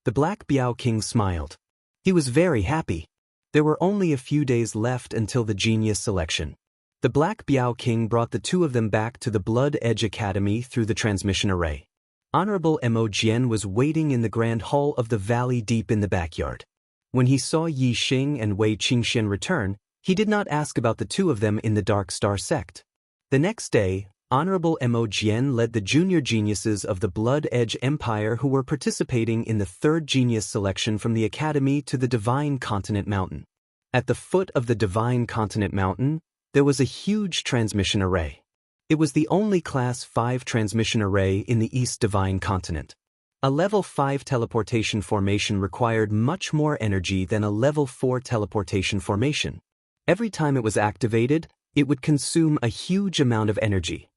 The Black Biao King smiled. He was very happy. There were only a few days left until the genius selection. The Black Biao King brought the two of them back to the Blood Edge Academy through the transmission array. Honorable Mo Jian was waiting in the grand hall of the valley deep in the backyard. When he saw Yi Xing and Wei Qingxian return, he did not ask about the two of them in the Dark Star sect. The next day, Honorable Mo Jian led the junior geniuses of the Blood Edge Empire who were participating in the third genius selection from the Academy to the Divine Continent Mountain. At the foot of the Divine Continent Mountain, there was a huge transmission array. It was the only Class 5 transmission array in the East Divine Continent. A Level 5 teleportation formation required much more energy than a Level 4 teleportation formation. Every time it was activated, it would consume a huge amount of energy.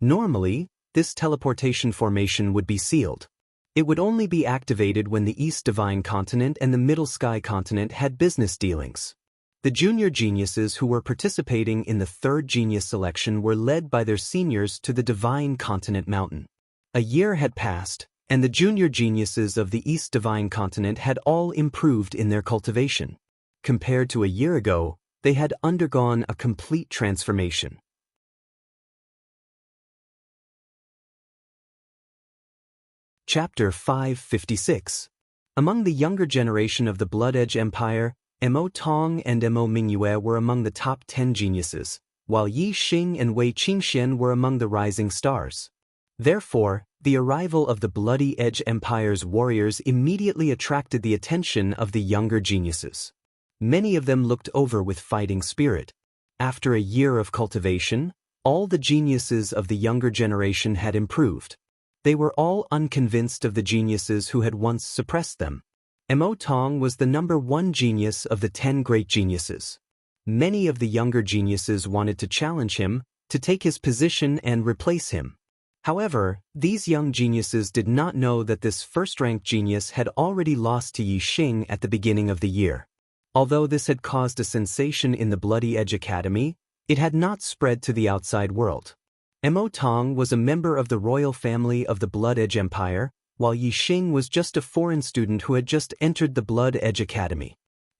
Normally, this teleportation formation would be sealed. It would only be activated when the East Divine Continent and the Middle Sky Continent had business dealings. The junior geniuses who were participating in the third genius selection were led by their seniors to the Divine Continent Mountain. A year had passed, and the junior geniuses of the East Divine Continent had all improved in their cultivation. Compared to a year ago, they had undergone a complete transformation. Chapter 556. Among the younger generation of the Blood Edge Empire, Mo Tong and Mo Mingyue were among the top 10 geniuses, while Yi Xing and Wei Qingxian were among the rising stars. Therefore, the arrival of the Bloody Edge Empire's warriors immediately attracted the attention of the younger geniuses. Many of them looked over with fighting spirit. After a year of cultivation, all the geniuses of the younger generation had improved. They were all unconvinced of the geniuses who had once suppressed them. Mo Tong was the #1 genius of the 10 great geniuses. Many of the younger geniuses wanted to challenge him, to take his position and replace him. However, these young geniuses did not know that this first-ranked genius had already lost to Yi Xing at the beginning of the year. Although this had caused a sensation in the Bloody Edge Academy, it had not spread to the outside world. Mo Tong was a member of the royal family of the Blood Edge Empire, while Yi Xing was just a foreign student who had just entered the Blood Edge Academy.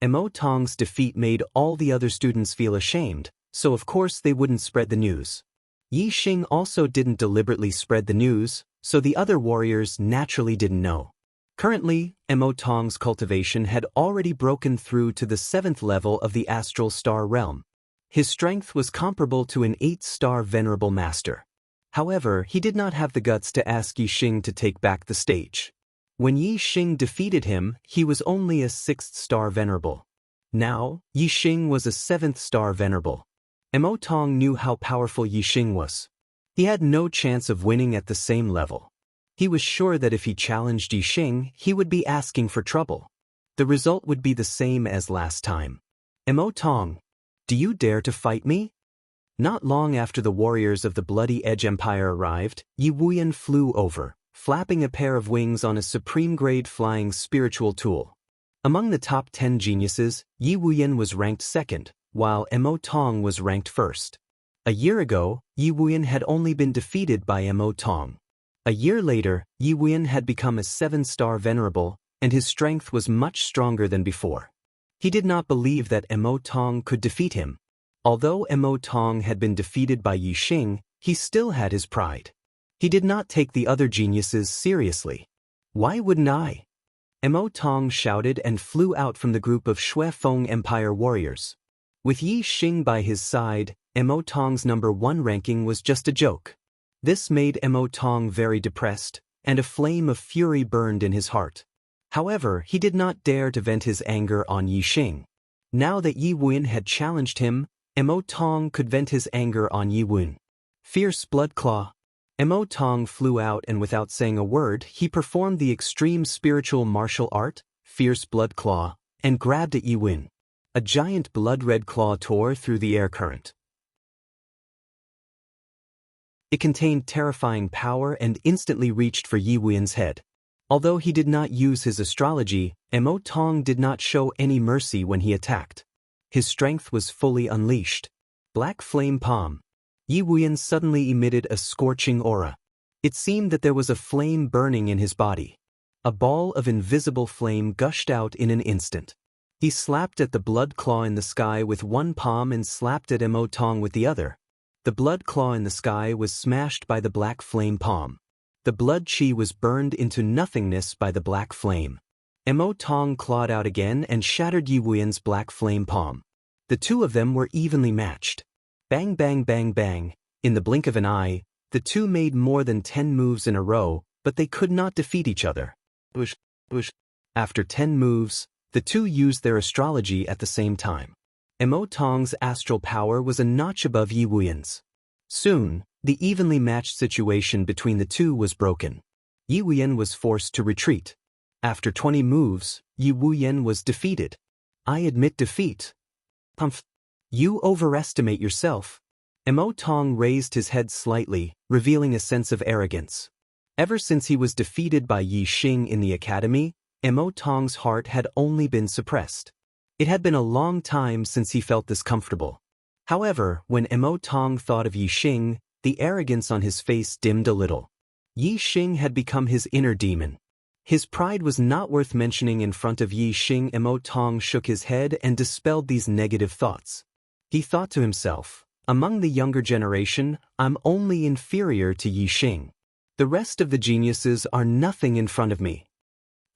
Mo Tong's defeat made all the other students feel ashamed, so of course they wouldn't spread the news. Yi Xing also didn't deliberately spread the news, so the other warriors naturally didn't know. Currently, Mo Tong's cultivation had already broken through to the 7th level of the Astral Star Realm. His strength was comparable to an 8-star Venerable Master. However, he did not have the guts to ask Yi Xing to take back the stage. When Yi Xing defeated him, he was only a 6th-star Venerable. Now, Yi Xing was a 7th-star Venerable. Mo Tong knew how powerful Yi Xing was. He had no chance of winning at the same level. He was sure that if he challenged Yi Xing, he would be asking for trouble. The result would be the same as last time. Mo Tong, do you dare to fight me? Not long after the warriors of the Bloody Edge Empire arrived, Yi Wuyan flew over, flapping a pair of wings on a supreme-grade flying spiritual tool. Among the top 10 geniuses, Yi Wuyan was ranked 2nd, while Mo Tong was ranked 1st. A year ago, Yi Wuyan had only been defeated by Mo Tong. A year later, Yi Wuyan had become a 7-star Venerable, and his strength was much stronger than before. He did not believe that Mo Tong could defeat him. Although Mo Tong had been defeated by Yi Xing, he still had his pride. He did not take the other geniuses seriously. Why wouldn't I? Mo Tong shouted and flew out from the group of Shui Feng Empire warriors. With Yi Xing by his side, Mo Tong's number 1 ranking was just a joke. This made Mo Tong very depressed, and a flame of fury burned in his heart. However, he did not dare to vent his anger on Yi Xing. Now that Yi Wuyan had challenged him, Mo Tong could vent his anger on Yi Wuyan. Fierce Blood Claw. Mo Tong flew out and without saying a word, he performed the extreme spiritual martial art, Fierce Blood Claw, and grabbed at Yi Wuyan. A giant blood-red claw tore through the air current. It contained terrifying power and instantly reached for Yi Wuyan's head. Although he did not use his astrology, Mo Tong did not show any mercy when he attacked. His strength was fully unleashed. Black Flame Palm. Yi Wuyan suddenly emitted a scorching aura. It seemed that there was a flame burning in his body. A ball of invisible flame gushed out in an instant. He slapped at the blood claw in the sky with one palm and slapped at Mo Tong with the other. The blood claw in the sky was smashed by the black flame palm. The blood chi was burned into nothingness by the black flame. Mo Tong clawed out again and shattered Yi Wuyan's black flame palm. The two of them were evenly matched. Bang bang bang bang. In the blink of an eye, the two made more than 10 moves in a row, but they could not defeat each other. Bush, bush. After 10 moves, the two used their astrology at the same time. Mo Tong's astral power was a notch above Yi Wuyan's. Soon, the evenly matched situation between the two was broken. Yi Wuyan was forced to retreat. After 20 moves, Yi Wuyan was defeated. I admit defeat. Humph. You overestimate yourself. Mo Tong raised his head slightly, revealing a sense of arrogance. Ever since he was defeated by Yi Xing in the academy, Mo Tong's heart had only been suppressed. It had been a long time since he felt this comfortable. However, when Mo Tong thought of Yi Xing, the arrogance on his face dimmed a little. Yi Xing had become his inner demon. His pride was not worth mentioning in front of Yi Xing. Mo Tong shook his head and dispelled these negative thoughts. He thought to himself, among the younger generation, I'm only inferior to Yi Xing. The rest of the geniuses are nothing in front of me.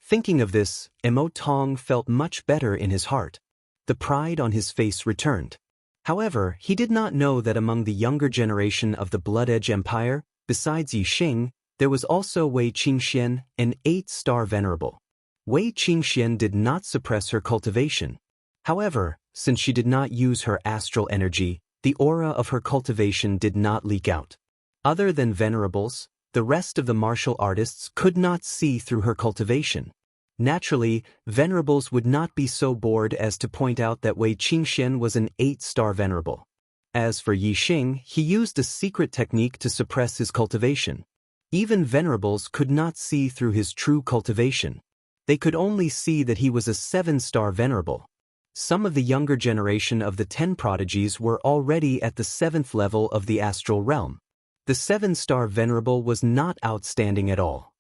Thinking of this, Mo Tong felt much better in his heart. The pride on his face returned. However, he did not know that among the younger generation of the Blood Edge Empire, besides Yi Xing, there was also Wei Qingxian, an 8-star Venerable. Wei Qingxian did not suppress her cultivation. However, since she did not use her astral energy, the aura of her cultivation did not leak out. Other than Venerables, the rest of the martial artists could not see through her cultivation. Naturally, Venerables would not be so bored as to point out that Wei Qingxian was an 8-star Venerable. As for Yi Xing, he used a secret technique to suppress his cultivation. Even venerables could not see through his true cultivation. They could only see that he was a 7-star venerable. Some of the younger generation of the 10 prodigies were already at the 7th level of the astral realm. The 7-star venerable was not outstanding at all.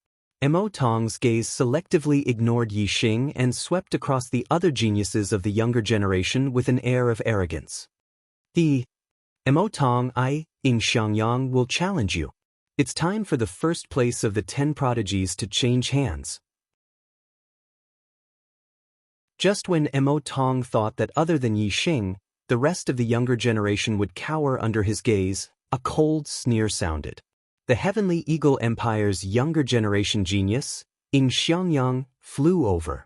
Mo Tong's gaze selectively ignored Yi Xing and swept across the other geniuses of the younger generation with an air of arrogance. Mo Tong, Ying Xiangyang, will challenge you. It's time for the first place of the 10 prodigies to change hands. Just when Mo Tong thought that other than Yi Xing, the rest of the younger generation would cower under his gaze, a cold sneer sounded. The Heavenly Eagle Empire's younger generation genius, Ying Xiangyang, flew over.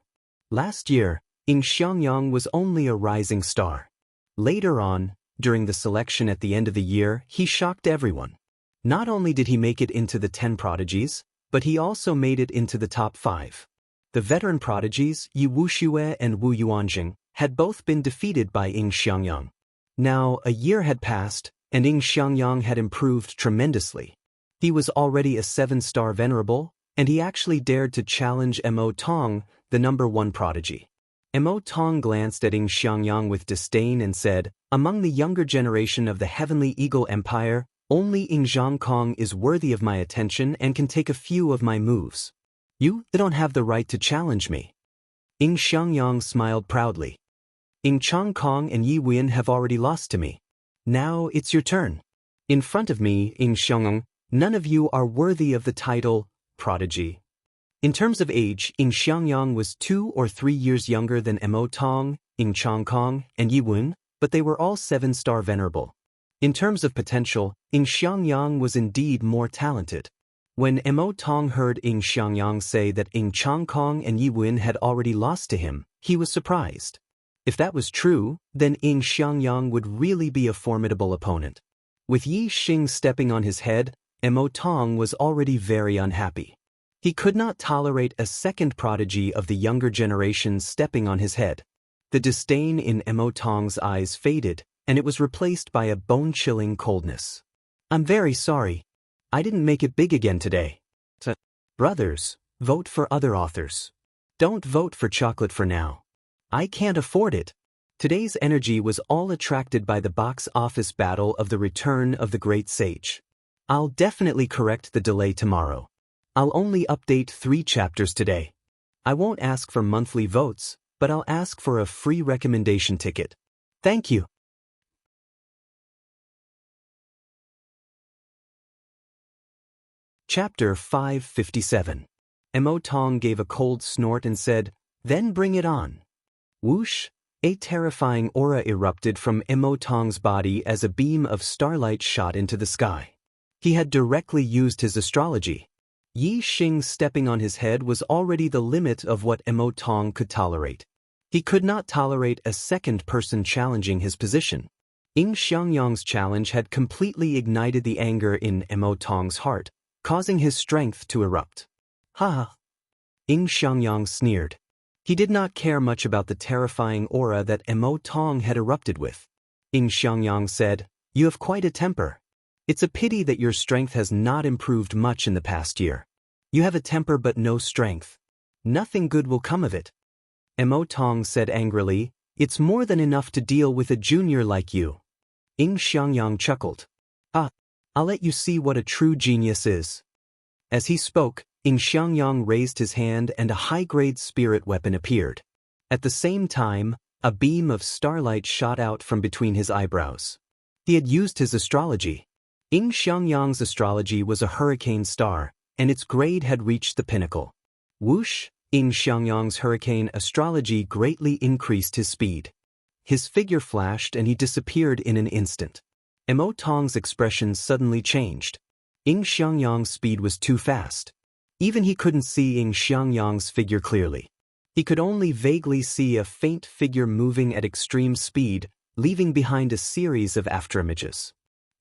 Last year, Ying Xiangyang was only a rising star. Later on, during the selection at the end of the year, he shocked everyone. Not only did he make it into the 10 prodigies, but he also made it into the top 5. The veteran prodigies, Yi Wuxia and Wu Yuanjing, had both been defeated by Ying Xiangyang. Now, a year had passed, and Ying Xiangyang had improved tremendously. He was already a 7-star venerable, and he actually dared to challenge Mo Tong, the number 1 prodigy. Mo Tong glanced at Ying Xiangyang with disdain and said, "Among the younger generation of the Heavenly Eagle Empire, only Ying Xiangkong is worthy of my attention and can take a few of my moves. You don't have the right to challenge me." Ying Xiangyang smiled proudly. "Ying Changkong and Yi Wen have already lost to me. Now it's your turn. In front of me, Ying Xiangyang, none of you are worthy of the title prodigy." In terms of age, Ying Xiangyang was 2 or 3 years younger than Mo Tong, Ying Changkong, and Yi Wen, but they were all 7-star venerable. In terms of potential, Ying Xiangyang was indeed more talented. When Mo Tong heard Ying Xiangyang say that Ying Changkong and Yi Wen had already lost to him, he was surprised. If that was true, then Ying Xiangyang would really be a formidable opponent. With Yi Xing stepping on his head, Mo Tong was already very unhappy. He could not tolerate a second prodigy of the younger generation stepping on his head. The disdain in Mo Tong's eyes faded, and it was replaced by a bone-chilling coldness. "I'm very sorry. I didn't make it big again today." Brothers, vote for other authors. Don't vote for chocolate for now. I can't afford it. Today's energy was all attracted by the box office battle of The Return of the Great Sage. I'll definitely correct the delay tomorrow. I'll only update 3 chapters today. I won't ask for monthly votes, but I'll ask for a free recommendation ticket. Thank you. Chapter 557. Mo Tong gave a cold snort and said, "Then bring it on." Whoosh! A terrifying aura erupted from Mo Tong's body as a beam of starlight shot into the sky. He had directly used his astrology. Yi Xing stepping on his head was already the limit of what Mo Tong could tolerate. He could not tolerate a second person challenging his position. Ying Xiangyang's challenge had completely ignited the anger in Mo Tong's heart, causing his strength to erupt. "Ha ha!" Ying Xiangyang sneered. He did not care much about the terrifying aura that Mo Tong had erupted with. Ying Xiangyang said, "You have quite a temper. It's a pity that your strength has not improved much in the past year. You have a temper but no strength. Nothing good will come of it." Mo Tong said angrily, "It's more than enough to deal with a junior like you." Ying Xiangyang chuckled. I'll let you see what a true genius is." As he spoke, Ying Xiangyang raised his hand and a high-grade spirit weapon appeared. At the same time, a beam of starlight shot out from between his eyebrows. He had used his astrology. Ying Xiangyang's astrology was a hurricane star, and its grade had reached the pinnacle. Whoosh! Ying Xiangyang's hurricane astrology greatly increased his speed. His figure flashed and he disappeared in an instant. Mo Tong's expression suddenly changed. Ying Xiangyang's speed was too fast. Even he couldn't see Ying Xiangyang's figure clearly. He could only vaguely see a faint figure moving at extreme speed, leaving behind a series of afterimages.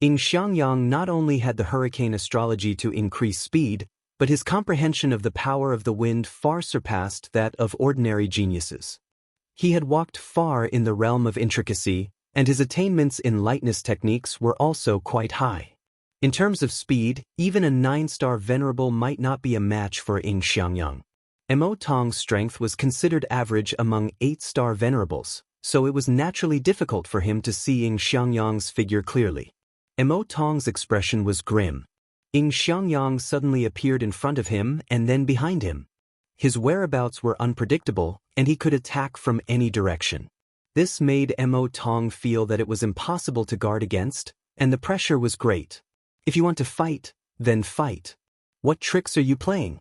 Ying Xiangyang not only had the hurricane astrology to increase speed, but his comprehension of the power of the wind far surpassed that of ordinary geniuses. He had walked far in the realm of intricacy, and his attainments in lightness techniques were also quite high. In terms of speed, even a 9-star venerable might not be a match for Xianxia. Mo Tong's strength was considered average among 8-star venerables, so it was naturally difficult for him to see Xianxia's figure clearly. Mo Tong's expression was grim. Xianxia suddenly appeared in front of him and then behind him. His whereabouts were unpredictable, and he could attack from any direction. This made Mo Tong feel that it was impossible to guard against, and the pressure was great. If you want to fight, then fight. What tricks are you playing?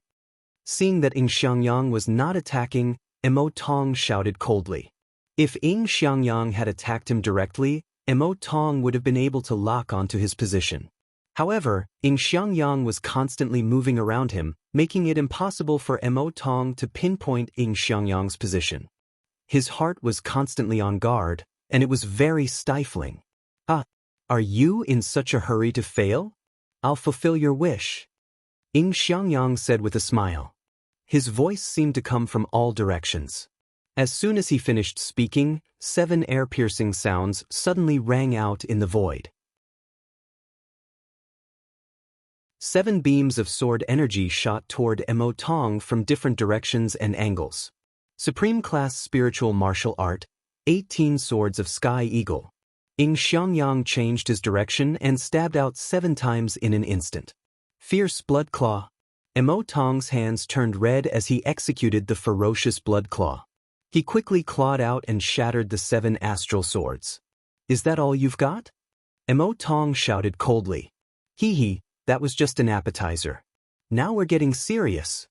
Seeing that Xianxia was not attacking, Mo Tong shouted coldly. If Xianxia had attacked him directly, Mo Tong would have been able to lock onto his position. However, Xianxia was constantly moving around him, making it impossible for Mo Tong to pinpoint Xianxia's position. His heart was constantly on guard, and it was very stifling. Are you in such a hurry to fail? I'll fulfill your wish. Xianxia said with a smile. His voice seemed to come from all directions. As soon as he finished speaking, 7 ear-piercing sounds suddenly rang out in the void. 7 beams of sword energy shot toward Mo Tong from different directions and angles. Supreme Class Spiritual Martial Art, 18 Swords of Sky Eagle. Xianxia changed his direction and stabbed out 7 times in an instant. Fierce Blood Claw. Mo Tong's hands turned red as he executed the ferocious Blood Claw. He quickly clawed out and shattered the 7 astral swords. Is that all you've got? Mo Tong shouted coldly. Hee, that was just an appetizer. Now we're getting serious.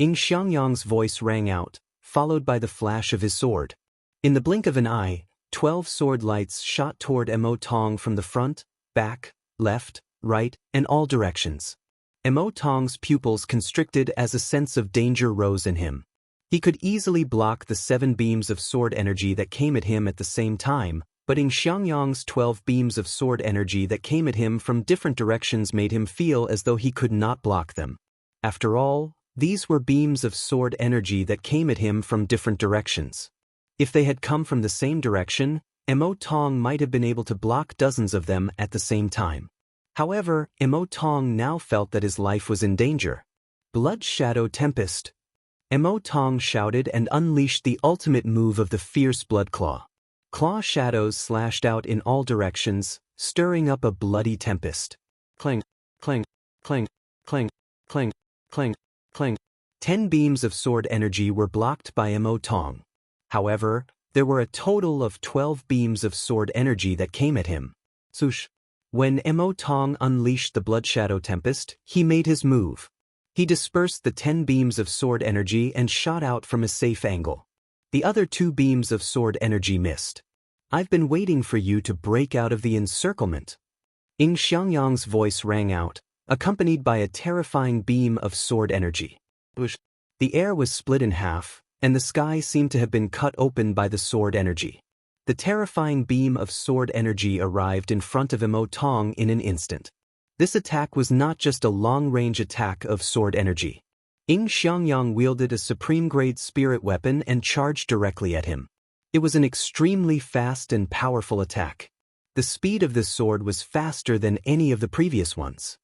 Xianxia's voice rang out, followed by the flash of his sword. In the blink of an eye, 12 sword lights shot toward Mo Tong from the front, back, left, right, and all directions. Mo Tong's pupils constricted as a sense of danger rose in him. He could easily block the 7 beams of sword energy that came at him at the same time, but Xianxia's 12 beams of sword energy that came at him from different directions made him feel as though he could not block them. After all, these were beams of sword energy that came at him from different directions. If they had come from the same direction, Mo Tong might have been able to block dozens of them at the same time. However, Mo Tong now felt that his life was in danger. Blood Shadow Tempest. Mo Tong shouted and unleashed the ultimate move of the fierce Blood Claw. Claw shadows slashed out in all directions, stirring up a bloody tempest. Clang, clang, clang, clang, clang, clang, clang. 10 beams of sword energy were blocked by Mo Tong. However, there were a total of 12 beams of sword energy that came at him. Swoosh. When Mo Tong unleashed the Blood Shadow Tempest, he made his move. He dispersed the 10 beams of sword energy and shot out from a safe angle. The other 2 beams of sword energy missed. I've been waiting for you to break out of the encirclement. Xianxia's voice rang out, accompanied by a terrifying beam of sword energy. The air was split in half, and the sky seemed to have been cut open by the sword energy. The terrifying beam of sword energy arrived in front of Mo Tong in an instant. This attack was not just a long-range attack of sword energy. Xianxia wielded a supreme-grade spirit weapon and charged directly at him. It was an extremely fast and powerful attack. The speed of this sword was faster than any of the previous ones.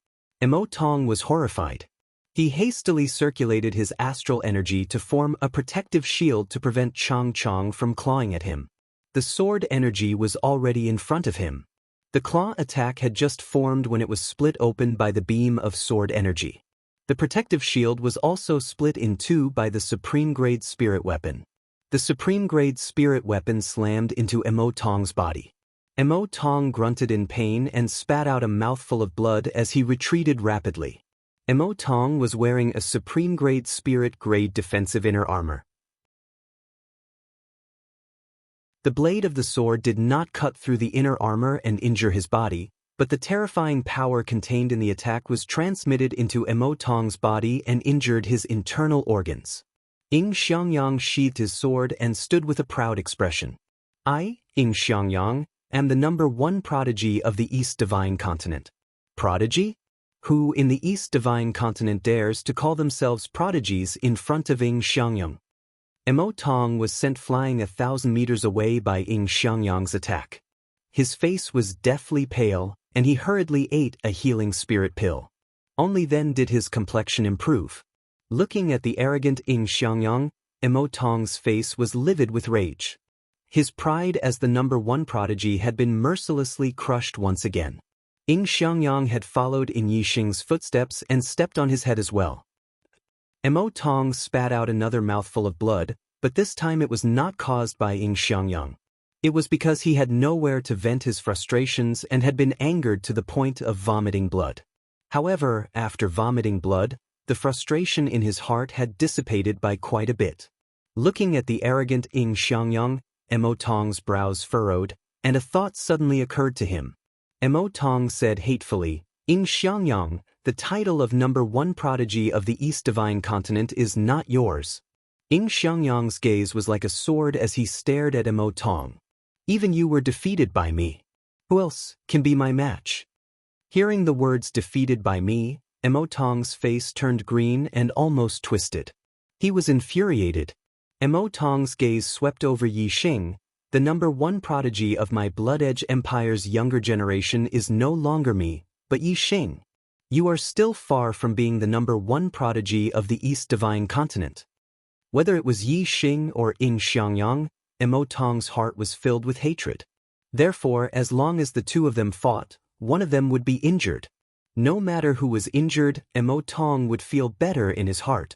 Mo Tong was horrified. He hastily circulated his astral energy to form a protective shield to prevent Chang from clawing at him. The sword energy was already in front of him. The claw attack had just formed when it was split open by the beam of sword energy. The protective shield was also split in 2 by the supreme-grade spirit weapon. The supreme-grade spirit weapon slammed into Mo Tong's body. Mo Tong grunted in pain and spat out a mouthful of blood as he retreated rapidly. Mo Tong was wearing a supreme-grade spirit-grade defensive inner armor. The blade of the sword did not cut through the inner armor and injure his body, but the terrifying power contained in the attack was transmitted into Mo Tong's body and injured his internal organs. Xianxia sheathed his sword and stood with a proud expression. I, Xianxia, am the #1 prodigy of the East Divine Continent. Prodigy? Who in the East Divine Continent dares to call themselves prodigies in front of Xianxia? Mo Tong was sent flying 1,000 meters away by Xianxia's attack. His face was deathly pale, and he hurriedly ate a healing spirit pill. Only then did his complexion improve. Looking at the arrogant Xianxia, Emo Tong's face was livid with rage. His pride as the #1 prodigy had been mercilessly crushed once again. Xianxia had followed in Yixing's footsteps and stepped on his head as well. Emo Tong spat out another mouthful of blood, but this time it was not caused by Xianxia. It was because he had nowhere to vent his frustrations and had been angered to the point of vomiting blood. However, after vomiting blood, the frustration in his heart had dissipated by quite a bit. Looking at the arrogant Xianxia, Emo Tong's brows furrowed, and a thought suddenly occurred to him. Emo Tong said hatefully, "Xianxia, the title of #1 prodigy of the East Divine Continent is not yours." Xianxia's gaze was like a sword as he stared at Emo Tong. "Even you were defeated by me. Who else can be my match?" Hearing the words defeated by me, Emo Tong's face turned green and almost twisted. He was infuriated. Emo Tong's gaze swept over Yixing. "The #1 prodigy of my Blood Edge Empire's younger generation is no longer me, but Yixing. You are still far from being the #1 prodigy of the East Divine Continent." Whether it was Yixing or Xianxia, Emo Tong's heart was filled with hatred. Therefore, as long as the two of them fought, one of them would be injured. No matter who was injured, Emo Tong would feel better in his heart.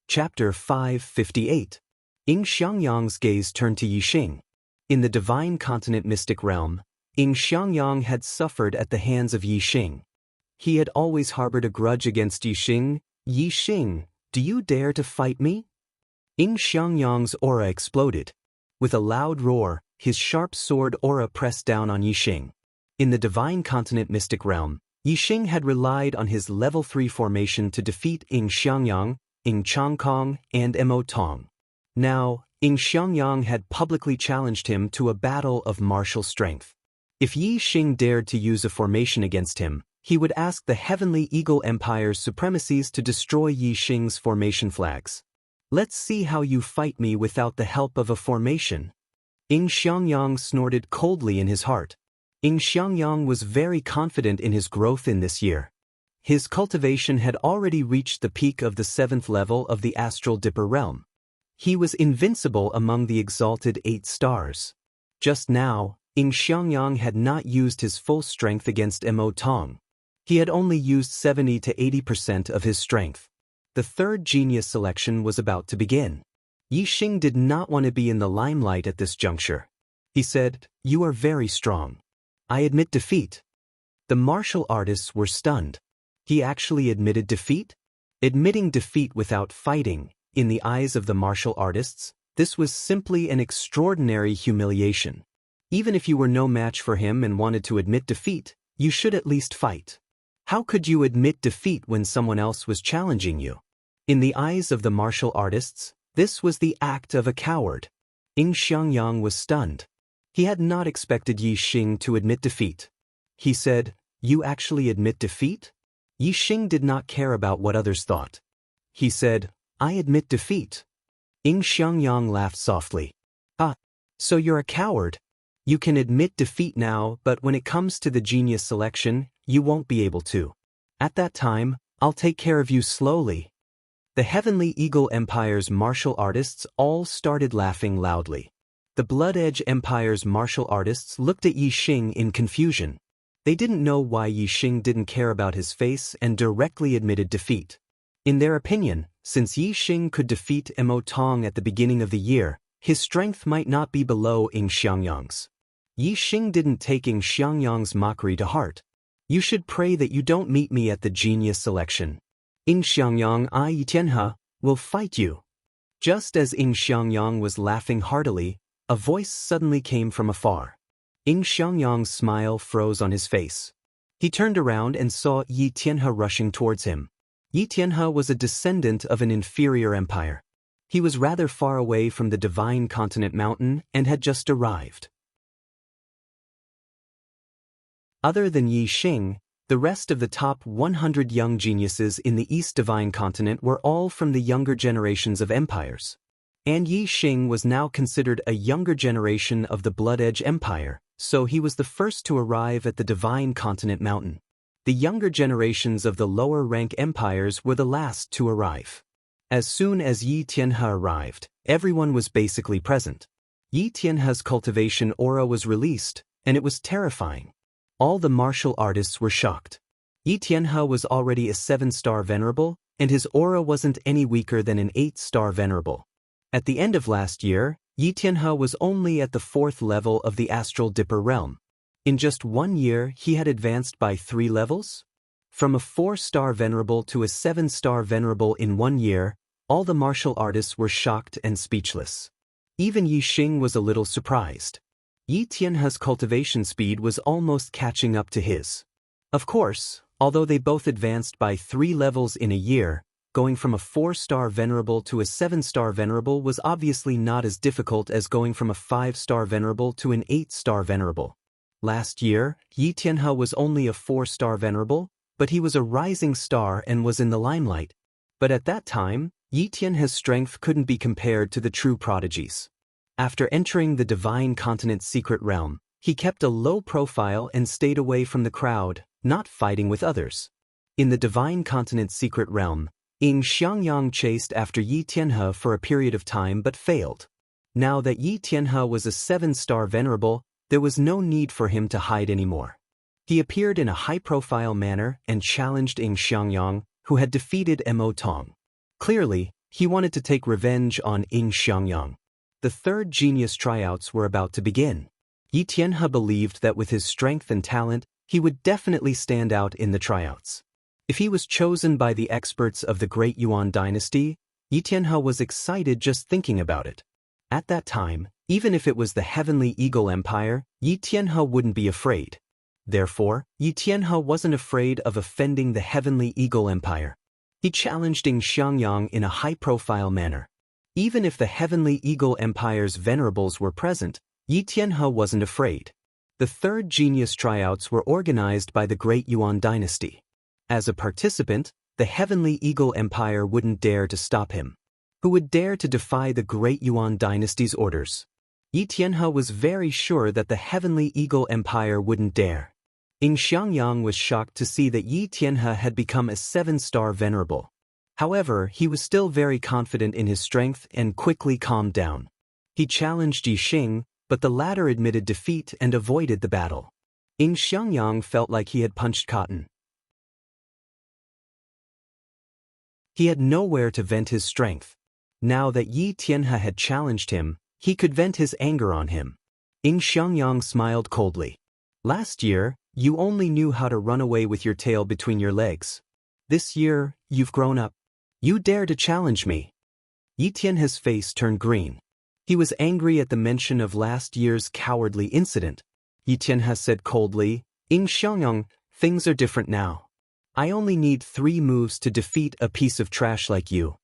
Chapter 558. Xianxia's gaze turned to Yixing. In the Divine Continent mystic realm, Xianxia had suffered at the hands of Yixing. He had always harbored a grudge against Yixing. "Yixing, do you dare to fight me?" Xianxia's aura exploded. With a loud roar, his sharp sword aura pressed down on Yixing. In the Divine Continent mystic realm, Yixing had relied on his level 3 formation to defeat Xianxia, Changkong, and Emo Tong. Now, Xianxia had publicly challenged him to a battle of martial strength. If Yixing dared to use a formation against him, he would ask the Heavenly Eagle Empire's supremacies to destroy Yixing's formation flags. "Let's see how you fight me without the help of a formation." Xianxia snorted coldly in his heart. Xianxia was very confident in his growth in this year. His cultivation had already reached the peak of the 7th level of the Astral Dipper realm. He was invincible among the exalted 8 stars. Just now, Xianxia had not used his full strength against Emo Tong. He had only used 70 to 80% of his strength. The third genius selection was about to begin. Yixing did not want to be in the limelight at this juncture. He said, "You are very strong. I admit defeat." The martial artists were stunned. He actually admitted defeat? Admitting defeat without fighting, in the eyes of the martial artists, this was simply an extraordinary humiliation. Even if you were no match for him and wanted to admit defeat, you should at least fight. How could you admit defeat when someone else was challenging you? In the eyes of the martial artists, this was the act of a coward. Xianxia was stunned. He had not expected Yixing to admit defeat. He said, "You actually admit defeat?" Yixing did not care about what others thought. He said, "I admit defeat." Xianxia laughed softly. "Ah, so you're a coward. You can admit defeat now, but when it comes to the genius selection, you won't be able to. At that time, I'll take care of you slowly." The Heavenly Eagle Empire's martial artists all started laughing loudly. The Blood Edge Empire's martial artists looked at Yixing in confusion. They didn't know why Yixing didn't care about his face and directly admitted defeat. In their opinion, since Yixing could defeat Emo Tong at the beginning of the year, his strength might not be below Xianxia's. Yixing didn't take Xianxia's mockery to heart. "You should pray that you don't meet me at the genius selection. Xianxia I Tianhe will fight you." Just as Xianxia was laughing heartily, a voice suddenly came from afar. Xianxia's smile froze on his face. He turned around and saw Yi Tianhe rushing towards him. Yi Tianhe was a descendant of an inferior empire. He was rather far away from the Divine Continent mountain and had just arrived. Other than Yixing, the rest of the top 100 young geniuses in the East Divine Continent were all from the younger generations of empires. And Yi Xing was now considered a younger generation of the Blood Edge Empire, so he was the first to arrive at the Divine Continent Mountain. The younger generations of the lower-rank empires were the last to arrive. As soon as Yi Tianhe arrived, everyone was basically present. Yi Tianhe's cultivation aura was released, and it was terrifying. All the martial artists were shocked. Yi Tianhe was already a 7-star venerable, and his aura wasn't any weaker than an 8-star venerable. At the end of last year, Yi Tianhe was only at the 4th level of the Astral Dipper realm. In just 1 year, he had advanced by 3 levels? From a 4-star venerable to a 7-star venerable in 1 year, all the martial artists were shocked and speechless. Even Yi Xing was a little surprised. Yi Tianhe's cultivation speed was almost catching up to his. Of course, although they both advanced by 3 levels in a year, going from a 4-star venerable to a 7-star venerable was obviously not as difficult as going from a 5-star venerable to an 8-star venerable. Last year, Yi Tianhe was only a 4-star venerable, but he was a rising star and was in the limelight. But at that time, Yi Tianhe's strength couldn't be compared to the true prodigies. After entering the Divine Continent's secret realm, he kept a low profile and stayed away from the crowd, not fighting with others. In the Divine Continent's secret realm, Xianxia chased after Yi Tianhe for a period of time but failed. Now that Yi Tianhe was a 7-star venerable, there was no need for him to hide anymore. He appeared in a high-profile manner and challenged Xianxia, who had defeated Mo Tong. Clearly, he wanted to take revenge on Xianxia. The third genius tryouts were about to begin. Yi Tianhe believed that with his strength and talent, he would definitely stand out in the tryouts. If he was chosen by the experts of the Great Yuan dynasty, Yi Tianhe was excited just thinking about it. At that time, even if it was the Heavenly Eagle Empire, Yi Tianhe wouldn't be afraid. Therefore, Yi Tianhe wasn't afraid of offending the Heavenly Eagle Empire. He challenged Xianxia in a high-profile manner. Even if the Heavenly Eagle Empire's venerables were present, Yi Tianhe wasn't afraid. The third genius tryouts were organized by the Great Yuan dynasty. As a participant, the Heavenly Eagle Empire wouldn't dare to stop him. Who would dare to defy the Great Yuan dynasty's orders? Yi Tianhe was very sure that the Heavenly Eagle Empire wouldn't dare. Xianxia was shocked to see that Yi Tianhe had become a 7-star venerable. However, he was still very confident in his strength and quickly calmed down. He challenged Yi Xing, but the latter admitted defeat and avoided the battle. Xianxia felt like he had punched cotton. He had nowhere to vent his strength. Now that Yi Tianhe had challenged him, he could vent his anger on him. Xianxia smiled coldly. Last year, you only knew how to run away with your tail between your legs. This year, you've grown up. You dare to challenge me. Yi Tianhe's face turned green. He was angry at the mention of last year's cowardly incident. Yi Tianhe said coldly, Xianxia, things are different now. I only need 3 moves to defeat a piece of trash like you.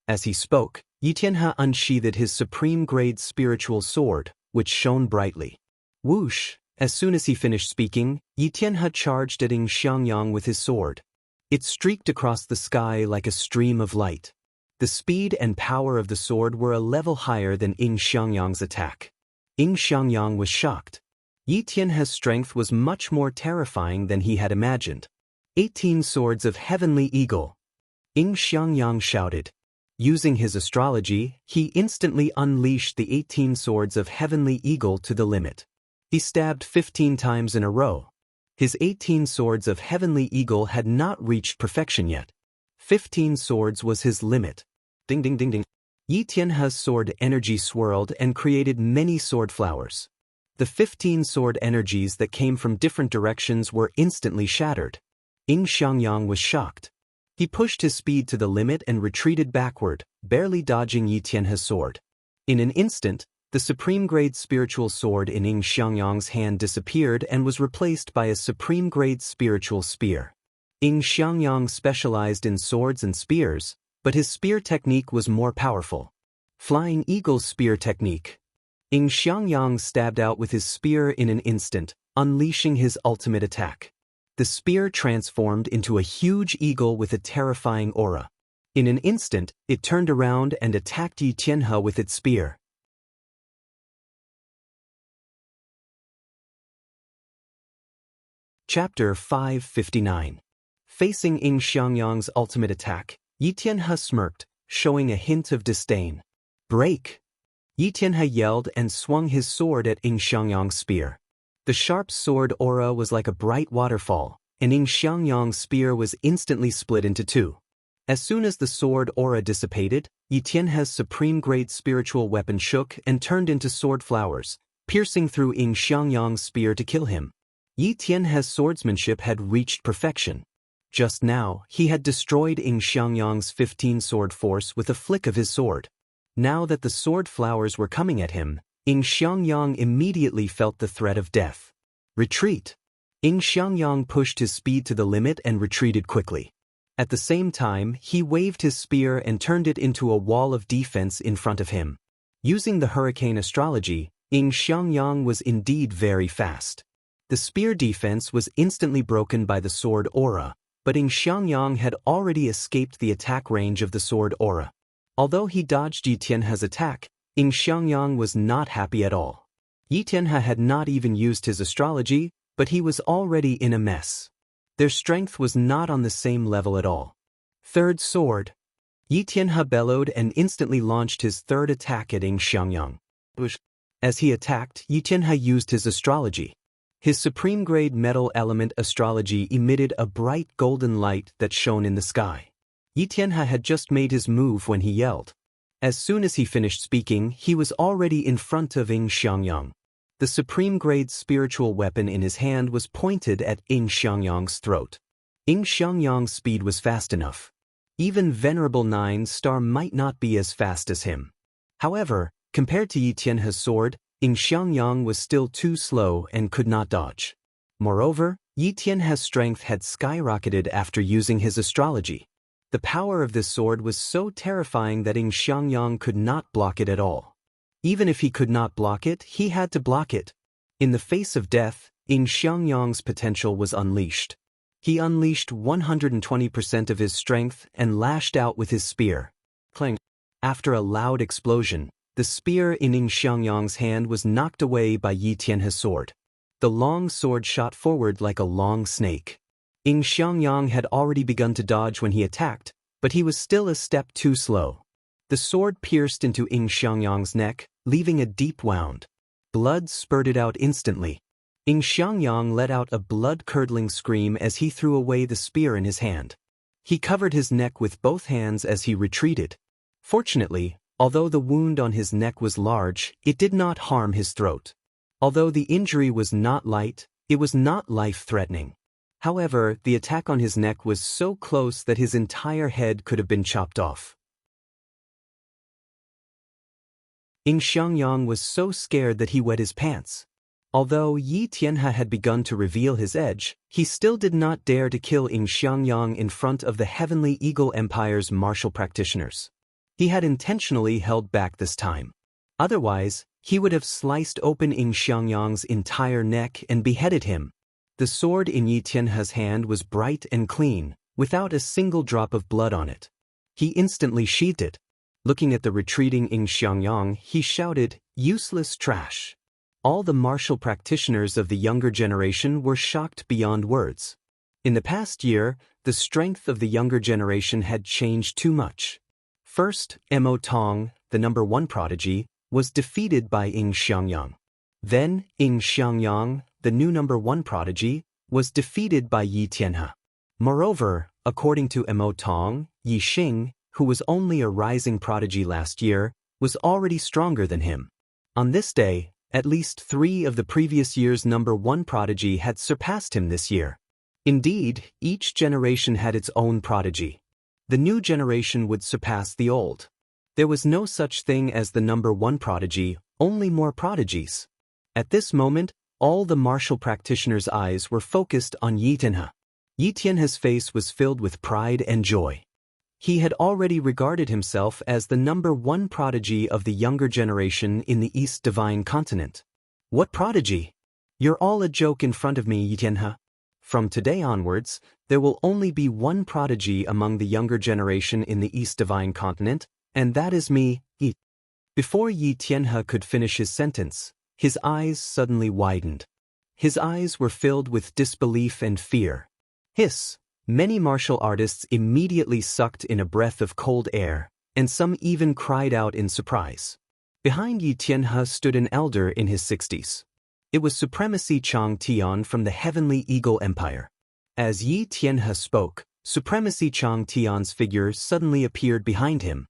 As he spoke, Yi Tianhe unsheathed his supreme-grade spiritual sword, which shone brightly. Whoosh! As soon as he finished speaking, Yi Tianhe charged at Xianxia with his sword. It streaked across the sky like a stream of light. The speed and power of the sword were a level higher than Xianxia's attack. Xianxia was shocked. Yi Tianhe's strength was much more terrifying than he had imagined. 18 swords of Heavenly Eagle. Xianxia shouted. Using his astrology, he instantly unleashed the 18 swords of Heavenly Eagle to the limit. He stabbed 15 times in a row. His 18 swords of Heavenly Eagle had not reached perfection yet. 15 swords was his limit. Ding ding ding ding. Yi Tianhe's sword energy swirled and created many sword flowers. The 15 sword energies that came from different directions were instantly shattered. Xianxia was shocked. He pushed his speed to the limit and retreated backward, barely dodging Yi Tianhe's sword. In an instant, the supreme-grade spiritual sword in Xianxia's hand disappeared and was replaced by a supreme-grade spiritual spear. Xianxia specialized in swords and spears, but his spear technique was more powerful. Flying Eagle's spear technique. Xianxia stabbed out with his spear in an instant, unleashing his ultimate attack. The spear transformed into a huge eagle with a terrifying aura. In an instant, it turned around and attacked Yi Tianhe with its spear. Chapter 559. Facing Xianxia's ultimate attack, Yi Tianhe smirked, showing a hint of disdain. "Break!" Yi Tianhe yelled and swung his sword at Xianxia's spear. The sharp sword aura was like a bright waterfall, and Xianxia's spear was instantly split into two. As soon as the sword aura dissipated, Yi Tianhe's supreme-grade spiritual weapon shook and turned into sword flowers, piercing through Xianxia's spear to kill him. Yi Tianhe's swordsmanship had reached perfection. Just now, he had destroyed Xianxia's 15-sword force with a flick of his sword. Now that the sword flowers were coming at him, Xianxia immediately felt the threat of death. Retreat! Xianxia pushed his speed to the limit and retreated quickly. At the same time, he waved his spear and turned it into a wall of defense in front of him. Using the hurricane astrology, Xianxia was indeed very fast. The spear defense was instantly broken by the sword aura, but Xianxia had already escaped the attack range of the sword aura. Although he dodged Yi Tianhe's attack, Xianxia was not happy at all. Yi Tianhe had not even used his astrology, but he was already in a mess. Their strength was not on the same level at all. Third sword. Yi Tianhe bellowed and instantly launched his third attack at Xianxia. As he attacked, Yi Tianhe used his astrology. His supreme-grade metal element astrology emitted a bright golden light that shone in the sky. Yi Tianhe had just made his move when he yelled. As soon as he finished speaking, he was already in front of Xianxia. The supreme-grade spiritual weapon in his hand was pointed at Xianxia's throat. Xianxia's speed was fast enough. Even Venerable 9-star might not be as fast as him. However, compared to Yi Tianhe's sword, Xianxia was still too slow and could not dodge. Moreover, Yi Tianhe's strength had skyrocketed after using his astrology. The power of this sword was so terrifying that Xianxia could not block it at all. Even if he could not block it, he had to block it. In the face of death, Xianxia's potential was unleashed. He unleashed 120% of his strength and lashed out with his spear. Clang! After a loud explosion, the spear in Xianxia's hand was knocked away by Yi Tianhe's sword. The long sword shot forward like a long snake. Xianxia had already begun to dodge when he attacked, but he was still a step too slow. The sword pierced into Xianxia's neck, leaving a deep wound. Blood spurted out instantly. Xianxia let out a blood-curdling scream as he threw away the spear in his hand. He covered his neck with both hands as he retreated. Fortunately, although the wound on his neck was large, it did not harm his throat. Although the injury was not light, it was not life-threatening. However, the attack on his neck was so close that his entire head could have been chopped off. Xianxia was so scared that he wet his pants. Although Yi Tianhe had begun to reveal his edge, he still did not dare to kill Xianxia in front of the Heavenly Eagle Empire's martial practitioners. He had intentionally held back this time. Otherwise, he would have sliced open Xianxia's entire neck and beheaded him. The sword in Yi Tianhe's hand was bright and clean, without a single drop of blood on it. He instantly sheathed it. Looking at the retreating Xianxia, he shouted, "Useless trash." All the martial practitioners of the younger generation were shocked beyond words. In the past year, the strength of the younger generation had changed too much. First, Mo Tong, the number 1 prodigy, was defeated by Xianxia. Then, Xianxia, the new number 1 prodigy, was defeated by Yi Tianhe. Moreover, according to Mo Tong, Yi Xing, who was only a rising prodigy last year, was already stronger than him. On this day, at least 3 of the previous year's number 1 prodigy had surpassed him this year. Indeed, each generation had its own prodigy. The new generation would surpass the old. There was no such thing as the number 1 prodigy, only more prodigies. At this moment, all the martial practitioners' eyes were focused on Yi Tianhe. Yi Tianhe's face was filled with pride and joy. He had already regarded himself as the number 1 prodigy of the younger generation in the East Divine Continent. What prodigy? You're all a joke in front of me, Yi Tianhe. From today onwards, there will only be one prodigy among the younger generation in the East Divine Continent, and that is me, Yi. Before Yi Tianhe could finish his sentence, his eyes suddenly widened. His eyes were filled with disbelief and fear. Hiss! Many martial artists immediately sucked in a breath of cold air, and some even cried out in surprise. Behind Yi Tianhe stood an elder in his 60s. It was Supremacy Chang Tian from the Heavenly Eagle Empire. As Yi Tianhe spoke, Supremacy Chang Tian's figure suddenly appeared behind him.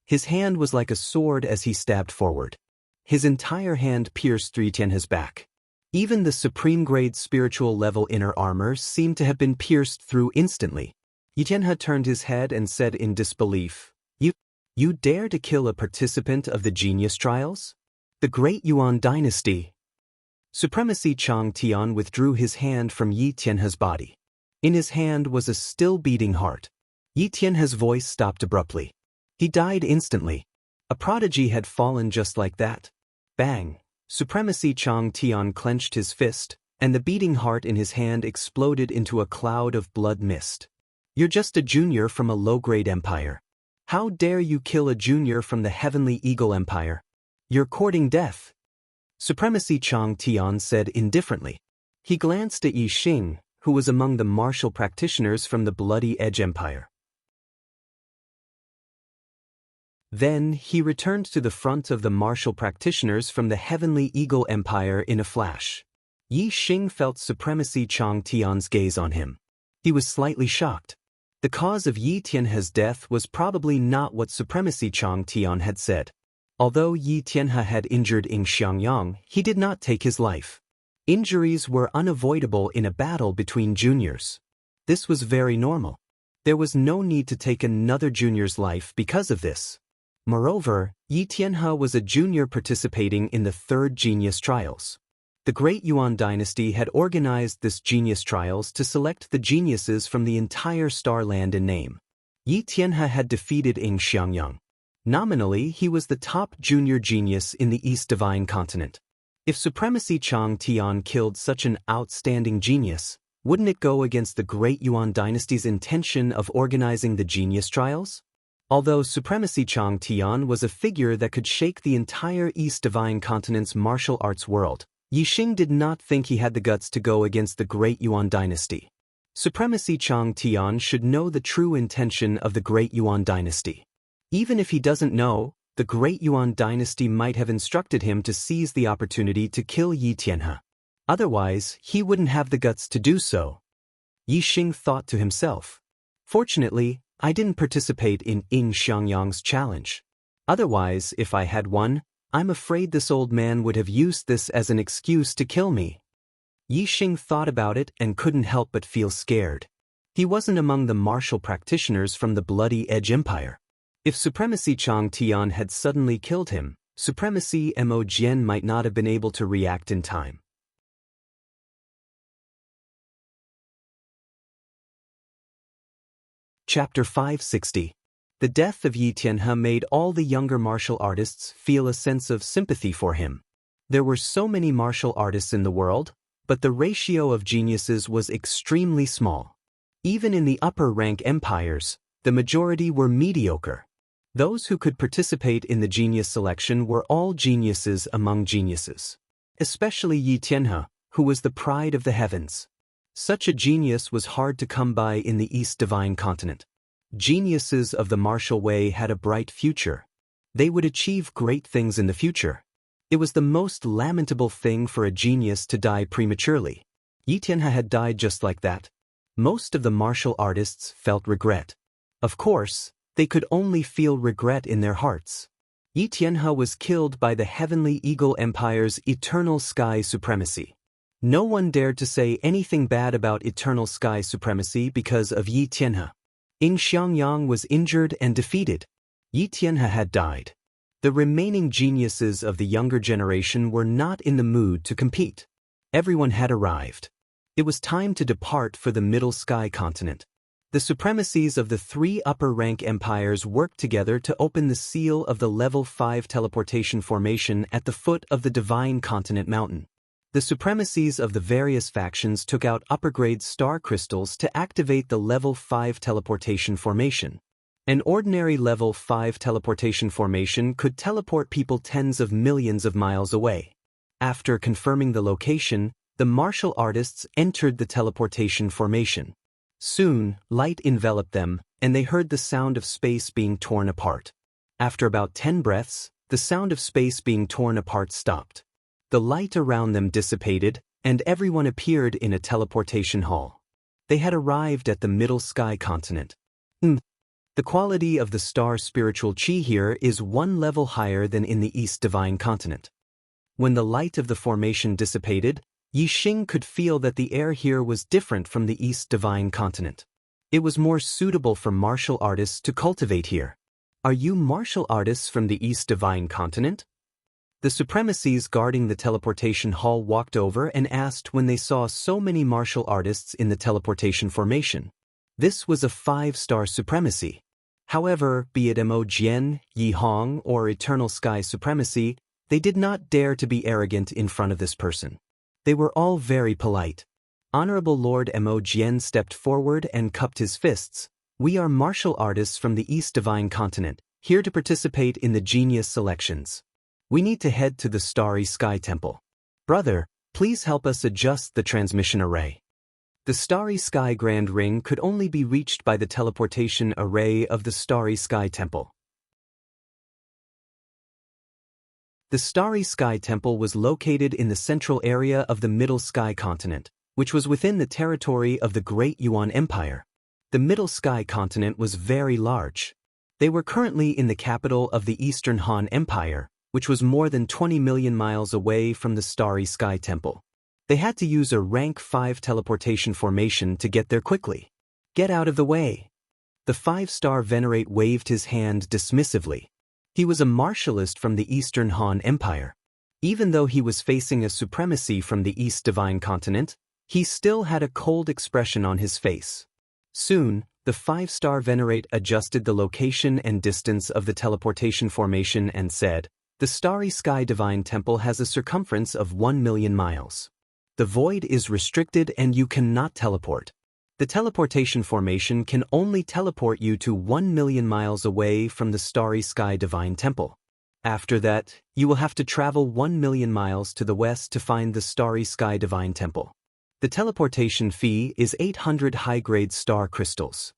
His hand was like a sword as he stabbed forward. His entire hand pierced through Tianhe's back. Even the supreme-grade spiritual level inner armor seemed to have been pierced through instantly. Yi Tianhe turned his head and said in disbelief, You dare to kill a participant of the Genius Trials? The Great Yuan Dynasty. Supremacy Chang Tian withdrew his hand from Yi Tianhe's body. In his hand was a still-beating heart. Yi Tianhe's voice stopped abruptly. He died instantly. A prodigy had fallen just like that. Bang! Supremacy Chang Tian clenched his fist, and the beating heart in his hand exploded into a cloud of blood mist. You're just a junior from a low-grade empire. How dare you kill a junior from the Heavenly Eagle Empire? You're courting death. Supremacy Chang Tian said indifferently. He glanced at Yi Xing, who was among the martial practitioners from the Bloody Edge Empire. Then he returned to the front of the martial practitioners from the Heavenly Eagle Empire in a flash. Yi Xing felt Supremacy Chang Tian's gaze on him. He was slightly shocked. The cause of Yi Tianhe's death was probably not what Supremacy Chang Tian had said. Although Yi Tianhe had injured Xianxia, he did not take his life. Injuries were unavoidable in a battle between juniors. This was very normal. There was no need to take another junior's life because of this. Moreover, Yi Tianhe was a junior participating in the Third Genius Trials. The Great Yuan Dynasty had organized this Genius Trials to select the geniuses from the entire Starland in name. Yi Tianhe had defeated Xianxia. Nominally, he was the top junior genius in the East Divine Continent. If Supremacy Chang Tian killed such an outstanding genius, wouldn't it go against the Great Yuan Dynasty's intention of organizing the Genius Trials? Although Supremacy Chang Tian was a figure that could shake the entire East Divine Continent's martial arts world, Yi Xing did not think he had the guts to go against the Great Yuan Dynasty. Supremacy Chang Tian should know the true intention of the Great Yuan Dynasty. Even if he doesn't know, the Great Yuan Dynasty might have instructed him to seize the opportunity to kill Yi Tianhe. Otherwise, he wouldn't have the guts to do so. Yi Xing thought to himself. Fortunately, I didn't participate in Xianxia's challenge. Otherwise, if I had won, I'm afraid this old man would have used this as an excuse to kill me. Yi Xing thought about it and couldn't help but feel scared. He wasn't among the martial practitioners from the Bloody Edge Empire. If Supremacy Chang Tian had suddenly killed him, Supremacy Mo Jian might not have been able to react in time. Chapter 560. The death of Yi Tianhe made all the younger martial artists feel a sense of sympathy for him. There were so many martial artists in the world, but the ratio of geniuses was extremely small. Even in the upper-rank empires, the majority were mediocre. Those who could participate in the genius selection were all geniuses among geniuses. Especially Yi Tianhe, who was the pride of the heavens. Such a genius was hard to come by in the East Divine Continent. Geniuses of the martial way had a bright future. They would achieve great things in the future. It was the most lamentable thing for a genius to die prematurely. Yi Tianhe had died just like that. Most of the martial artists felt regret. Of course, they could only feel regret in their hearts. Yi Tianhe was killed by the Heavenly Eagle Empire's Eternal Sky Supremacy. No one dared to say anything bad about Eternal Sky Supremacy because of Yi Tianhe. Xianxia was injured and defeated. Yi Tianhe had died. The remaining geniuses of the younger generation were not in the mood to compete. Everyone had arrived. It was time to depart for the Middle Sky Continent. The supremacies of the three upper-rank empires worked together to open the seal of the Level 5 teleportation formation at the foot of the Divine Continent Mountain. The supremacies of the various factions took out upper-grade star crystals to activate the Level 5 teleportation formation. An ordinary Level 5 teleportation formation could teleport people tens of millions of miles away. After confirming the location, the martial artists entered the teleportation formation. Soon, light enveloped them, and they heard the sound of space being torn apart. After about 10 breaths, the sound of space being torn apart stopped. The light around them dissipated, and everyone appeared in a teleportation hall. They had arrived at the Middle Sky continent. The quality of the star spiritual chi here is one level higher than in the East Divine continent. When the light of the formation dissipated, Yixing could feel that the air here was different from the East Divine continent. It was more suitable for martial artists to cultivate here. Are you martial artists from the East Divine continent? The supremacies guarding the teleportation hall walked over and asked when they saw so many martial artists in the teleportation formation. This was a 5-star supremacy. However, be it Mo Jian, Yi Hong, or Eternal Sky Supremacy, they did not dare to be arrogant in front of this person. They were all very polite. Honorable Lord Mo Jian stepped forward and cupped his fists. We are martial artists from the East Divine continent, here to participate in the genius selections. We need to head to the Starry Sky Temple. Brother, please help us adjust the transmission array. The Starry Sky Grand Ring could only be reached by the teleportation array of the Starry Sky Temple. The Starry Sky Temple was located in the central area of the Middle Sky Continent, which was within the territory of the Great Yuan Empire. The Middle Sky Continent was very large. They were currently in the capital of the Eastern Han Empire, which was more than 20 million miles away from the Starry Sky Temple. They had to use a rank 5 teleportation formation to get there quickly. Get out of the way. The 5-star venerate waved his hand dismissively. He was a martialist from the Eastern Han Empire. Even though he was facing a supremacy from the East Divine Continent, he still had a cold expression on his face. Soon, the 5-star venerate adjusted the location and distance of the teleportation formation and said, "The Starry Sky Divine Temple has a circumference of 1 million miles. The void is restricted and you cannot teleport. The teleportation formation can only teleport you to 1 million miles away from the Starry Sky Divine Temple. After that, you will have to travel 1 million miles to the west to find the Starry Sky Divine Temple. The teleportation fee is 800 high-grade star crystals.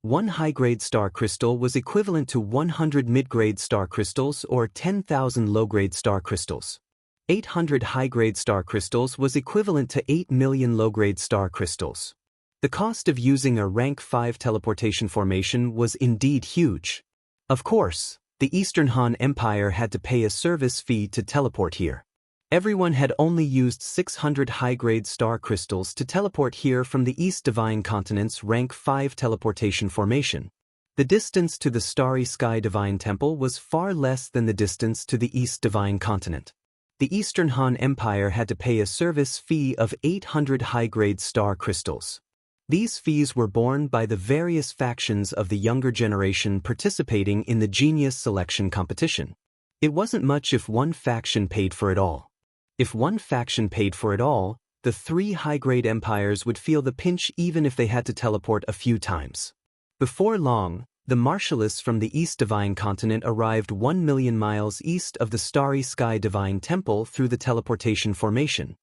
1 high-grade star crystal was equivalent to 100 mid-grade star crystals or 10,000 low-grade star crystals. 800 high-grade star crystals was equivalent to 8 million low-grade star crystals. The cost of using a rank 5 teleportation formation was indeed huge. Of course, the Eastern Han Empire had to pay a service fee to teleport here. Everyone had only used 600 high-grade star crystals to teleport here from the East Divine Continent's rank 5 teleportation formation. The distance to the Starry Sky Divine Temple was far less than the distance to the East Divine Continent. The Eastern Han Empire had to pay a service fee of 800 high-grade star crystals. These fees were borne by the various factions of the younger generation participating in the genius selection competition. It wasn't much if one faction paid for it all. If one faction paid for it all, the 3 high-grade empires would feel the pinch even if they had to teleport a few times. Before long, the martialists from the East Divine Continent arrived 1 million miles east of the Starry Sky Divine Temple through the teleportation formation.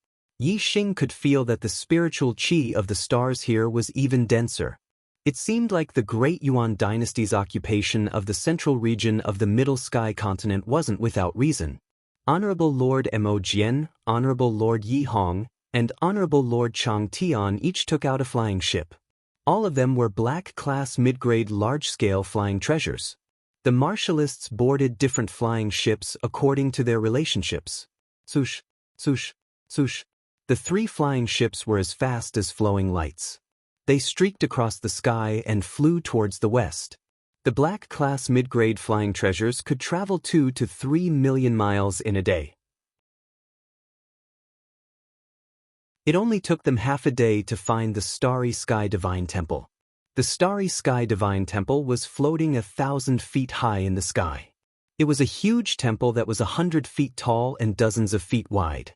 Yixing could feel that the spiritual chi of the stars here was even denser. It seemed like the Great Yuan dynasty's occupation of the central region of the Middle Sky Continent wasn't without reason. Honorable Lord Mo Jian, Honorable Lord Yi Hong, and Honorable Lord Chang Tian each took out a flying ship. All of them were black-class mid-grade large-scale flying treasures. The martialists boarded different flying ships according to their relationships. Swoosh, swoosh, swoosh. The 3 flying ships were as fast as flowing lights. They streaked across the sky and flew towards the west. The black-class mid-grade flying treasures could travel 2 to 3 million miles in a day. It only took them half a day to find the Starry Sky Divine Temple. The Starry Sky Divine Temple was floating 1,000 feet high in the sky. It was a huge temple that was 100 feet tall and dozens of feet wide.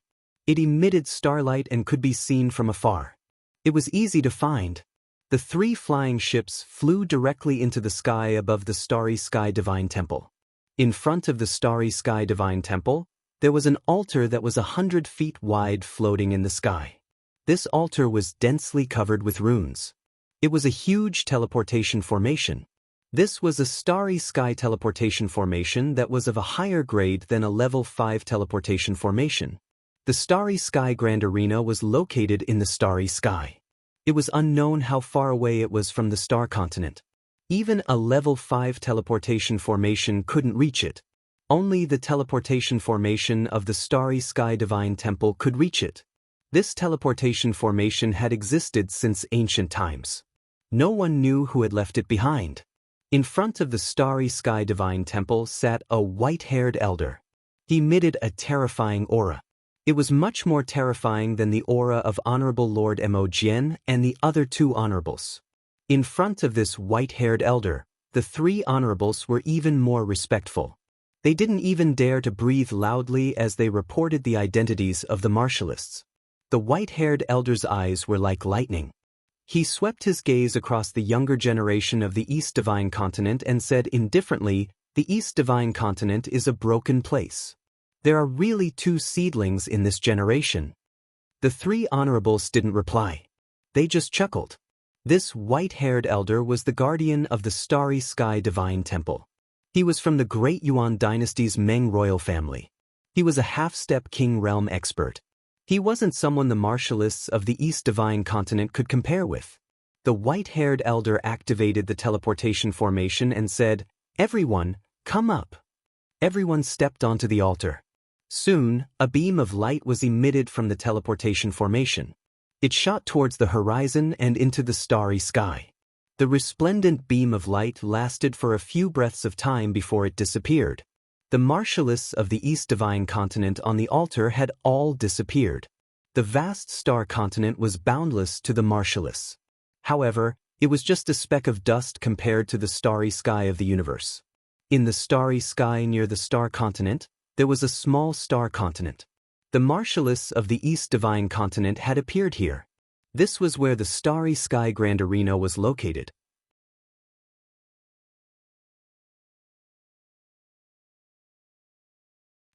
It emitted starlight and could be seen from afar. It was easy to find. The 3 flying ships flew directly into the sky above the Starry Sky Divine Temple. In front of the Starry Sky Divine Temple, there was an altar that was 100 feet wide floating in the sky. This altar was densely covered with runes. It was a huge teleportation formation. This was a Starry Sky teleportation formation that was of a higher grade than a level 5 teleportation formation. The Starry Sky Grand Arena was located in the Starry Sky. It was unknown how far away it was from the Star Continent. Even a level 5 teleportation formation couldn't reach it. Only the teleportation formation of the Starry Sky Divine Temple could reach it. This teleportation formation had existed since ancient times. No one knew who had left it behind. In front of the Starry Sky Divine Temple sat a white-haired elder. He emitted a terrifying aura. It was much more terrifying than the aura of Honorable Lord Mo Jian and the other 2 honorables. In front of this white-haired elder, the 3 honorables were even more respectful. They didn't even dare to breathe loudly as they reported the identities of the martialists. The white-haired elder's eyes were like lightning. He swept his gaze across the younger generation of the East Divine Continent and said indifferently, "The East Divine Continent is a broken place. There are really 2 seedlings in this generation." The 3 honorables didn't reply. They just chuckled. This white-haired elder was the guardian of the Starry Sky Divine Temple. He was from the Great Yuan Dynasty's Meng royal family. He was a half-step king realm expert. He wasn't someone the martialists of the East Divine Continent could compare with. The white-haired elder activated the teleportation formation and said, "Everyone, come up." Everyone stepped onto the altar. Soon, a beam of light was emitted from the teleportation formation. It shot towards the horizon and into the starry sky. The resplendent beam of light lasted for a few breaths of time before it disappeared. The martialists of the East Divine Continent on the altar had all disappeared. The vast star continent was boundless to the martialists. However, it was just a speck of dust compared to the starry sky of the universe. In the starry sky near the star continent, there was a small star continent. The martialists of the East Divine Continent had appeared here. This was where the Starry Sky Grand Arena was located.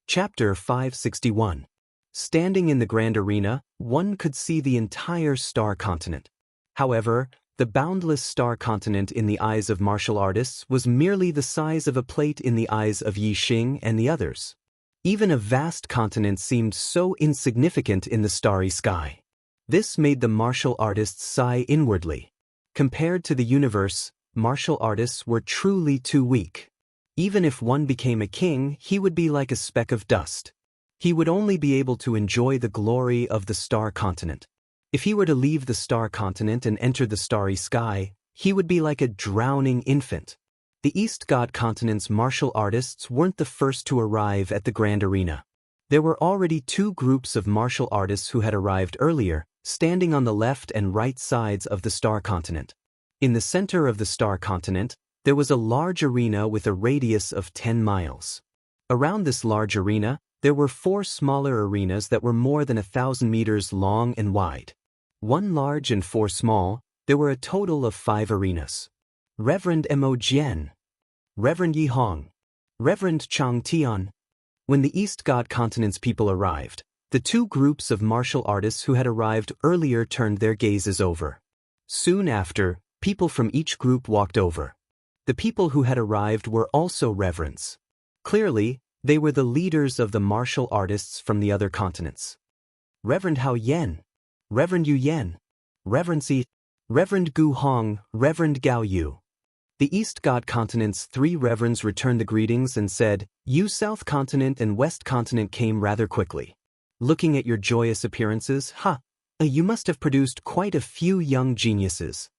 Chapter 561. Standing in the Grand Arena, one could see the entire star continent. However, the boundless star continent in the eyes of martial artists was merely the size of a plate in the eyes of Yi Xing and the others. Even a vast continent seemed so insignificant in the starry sky. This made the martial artists sigh inwardly. Compared to the universe, martial artists were truly too weak. Even if one became a king, he would be like a speck of dust. He would only be able to enjoy the glory of the star continent. If he were to leave the star continent and enter the starry sky, he would be like a drowning infant. The East God Continent's martial artists weren't the first to arrive at the Grand Arena. There were already 2 groups of martial artists who had arrived earlier, standing on the left and right sides of the star continent. In the center of the star continent, there was a large arena with a radius of 10 miles. Around this large arena, there were 4 smaller arenas that were more than 1,000 meters long and wide. 1 large and 4 small, there were a total of 5 arenas. Reverend Mo Jian, Reverend Yi Hong, Reverend Chang Tian. When the East God Continent's people arrived, the 2 groups of martial artists who had arrived earlier turned their gazes over. Soon after, people from each group walked over. The people who had arrived were also reverends. Clearly, they were the leaders of the martial artists from the other continents. Reverend Hao Yan, Reverend Yu Yan, Reverend Si, Reverend Gu Hong, Reverend Gao Yu. The East God Continent's 3 reverends returned the greetings and said, "You South Continent and West Continent came rather quickly. Looking at your joyous appearances, you must have produced quite a few young geniuses."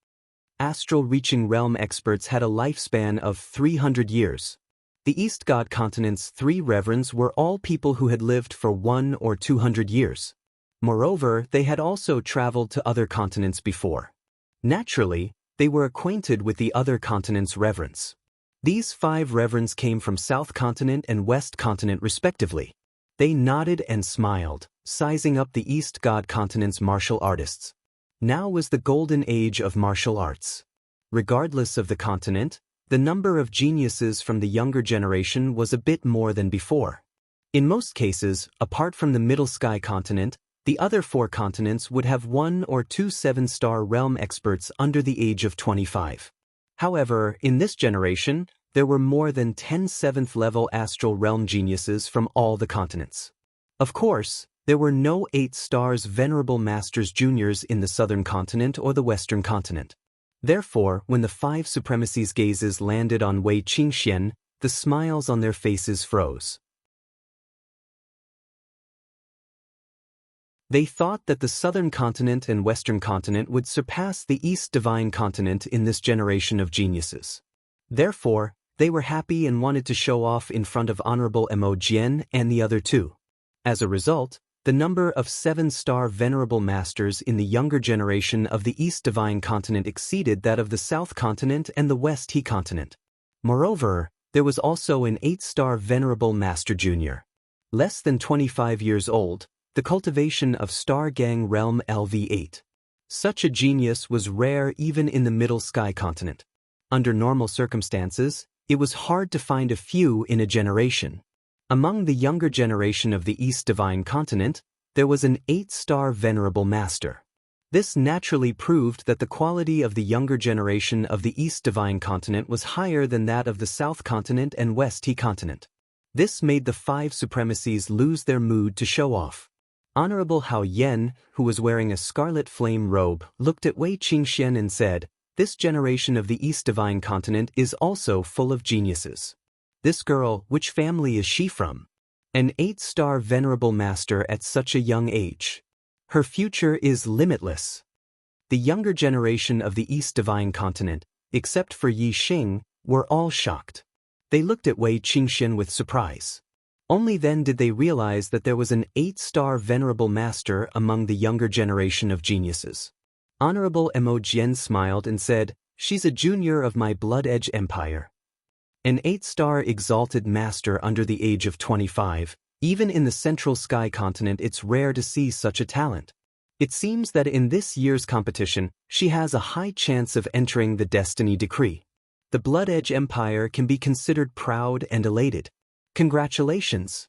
Astral-reaching realm experts had a lifespan of 300 years. The East God Continent's 3 reverends were all people who had lived for 100 or 200 years. Moreover, they had also traveled to other continents before. Naturally, they were acquainted with the other continents' reverends. These 5 reverends came from South Continent and West Continent respectively. They nodded and smiled, sizing up the East God continent's martial artists. Now was the golden age of martial arts. Regardless of the continent, the number of geniuses from the younger generation was a bit more than before. In most cases, apart from the Middle Sky continent, the other 4 continents would have 1 or 2 7-star realm experts under the age of 25. However, in this generation, there were more than 10 7th-level astral realm geniuses from all the continents. Of course, there were no 8 stars venerable masters juniors in the southern continent or the western continent. Therefore, when the 5 supremacies' gazes landed on Wei Qingxian, the smiles on their faces froze. They thought that the southern continent and western continent would surpass the East Divine continent in this generation of geniuses. Therefore, they were happy and wanted to show off in front of Honorable Mo Jian and the other 2. As a result, the number of 7-star venerable masters in the younger generation of the East Divine continent exceeded that of the South continent and the West He continent. Moreover, there was also an 8-star venerable master junior. Less than 25 years old, the cultivation of Star Gang Realm LV8. Such a genius was rare even in the Middle Sky continent. Under normal circumstances, it was hard to find a few in a generation. Among the younger generation of the East Divine continent, there was an 8-star venerable master. This naturally proved that the quality of the younger generation of the East Divine continent was higher than that of the South continent and West He continent. This made the 5 supremacies lose their mood to show off. Honorable Hao Yen, who was wearing a scarlet flame robe, looked at Wei Qingxian and said, "This generation of the East Divine continent is also full of geniuses. This girl, which family is she from? An 8-star venerable master at such a young age. Her future is limitless." The younger generation of the East Divine continent, except for Yi Xing, were all shocked. They looked at Wei Qingxian with surprise. Only then did they realize that there was an 8-star venerable master among the younger generation of geniuses. Honorable Mo Jian smiled and said, "She's a junior of my Blood Edge Empire." An 8-star exalted master under the age of 25, even in the Central Sky continent it's rare to see such a talent. It seems that in this year's competition, she has a high chance of entering the Destiny Decree. The Blood Edge Empire can be considered proud and elated. Congratulations!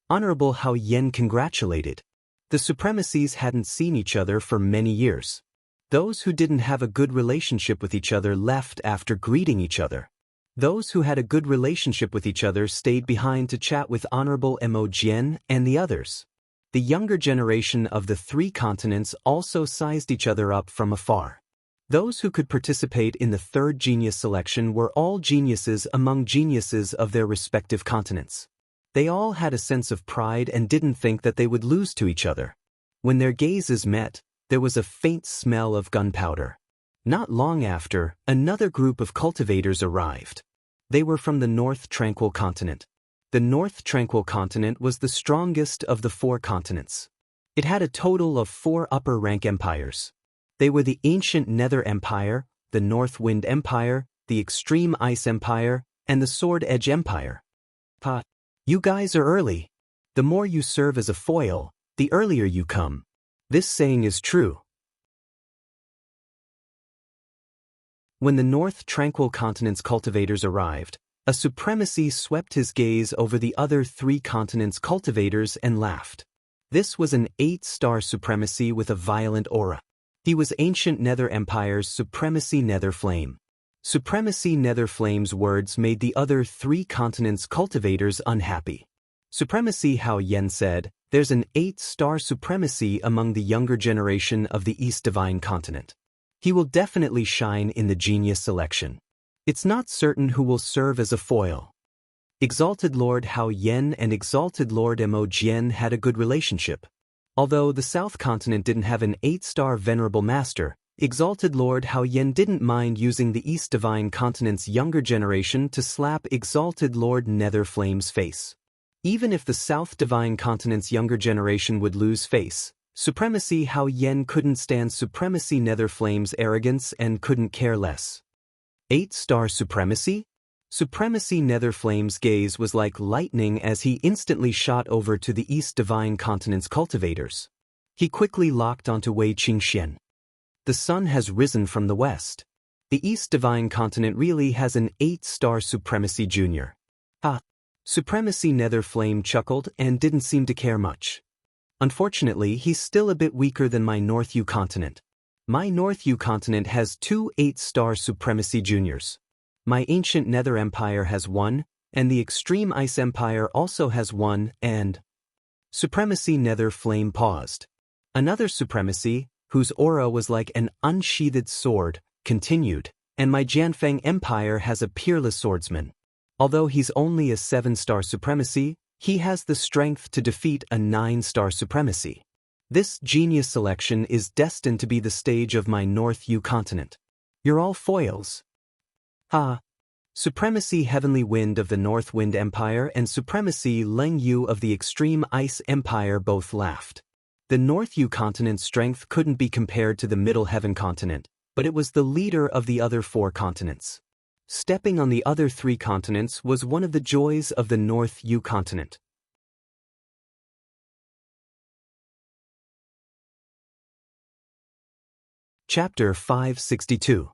Honorable Hao Yen congratulated. The supremacies hadn't seen each other for many years. Those who didn't have a good relationship with each other left after greeting each other. Those who had a good relationship with each other stayed behind to chat with Honorable Mo Jian and the others. The younger generation of the 3 continents also sized each other up from afar. Those who could participate in the 3rd genius selection were all geniuses among geniuses of their respective continents. They all had a sense of pride and didn't think that they would lose to each other. When their gazes met, there was a faint smell of gunpowder. Not long after, another group of cultivators arrived. They were from the North Tranquil continent. The North Tranquil continent was the strongest of the 4 continents. It had a total of 4 upper-rank empires. They were the Ancient Nether Empire, the North Wind Empire, the Extreme Ice Empire, and the Sword Edge Empire. You guys are early. The more you serve as a foil, the earlier you come. This saying is true. When the North Tranquil continent's cultivators arrived, a supremacy swept his gaze over the other 3 continents' cultivators and laughed. This was an 8-star supremacy with a violent aura. He was Ancient Nether Empire's Supremacy Nether Flame. Supremacy Nether Flame's words made the other 3 continents' cultivators unhappy. Supremacy Hao Yen said, "There's an 8-star supremacy among the younger generation of the East Divine continent. He will definitely shine in the genius selection. It's not certain who will serve as a foil." Exalted Lord Hao Yen and Exalted Lord Mo Jian had a good relationship. Although the South continent didn't have an 8-star venerable master, Exalted Lord Hao Yen didn't mind using the East Divine continent's younger generation to slap Exalted Lord Nether Flame's face. Even if the South Divine continent's younger generation would lose face, Supremacy Hao Yen couldn't stand Supremacy Nether Flame's arrogance and couldn't care less. 8-star supremacy? Supremacy Netherflame's gaze was like lightning as he instantly shot over to the East Divine Continent's cultivators. He quickly locked onto Wei Qingxian. The sun has risen from the west. The East Divine Continent really has an 8-star Supremacy Junior. Supremacy Netherflame chuckled and didn't seem to care much. Unfortunately, he's still a bit weaker than my North U Continent. My North U Continent has 2 8-star Supremacy Juniors. My Ancient Nether Empire has 1, and the Extreme Ice Empire also has 1, and... Supremacy Netherflame paused. Another Supremacy, whose aura was like an unsheathed sword, continued, and my Jianfeng Empire has a peerless swordsman. Although he's only a 7-star Supremacy, he has the strength to defeat a 9-star Supremacy. This genius selection is destined to be the stage of my North U Continent. You're all foils. Supremacy Heavenly Wind of the North Wind Empire and Supremacy Leng Yu of the Extreme Ice Empire both laughed. The North U Continent's strength couldn't be compared to the Middle Heaven Continent, but it was the leader of the other 4 continents. Stepping on the other 3 continents was one of the joys of the North U Continent. Chapter 562.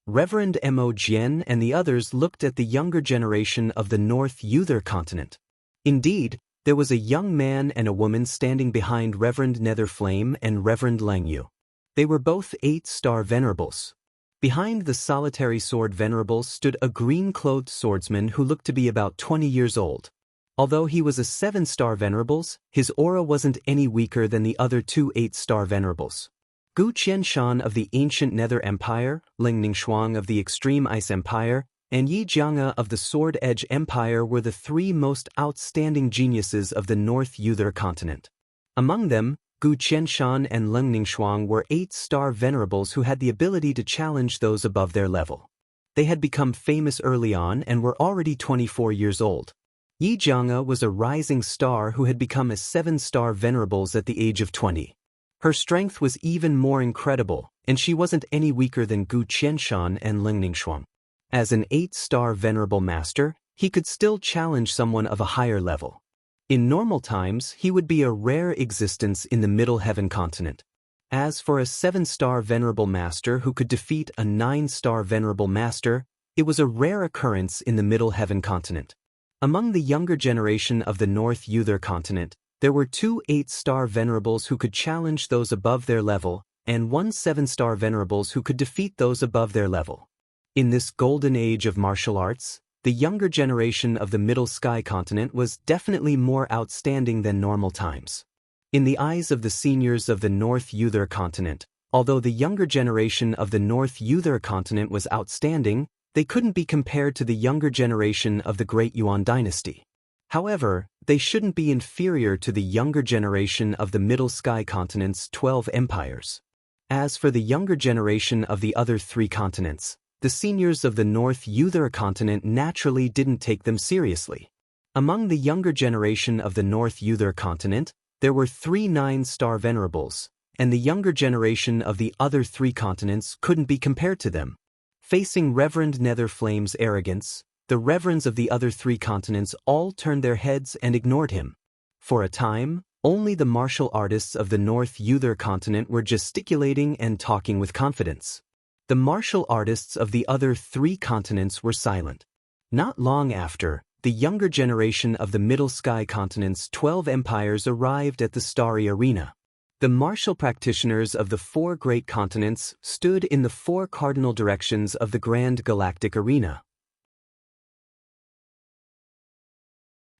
Reverend Mo Jian and the others looked at the younger generation of the North Yuther Continent. Indeed, there was a young man and a woman standing behind Reverend Netherflame and Reverend Leng Yu. They were both 8-star venerables. Behind the solitary sword venerables stood a green-clothed swordsman who looked to be about 20 years old. Although he was a 7-star venerables, his aura wasn't any weaker than the other 2 8-star venerables. Gu Qianshan of the Ancient Nether Empire, Ling Ningxuang of the Extreme Ice Empire, and Yi Jianga of the Sword Edge Empire were the 3 most outstanding geniuses of the North Yuther Continent. Among them, Gu Qianshan and Ling Ningxuang were 8-star venerables who had the ability to challenge those above their level. They had become famous early on and were already 24 years old. Yi Jianga was a rising star who had become a 7-star venerables at the age of 20. Her strength was even more incredible, and she wasn't any weaker than Gu Qianshan and Ling Ningxuang. As an 8-star venerable master, he could still challenge someone of a higher level. In normal times, he would be a rare existence in the Middle Heaven Continent. As for a 7-star venerable master who could defeat a 9-star venerable master, it was a rare occurrence in the Middle Heaven Continent. Among the younger generation of the North Yuther Continent, there were 2 8-star venerables who could challenge those above their level, and 1 7-star venerables who could defeat those above their level. In this golden age of martial arts, the younger generation of the Middle Sky Continent was definitely more outstanding than normal times. In the eyes of the seniors of the North Yuther Continent, although the younger generation of the North Yuther Continent was outstanding, they couldn't be compared to the younger generation of the Great Yuan Dynasty. However, they shouldn't be inferior to the younger generation of the Middle Sky Continent's 12 empires. As for the younger generation of the other 3 continents, the seniors of the North Yuther Continent naturally didn't take them seriously. Among the younger generation of the North Yuther Continent, there were 3 9-star venerables, and the younger generation of the other 3 continents couldn't be compared to them. Facing Reverend Netherflame's arrogance, the reverends of the other 3 continents all turned their heads and ignored him. For a time, only the martial artists of the North Yuther Continent were gesticulating and talking with confidence. The martial artists of the other 3 continents were silent. Not long after, the younger generation of the Middle Sky Continent's 12 empires arrived at the Starry Arena. The martial practitioners of the 4 great continents stood in the 4 cardinal directions of the Grand Galactic Arena.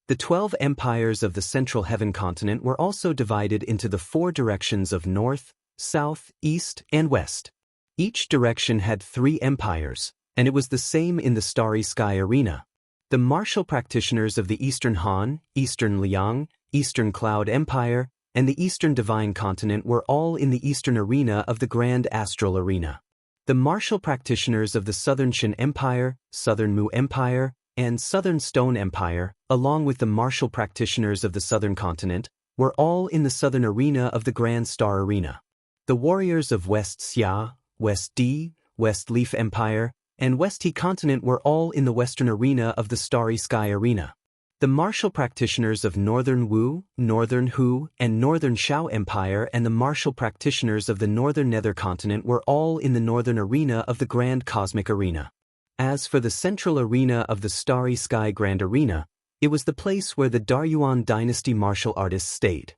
The 12 empires of the Central Heaven Continent were also divided into the 4 directions of North, South, East, and West. Each direction had 3 empires, and it was the same in the Starry Sky Arena. The martial practitioners of the Eastern Han, Eastern Liang, Eastern Cloud Empire, and the Eastern Divine Continent were all in the Eastern Arena of the Grand Astral Arena. The martial practitioners of the Southern Shin Empire, Southern Mu Empire, and Southern Stone Empire, along with the martial practitioners of the Southern Continent, were all in the Southern Arena of the Grand Star Arena. The warriors of West Xia, West Di, West Leaf Empire, and West He continent were all in the western arena of the Starry Sky Arena. The martial practitioners of Northern Wu, Northern Hu, and Northern Shao Empire and the martial practitioners of the Northern Nether continent were all in the northern arena of the Grand Cosmic Arena. As for the central arena of the Starry Sky Grand Arena, it was the place where the Daryuan dynasty martial artists stayed.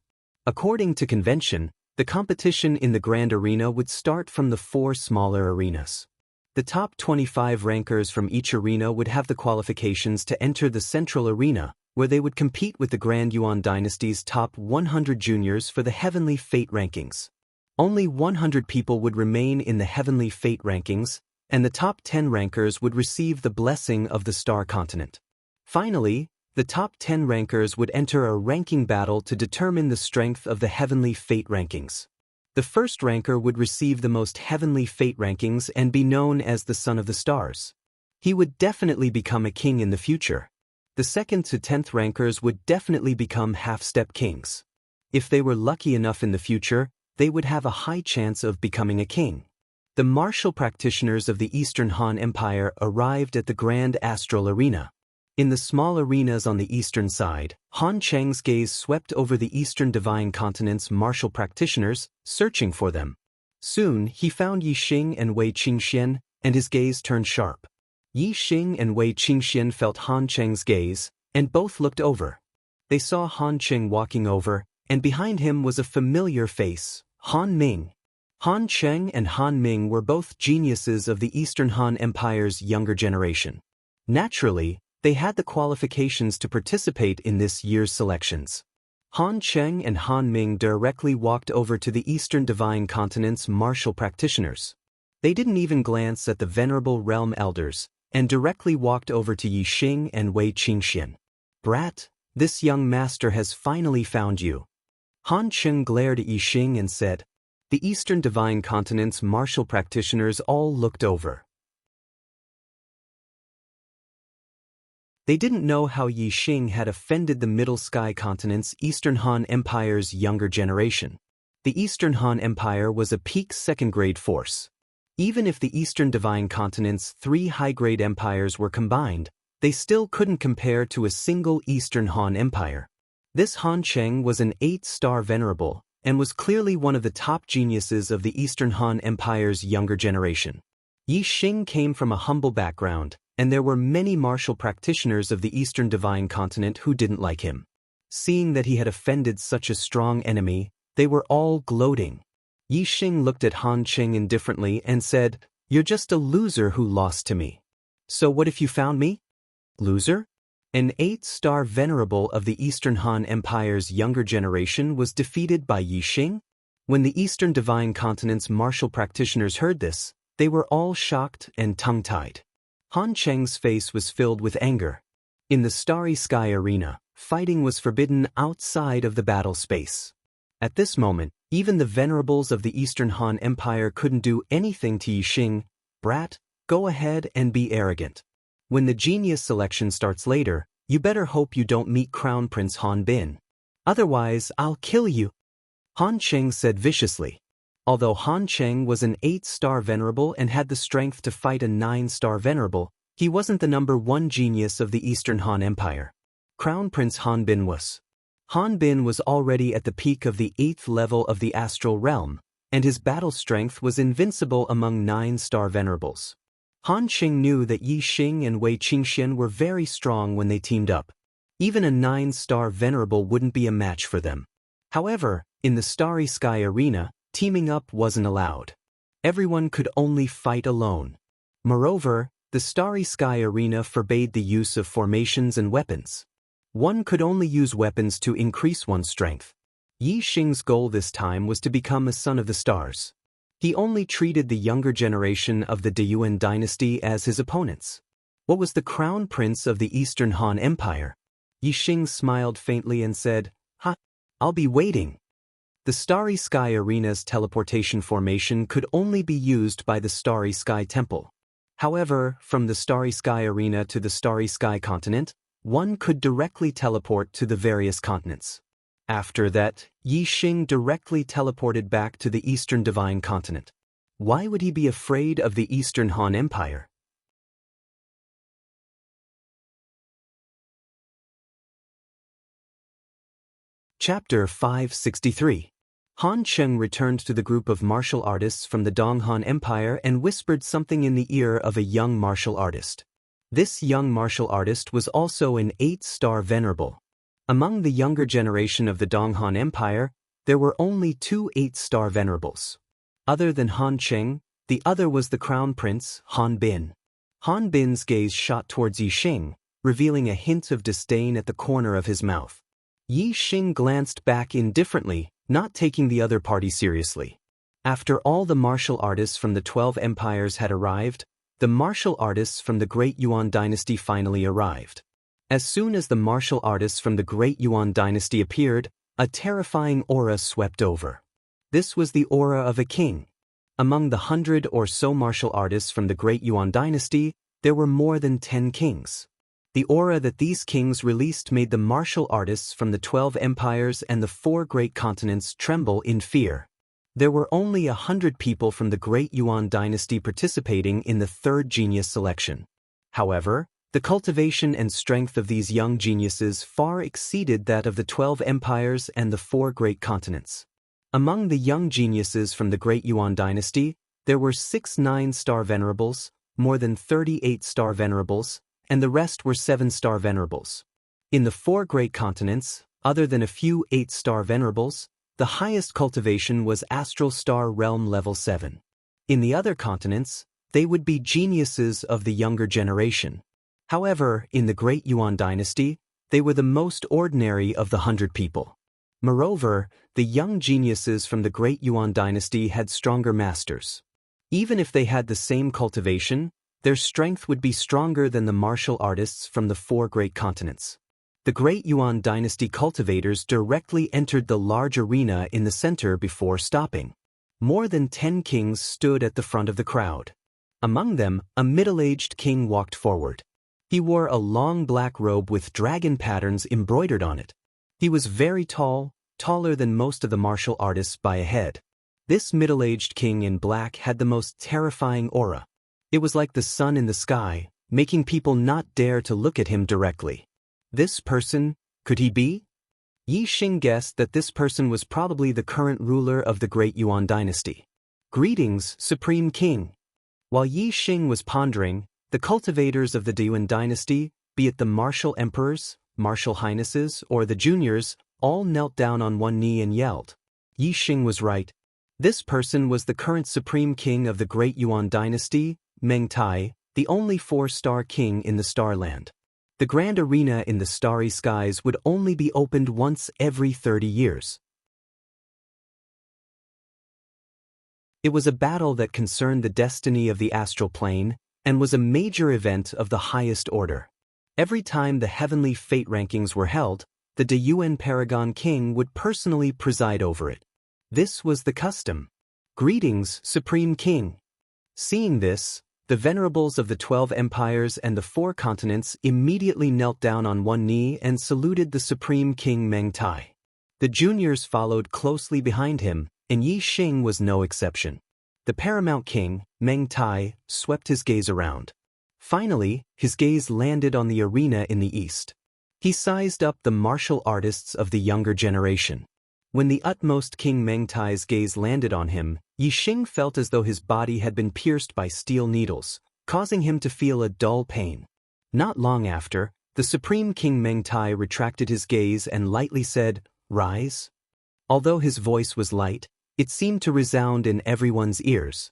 According to convention, the competition in the Grand Arena would start from the 4 smaller arenas. The top 25 rankers from each arena would have the qualifications to enter the central arena, where they would compete with the Grand Yuan dynasty's top 100 juniors for the Heavenly Fate rankings. Only 100 people would remain in the Heavenly Fate rankings, and the top 10 rankers would receive the blessing of the Star Continent. Finally, the top 10 rankers would enter a ranking battle to determine the strength of the Heavenly Fate rankings. The first ranker would receive the most Heavenly Fate rankings and be known as the Son of the Stars. He would definitely become a king in the future. The 2nd to 10th rankers would definitely become half-step kings. If they were lucky enough in the future, they would have a high chance of becoming a king. The martial practitioners of the Eastern Han Empire arrived at the Grand Astral Arena. In the small arenas on the eastern side, Han Cheng's gaze swept over the Eastern Divine Continent's martial practitioners, searching for them. Soon, he found Yi Xing and Wei Qingxian, and his gaze turned sharp. Yi Xing and Wei Qingxian felt Han Cheng's gaze, and both looked over. They saw Han Cheng walking over, and behind him was a familiar face, Han Ming. Han Cheng and Han Ming were both geniuses of the Eastern Han Empire's younger generation. Naturally, they had the qualifications to participate in this year's selections. Han Cheng and Han Ming directly walked over to the Eastern Divine Continent's martial practitioners. They didn't even glance at the venerable realm elders, and directly walked over to Yi Xing and Wei Qingxian. "Brat, this young master has finally found you." Han Cheng glared at Yi Xing and said. The Eastern Divine Continent's martial practitioners all looked over. They didn't know how Yi Xing had offended the Middle Sky Continent's Eastern Han Empire's younger generation. The Eastern Han Empire was a peak second-grade force. Even if the Eastern Divine Continent's 3 high-grade empires were combined, they still couldn't compare to a single Eastern Han Empire. This Han Cheng was an 8-star venerable, and was clearly one of the top geniuses of the Eastern Han Empire's younger generation. Yi Xing came from a humble background, and there were many martial practitioners of the Eastern Divine Continent who didn't like him. Seeing that he had offended such a strong enemy, they were all gloating. Yi Xing looked at Han Cheng indifferently and said, "You're just a loser who lost to me. So what if you found me?" Loser? An 8-star venerable of the Eastern Han Empire's younger generation was defeated by Yi Xing? When the Eastern Divine Continent's martial practitioners heard this, they were all shocked and tongue-tied. Han Cheng's face was filled with anger. In the Starry Sky Arena, fighting was forbidden outside of the battle space. At this moment, even the venerables of the Eastern Han Empire couldn't do anything to Yi Xing. "Brat, go ahead and be arrogant. When the genius selection starts later, you better hope you don't meet Crown Prince Han Bin. Otherwise, I'll kill you," Han Cheng said viciously. Although Han Cheng was an 8-star venerable and had the strength to fight a 9-star venerable, he wasn't the number 1 genius of the Eastern Han Empire. Crown Prince Han Bin was. Han Bin was already at the peak of the 8th level of the astral realm, and his battle strength was invincible among 9-star venerables. Han Cheng knew that Yi Xing and Wei Qingxian were very strong when they teamed up. Even a 9-star venerable wouldn't be a match for them. However, in the Starry Sky Arena, teaming up wasn't allowed. Everyone could only fight alone. Moreover, the Starry Sky Arena forbade the use of formations and weapons. One could only use weapons to increase one's strength. Yi Xing's goal this time was to become a son of the stars. He only treated the younger generation of the Daryuan dynasty as his opponents. What was the crown prince of the Eastern Han Empire? Yi Xing smiled faintly and said, "Ha, I'll be waiting." The Starry Sky Arena's teleportation formation could only be used by the Starry Sky Temple. However, from the Starry Sky Arena to the Starry Sky Continent, one could directly teleport to the various continents. After that, Yi Xing directly teleported back to the Eastern Divine Continent. Why would he be afraid of the Eastern Han Empire? Chapter 563. Han Cheng returned to the group of martial artists from the Donghan Empire and whispered something in the ear of a young martial artist. This young martial artist was also an 8-star venerable. Among the younger generation of the Donghan Empire, there were only 2 8-star venerables. Other than Han Cheng, the other was the crown prince, Han Bin. Han Bin's gaze shot towards Yi Xing, revealing a hint of disdain at the corner of his mouth. Yi Xing glanced back indifferently, not taking the other party seriously. After all the martial artists from the 12 empires had arrived, the martial artists from the Great Yuan dynasty finally arrived. As soon as the martial artists from the Great Yuan dynasty appeared, a terrifying aura swept over. This was the aura of a king. Among the 100 or so martial artists from the Great Yuan dynasty, there were more than 10 kings. The aura that these kings released made the martial artists from the 12 empires and the 4 great continents tremble in fear. There were only 100 people from the Great Yuan dynasty participating in the 3rd genius selection. However, the cultivation and strength of these young geniuses far exceeded that of the 12 empires and the 4 great continents. Among the young geniuses from the Great Yuan dynasty, there were 6 9-star venerables, more than 38-star venerables, and the rest were 7-star venerables. In the 4 great continents, other than a few 8-star venerables, the highest cultivation was Astral Star Realm Level 7. In the other continents, they would be geniuses of the younger generation. However, in the Great Yuan dynasty, they were the most ordinary of the 100 people. Moreover, the young geniuses from the Great Yuan dynasty had stronger masters. Even if they had the same cultivation, their strength would be stronger than the martial artists from the 4 great continents. The Great Yuan dynasty cultivators directly entered the large arena in the center before stopping. More than 10 kings stood at the front of the crowd. Among them, a middle-aged king walked forward. He wore a long black robe with dragon patterns embroidered on it. He was very tall, taller than most of the martial artists by a head. This middle-aged king in black had the most terrifying aura. It was like the sun in the sky, making people not dare to look at him directly. This person, could he be? Yi Xing guessed that this person was probably the current ruler of the Great Yuan dynasty. Greetings, Supreme King. While Yi Xing was pondering, the cultivators of the Yuan dynasty, be it the martial emperors, martial highnesses, or the juniors, all knelt down on one knee and yelled. Yi Xing was right. This person was the current Supreme King of the Great Yuan dynasty, Meng Tai, the only 4-star king in the Starland. The grand arena in the starry skies would only be opened once every 30 years. It was a battle that concerned the destiny of the astral plane, and was a major event of the highest order. Every time the heavenly fate rankings were held, the Yuan Paragon King would personally preside over it. This was the custom. Greetings, Supreme King. Seeing this, the venerables of the 12 empires and the 4 continents immediately knelt down on one knee and saluted the Supreme King Meng Tai. The juniors followed closely behind him, and Yi Xing was no exception. The paramount king, Meng Tai, swept his gaze around. Finally, his gaze landed on the arena in the east. He sized up the martial artists of the younger generation. When the utmost King Meng Tai's gaze landed on him, Yi Xing felt as though his body had been pierced by steel needles, causing him to feel a dull pain. Not long after, the Supreme King Meng Tai retracted his gaze and lightly said, "Rise." Although his voice was light, it seemed to resound in everyone's ears.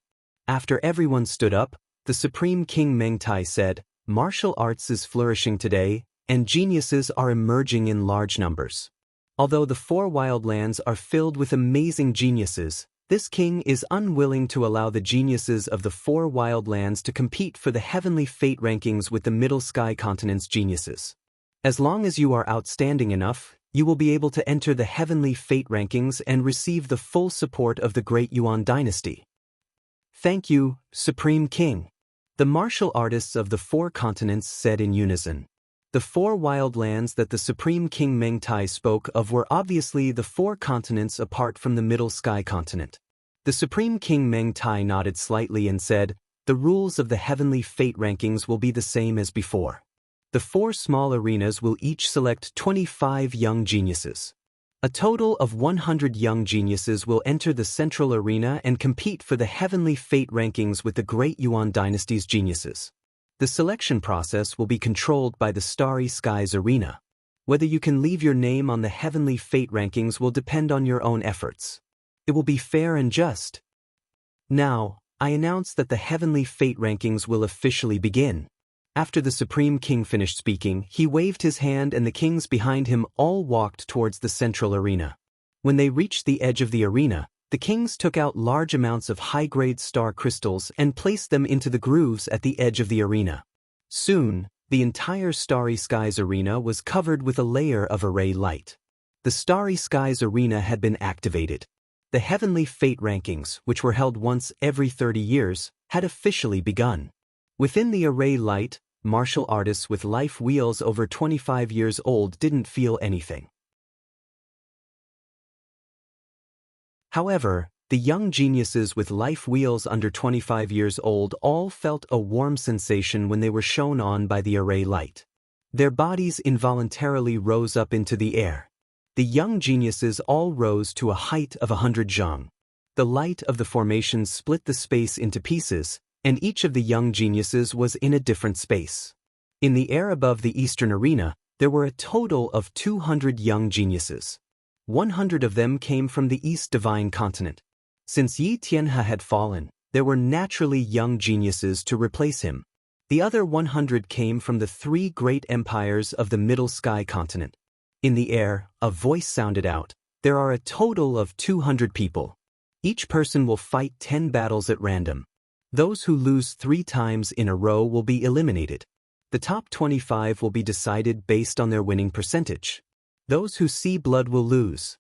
After everyone stood up, the Supreme King Meng Tai said, "Martial arts is flourishing today, and geniuses are emerging in large numbers. Although the 4 wildlands are filled with amazing geniuses, this king is unwilling to allow the geniuses of the 4 wildlands to compete for the heavenly fate rankings with the Middle Sky Continent's geniuses. As long as you are outstanding enough, you will be able to enter the heavenly fate rankings and receive the full support of the Great Yuan dynasty." "Thank you, Supreme King," the martial artists of the 4 continents said in unison. The 4 wildlands that the Supreme King Meng Tai spoke of were obviously the 4 continents apart from the Middle Sky Continent. The Supreme King Meng Tai nodded slightly and said, "The rules of the heavenly fate rankings will be the same as before. The 4 small arenas will each select 25 young geniuses. A total of 100 young geniuses will enter the central arena and compete for the heavenly fate rankings with the great Yuan dynasty's geniuses. The selection process will be controlled by the Starry Skies Arena. Whether you can leave your name on the heavenly fate rankings will depend on your own efforts. It will be fair and just. Now, I announce that the heavenly fate rankings will officially begin. After the Supreme King finished speaking, he waved his hand and the kings behind him all walked towards the central arena. When they reached the edge of the arena, the kings took out large amounts of high-grade star crystals and placed them into the grooves at the edge of the arena. Soon, the entire Starry Skies Arena was covered with a layer of array light. The Starry Skies Arena had been activated. The heavenly fate rankings, which were held once every 30 years, had officially begun. Within the array light, martial artists with life wheels over 25 years old didn't feel anything. However, the young geniuses with life wheels under 25 years old all felt a warm sensation when they were shown on by the array light. Their bodies involuntarily rose up into the air. The young geniuses all rose to a height of 100 zhang. The light of the formations split the space into pieces, and each of the young geniuses was in a different space. In the air above the eastern arena, there were a total of 200 young geniuses. 100 of them came from the East Divine Continent. Since Yi Tianhe had fallen, there were naturally young geniuses to replace him. The other 100 came from the 3 great empires of the Middle Sky Continent. In the air, a voice sounded out, "There are a total of 200 people. Each person will fight 10 battles at random. Those who lose 3 times in a row will be eliminated. The top 25 will be decided based on their winning percentage. Those who see blood will lose."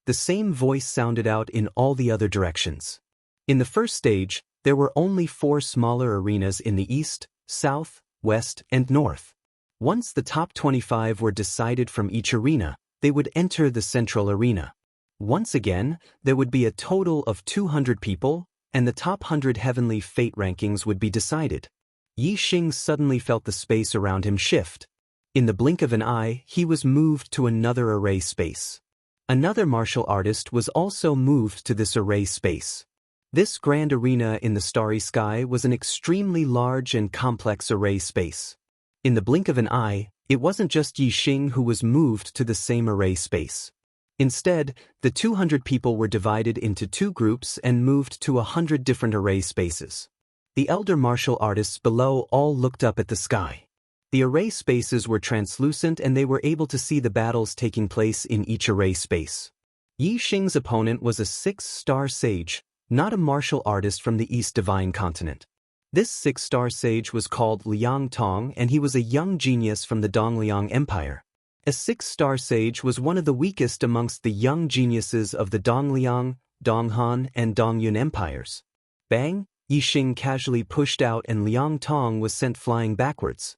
The same voice sounded out in all the other directions. In the first stage, there were only 4 smaller arenas in the east, south, west, and north. Once the top 25 were decided from each arena, they would enter the central arena. Once again, there would be a total of 200 people, and the top 100 heavenly fate rankings would be decided. Yi Xing suddenly felt the space around him shift. In the blink of an eye, he was moved to another array space. Another martial artist was also moved to this array space. This grand arena in the starry sky was an extremely large and complex array space. In the blink of an eye, it wasn't just Yi Xing who was moved to the same array space. Instead, the 200 people were divided into 2 groups and moved to 100 different array spaces. The elder martial artists below all looked up at the sky. The array spaces were translucent and they were able to see the battles taking place in each array space. Yi Xing's opponent was a 6-star sage, not a martial artist from the East Divine Continent. This 6-star sage was called Liang Tong and he was a young genius from the Dongliang Empire. A 6-star sage was one of the weakest amongst the young geniuses of the Dongliang, Donghan, and Dongyun empires. Bang! Yi Xing casually pushed out and Liang Tong was sent flying backwards.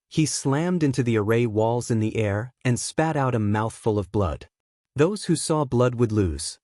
He slammed into the array walls in the air and spat out a mouthful of blood. Those who saw blood would lose.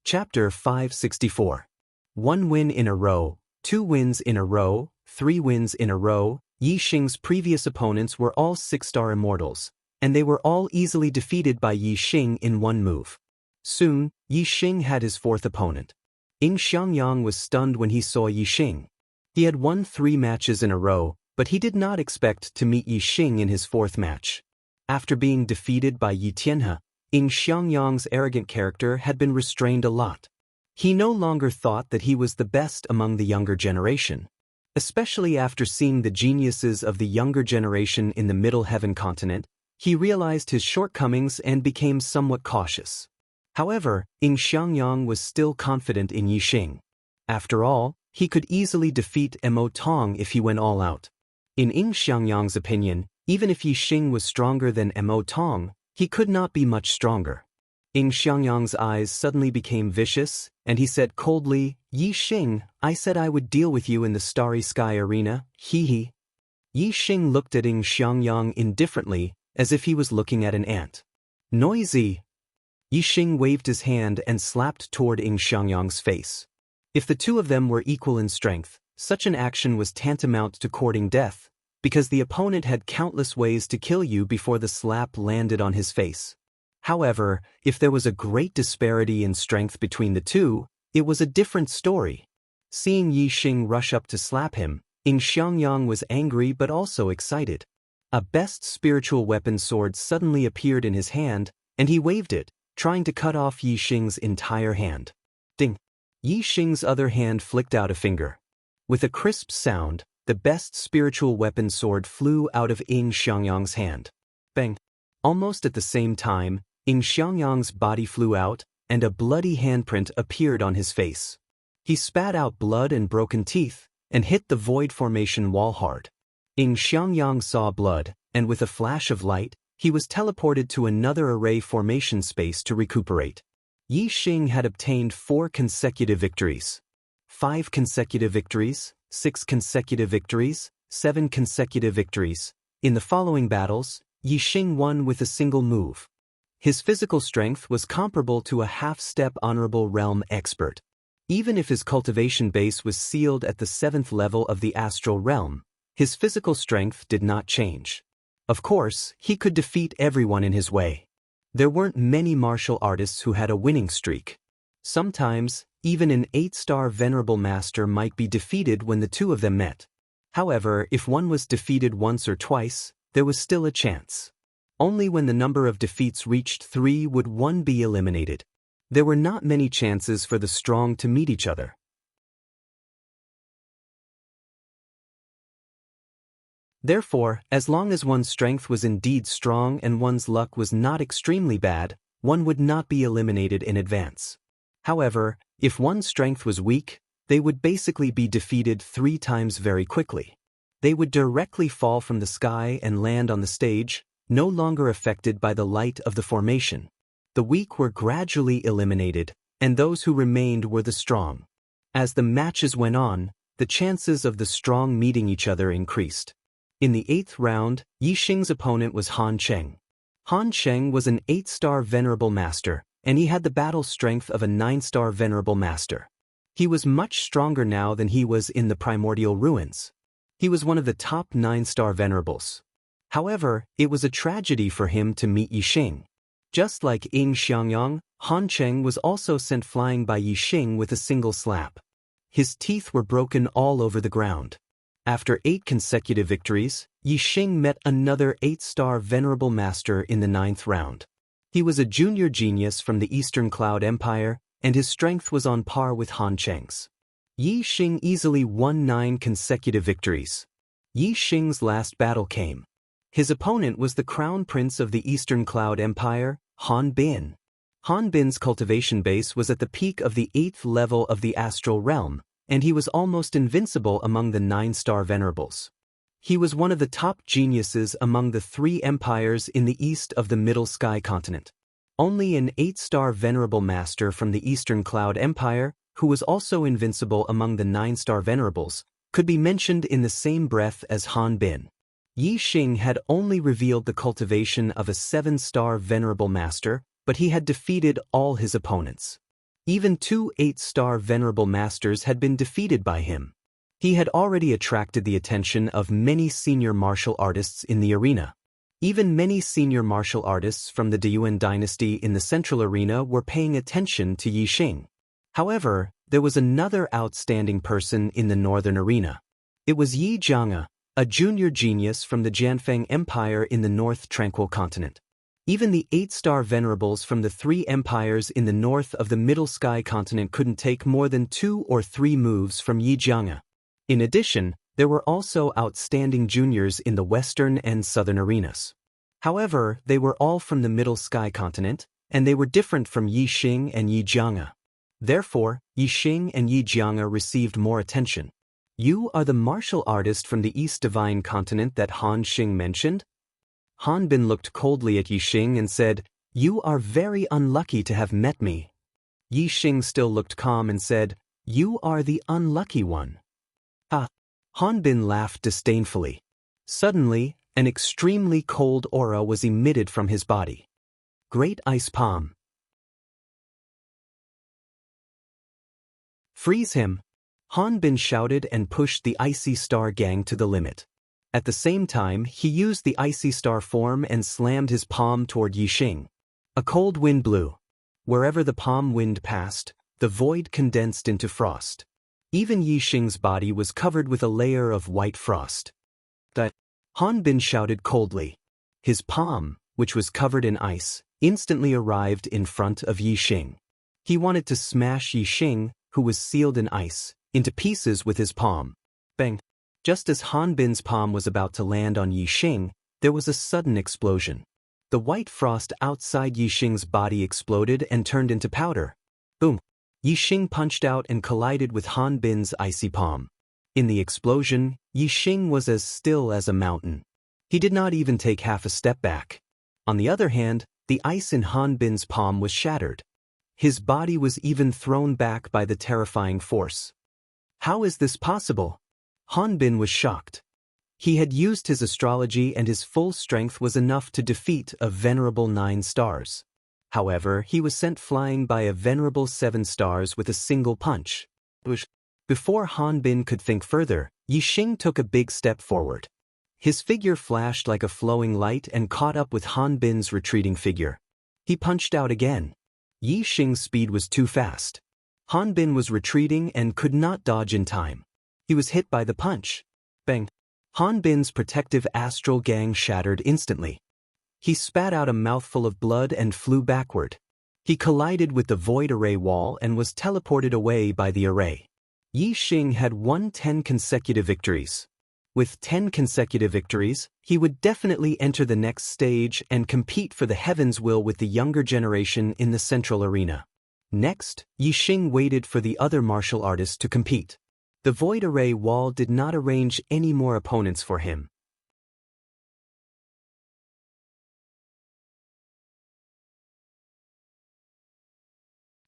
Chapter 564. 1 win in a row, 2 wins in a row, 3 wins in a row. Yi Xing's previous opponents were all 6-star immortals, and they were all easily defeated by Yi Xing in 1 move. Soon, Yi Xing had his 4th opponent. Xianxia was stunned when he saw Yi Xing. He had won 3 matches in a row, but he did not expect to meet Yi Xing in his 4th match. After being defeated by Yi Tianhe, Xianxia's arrogant character had been restrained a lot. He no longer thought that he was the best among the younger generation. Especially after seeing the geniuses of the younger generation in the Middle Heaven continent, he realized his shortcomings and became somewhat cautious. However, Xianxia was still confident in Yi Xing. After all, he could easily defeat Mo Tong if he went all out. In Xianxia's opinion, even if Yi Xing was stronger than Mo Tong, he could not be much stronger. Xianxia's eyes suddenly became vicious, and he said coldly, "Yi Xing, I said I would deal with you in the starry sky arena, hee." Yi Xing looked at Xianxia indifferently, as if he was looking at an ant. Noisy! Yi Xing waved his hand and slapped toward Xianxia's face. If the 2 of them were equal in strength, Such an action was tantamount to courting death, because the opponent had countless ways to kill you before the slap landed on his face. However, if there was a great disparity in strength between the two, it was a different story. Seeing Yi Xing rush up to slap him, Xianxia was angry but also excited. A best spiritual weapon sword suddenly appeared in his hand, and he waved it, trying to cut off Yi Xing's entire hand. Ding! Yi Xing's other hand flicked out a finger. With a crisp sound, the best spiritual weapon sword flew out of Xianxia's hand. Bang! Almost at the same time, Xianxia's body flew out, and a bloody handprint appeared on his face. He spat out blood and broken teeth, and hit the void formation wall hard. Xianxia saw blood, and with a flash of light, he was teleported to another array formation space to recuperate. Yi Xing had obtained 4 consecutive victories. 5 consecutive victories, 6 consecutive victories, 7 consecutive victories. In the following battles, Yi Xing won with a single move. His physical strength was comparable to a half-step honorable realm expert. Even if his cultivation base was sealed at the 7th level of the astral realm, his physical strength did not change. Of course, he could defeat everyone in his way. There weren't many martial artists who had a winning streak. Sometimes, even an 8-star venerable master might be defeated when the two of them met. However, if one was defeated once or twice, there was still a chance. Only when the number of defeats reached 3 would one be eliminated. There were not many chances for the strong to meet each other. Therefore, as long as one's strength was indeed strong and one's luck was not extremely bad, one would not be eliminated in advance. However, if one's strength was weak, they would basically be defeated 3 times very quickly. They would directly fall from the sky and land on the stage, no longer affected by the light of the formation. The weak were gradually eliminated, and those who remained were the strong. As the matches went on, the chances of the strong meeting each other increased. In the 8th round, Yi Xing's opponent was Han Cheng. Han Cheng was an 8-star venerable master, and he had the battle strength of a 9-star venerable master. He was much stronger now than he was in the primordial ruins. He was one of the top 9-star venerables. However, it was a tragedy for him to meet Yi Xing. Just like Xianxia, Han Cheng was also sent flying by Yi Xing with a single slap. His teeth were broken all over the ground. After 8 consecutive victories, Yi Xing met another 8-star venerable master in the 9th round. He was a junior genius from the Eastern Cloud Empire, and his strength was on par with Han Cheng's. Yi Xing easily won 9 consecutive victories. Yi Xing's last battle came. His opponent was the crown prince of the Eastern Cloud Empire, Han Bin. Han Bin's cultivation base was at the peak of the 8th level of the astral realm, and he was almost invincible among the 9-star venerables. He was one of the top geniuses among the 3 empires in the east of the Middle Sky continent. Only an 8-star venerable master from the Eastern Cloud Empire, who was also invincible among the 9-star venerables, could be mentioned in the same breath as Han Bin. Yi Xing had only revealed the cultivation of a 7-star venerable master, but he had defeated all his opponents. Even 2 8-star venerable masters had been defeated by him. He had already attracted the attention of many senior martial artists in the arena. Even many senior martial artists from the Deyuan dynasty in the central arena were paying attention to Yi Xing. However, there was another outstanding person in the northern arena. It was Yi Jianga, a junior genius from the Jianfeng Empire in the North Tranquil Continent. Even the 8-star venerables from the 3 empires in the north of the Middle Sky Continent couldn't take more than 2 or 3 moves from Yi Jianga. In addition, there were also outstanding juniors in the western and southern arenas. However, they were all from the Middle Sky Continent, and they were different from Yi Xing and Yi Jianga. Therefore, Yi Xing and Yi Jianga received more attention. You are the martial artist from the East Divine Continent that Han Xing mentioned? Han Bin looked coldly at Yi Xing and said, "You are very unlucky to have met me." Yi Xing still looked calm and said, "You are the unlucky one." Ah! Han Bin laughed disdainfully. Suddenly, an extremely cold aura was emitted from his body. Great Ice Palm. Freeze him. Han Bin shouted and pushed the Icy Star gang to the limit. At the same time, he used the Icy Star form and slammed his palm toward Yixing. A cold wind blew. Wherever the palm wind passed, the void condensed into frost. Even Yixing's body was covered with a layer of white frost. That Han Bin shouted coldly. His palm, which was covered in ice, instantly arrived in front of Yixing. He wanted to smash Yixing, who was sealed in ice, into pieces with his palm. Bang! Just as Han Bin's palm was about to land on Yixing, there was a sudden explosion. The white frost outside Yixing's body exploded and turned into powder. Boom! Yixing punched out and collided with Han Bin's icy palm. In the explosion, Yixing was as still as a mountain. He did not even take half a step back. On the other hand, the ice in Han Bin's palm was shattered. His body was even thrown back by the terrifying force. How is this possible? Han Bin was shocked. He had used his astrology and his full strength was enough to defeat a venerable 9 stars. However, he was sent flying by a venerable 7 stars with a single punch. Before Han Bin could think further, Yixing took a big step forward. His figure flashed like a flowing light and caught up with Han Bin's retreating figure. He punched out again. Yixing's speed was too fast. Han Bin was retreating and could not dodge in time. He was hit by the punch. Bang! Han Bin's protective astral gang shattered instantly. He spat out a mouthful of blood and flew backward. He collided with the void array wall and was teleported away by the array. Yixing had won 10 consecutive victories. With 10 consecutive victories, he would definitely enter the next stage and compete for the Heaven's Will with the younger generation in the central arena. Next, Yixing waited for the other martial artists to compete. The void array wall did not arrange any more opponents for him.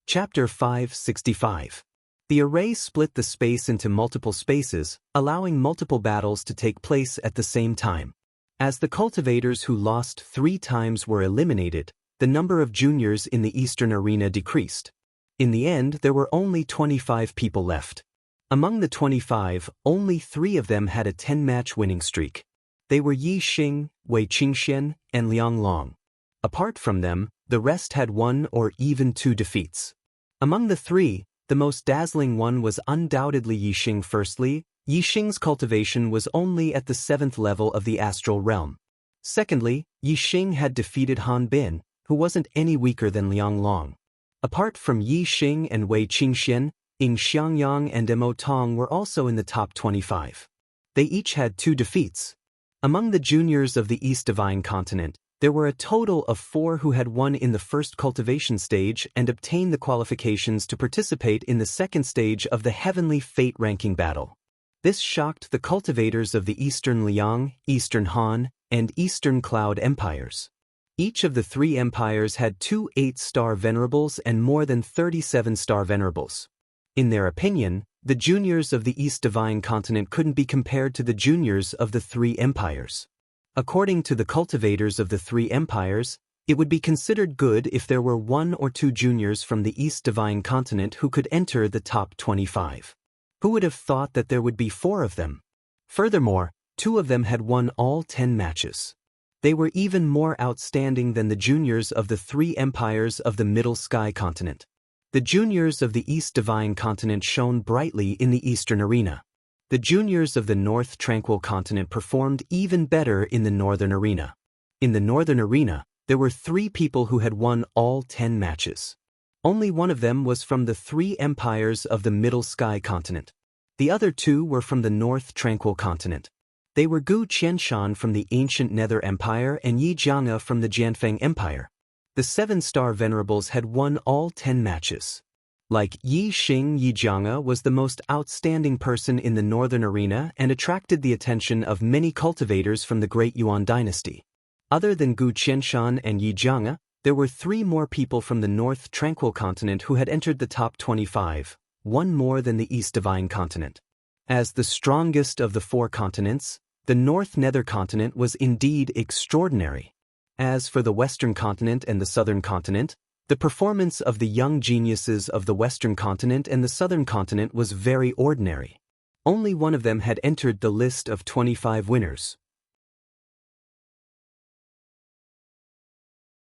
Chapter 565. The array split the space into multiple spaces, allowing multiple battles to take place at the same time. As the cultivators who lost 3 times were eliminated, the number of juniors in the Eastern Arena decreased. In the end, there were only 25 people left. Among the 25, only 3 of them had a 10-match winning streak. They were Yixing, Wei Qingxian, and Liang Long. Apart from them, the rest had 1 or even 2 defeats. Among the 3, the most dazzling one was undoubtedly Yixing. Firstly, Yixing's cultivation was only at the 7th level of the astral realm. Secondly, Yixing had defeated Han Bin, who wasn't any weaker than Liang Long. Apart from Yixing and Wei Qingxian, Xianxia and Mo Tong were also in the top 25. They each had 2 defeats. Among the juniors of the East Divine Continent, there were a total of 4 who had won in the first cultivation stage and obtained the qualifications to participate in the second stage of the Heavenly Fate ranking battle. This shocked the cultivators of the Eastern Liang, Eastern Han, and Eastern Cloud empires. Each of the 3 empires had 2 8-star venerables and more than 37-star venerables. In their opinion, the juniors of the East Divine Continent couldn't be compared to the juniors of the 3 empires. According to the cultivators of the 3 empires, it would be considered good if there were 1 or 2 juniors from the East Divine Continent who could enter the top 25. Who would have thought that there would be 4 of them? Furthermore, 2 of them had won all 10 matches. They were even more outstanding than the juniors of the 3 empires of the Middle Sky Continent. The juniors of the East Divine Continent shone brightly in the Eastern Arena. The juniors of the North Tranquil Continent performed even better in the Northern Arena. In the Northern Arena, there were 3 people who had won all 10 matches. Only one of them was from the 3 empires of the Middle Sky Continent. The other 2 were from the North Tranquil Continent. They were Gu Qianshan from the ancient Nether Empire and Yi Jianga from the Jianfeng Empire. The 7-star venerables had won all 10 matches. Like Yixing, Yi Jianga was the most outstanding person in the Northern Arena and attracted the attention of many cultivators from the Great Yuan dynasty. Other than Gu Qianshan and Yi Jianga, there were 3 more people from the North Tranquil Continent who had entered the top 25, 1 more than the East Divine Continent. As the strongest of the 4 continents, the North Nether Continent was indeed extraordinary. As for the Western Continent and the Southern Continent, The performance of the young geniuses of the Western continent and the Southern continent was very ordinary. Only one of them had entered the list of 25 winners.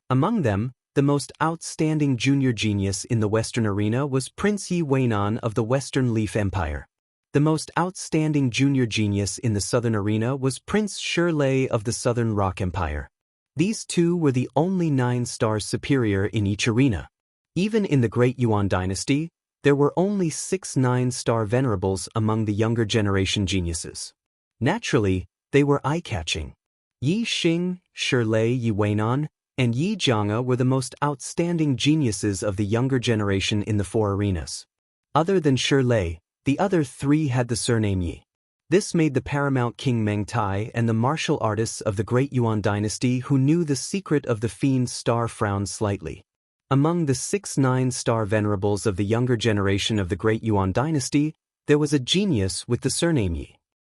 Among them, the most outstanding junior genius in the Western arena was Prince Yi Weinan of the Western Leaf Empire. The most outstanding junior genius in the Southern arena was Prince Shirlei of the Southern Rock Empire. These two were the only 9 stars superior in each arena. Even in the Great Yuan dynasty, there were only 6 9-star venerables among the younger generation geniuses. Naturally, they were eye-catching. Yi Xing, Shirlei Yi Weinan, and Yi Jianga were the most outstanding geniuses of the younger generation in the 4 arenas. Other than Shirlei, the other 3 had the surname Yi. This made the paramount king Meng Tai and the martial artists of the Great Yuan dynasty who knew the secret of the fiend's star frown slightly. Among the 6 9-star venerables of the younger generation of the Great Yuan dynasty, there was a genius with the surname Yi.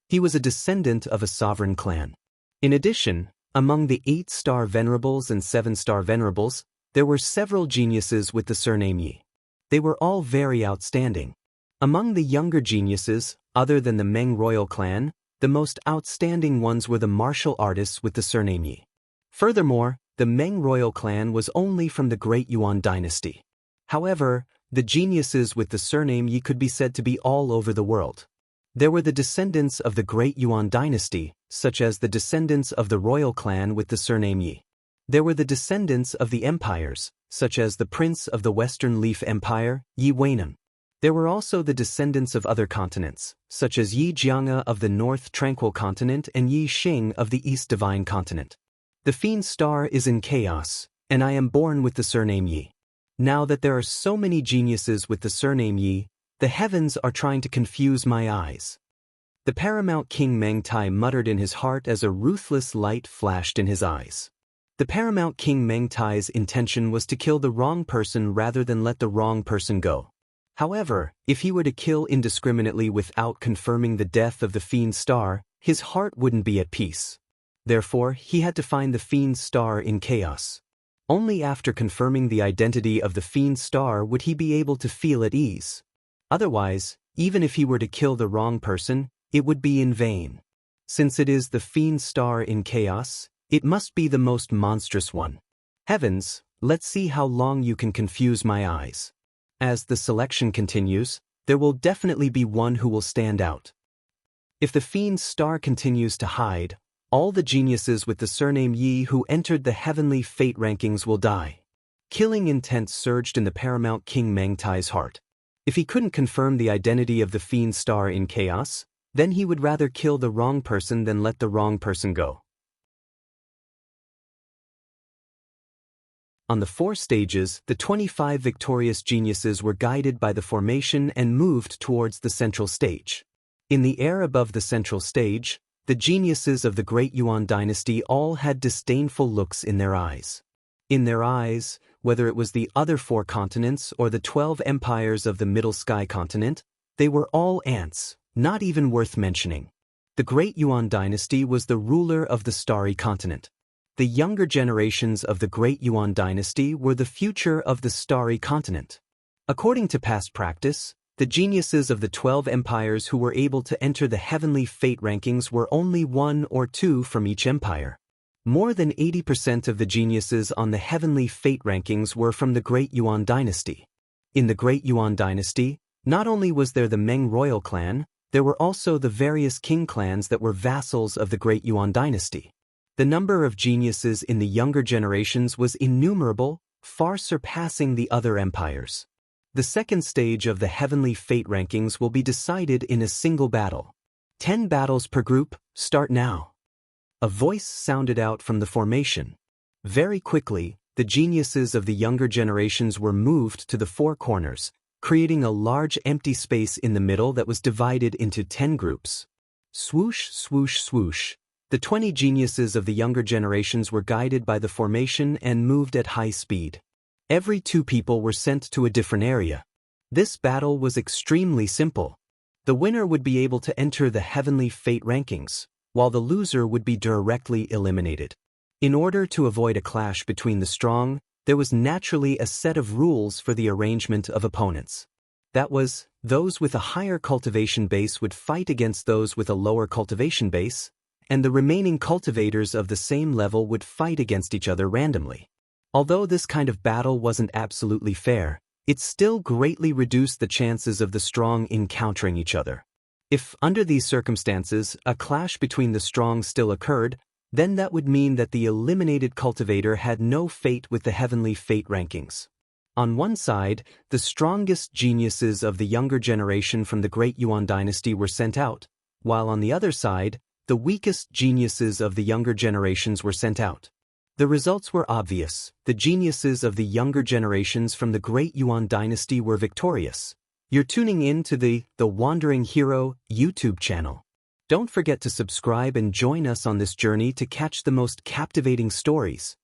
He was a descendant of a sovereign clan. In addition, among the 8-star venerables and 7-star venerables, there were several geniuses with the surname Yi. They were all very outstanding. Among the younger geniuses, other than the Meng royal clan, the most outstanding ones were the martial artists with the surname Yi. Furthermore, the Meng royal clan was only from the Great Yuan dynasty. However, the geniuses with the surname Yi could be said to be all over the world. There were the descendants of the Great Yuan dynasty, such as the descendants of the royal clan with the surname Yi. There were the descendants of the empires, such as the prince of the Western Leaf Empire, Yi Weinan. There were also the descendants of other continents, such as Yi Jianga of the North Tranquil Continent and Yi Xing of the East Divine Continent. The fiend's star is in chaos, and I am born with the surname Yi. Now that there are so many geniuses with the surname Yi, the heavens are trying to confuse my eyes. The paramount king Meng Tai muttered in his heart as a ruthless light flashed in his eyes. The paramount king Meng Tai's intention was to kill the wrong person rather than let the wrong person go. However, if he were to kill indiscriminately without confirming the death of the fiend's star, his heart wouldn't be at peace. Therefore, he had to find the fiend's star in chaos. Only after confirming the identity of the fiend's star would he be able to feel at ease. Otherwise, even if he were to kill the wrong person, it would be in vain. Since it is the fiend's star in chaos, it must be the most monstrous one. Heavens, let's see how long you can confuse my eyes. As the selection continues, there will definitely be one who will stand out. If the fiend's star continues to hide, all the geniuses with the surname Yi who entered the heavenly fate rankings will die. Killing intent surged in the paramount king Meng Tai's heart. If he couldn't confirm the identity of the fiend's star in chaos, then he would rather kill the wrong person than let the wrong person go. On the 4 stages, the 25 victorious geniuses were guided by the formation and moved towards the central stage. In the air above the central stage, the geniuses of the Great Yuan dynasty all had disdainful looks in their eyes. In their eyes, whether it was the other 4 continents or the 12 empires of the Middle Sky continent, they were all ants, not even worth mentioning. The Great Yuan dynasty was the ruler of the Starry Continent. The younger generations of the Great Yuan dynasty were the future of the Starry Continent. According to past practice, the geniuses of the 12 empires who were able to enter the heavenly fate rankings were only 1 or 2 from each empire. More than 80% of the geniuses on the heavenly fate rankings were from the Great Yuan dynasty. In the Great Yuan dynasty, not only was there the Meng royal clan, there were also the various king clans that were vassals of the Great Yuan dynasty. The number of geniuses in the younger generations was innumerable, far surpassing the other empires. The second stage of the heavenly fate rankings will be decided in a single battle. 10 battles per group, start now. A voice sounded out from the formation. Very quickly, the geniuses of the younger generations were moved to the 4 corners, creating a large empty space in the middle that was divided into 10 groups. Swoosh, swoosh, swoosh. The 20 geniuses of the younger generations were guided by the formation and moved at high speed. Every 2 people were sent to a different area. This battle was extremely simple. The winner would be able to enter the heavenly fate rankings, while the loser would be directly eliminated. In order to avoid a clash between the strong, there was naturally a set of rules for the arrangement of opponents. That was, those with a higher cultivation base would fight against those with a lower cultivation base, and the remaining cultivators of the same level would fight against each other randomly. Although this kind of battle wasn't absolutely fair, it still greatly reduced the chances of the strong encountering each other. If, under these circumstances, a clash between the strong still occurred, then that would mean that the eliminated cultivator had no fate with the heavenly fate rankings. On one side, the strongest geniuses of the younger generation from the Great Yuan dynasty were sent out, while on the other side, the weakest geniuses of the younger generations were sent out. The results were obvious. The geniuses of the younger generations from the Great Yuan dynasty were victorious. You're tuning in to the Wandering Hero YouTube channel. Don't forget to subscribe and join us on this journey to catch the most captivating stories.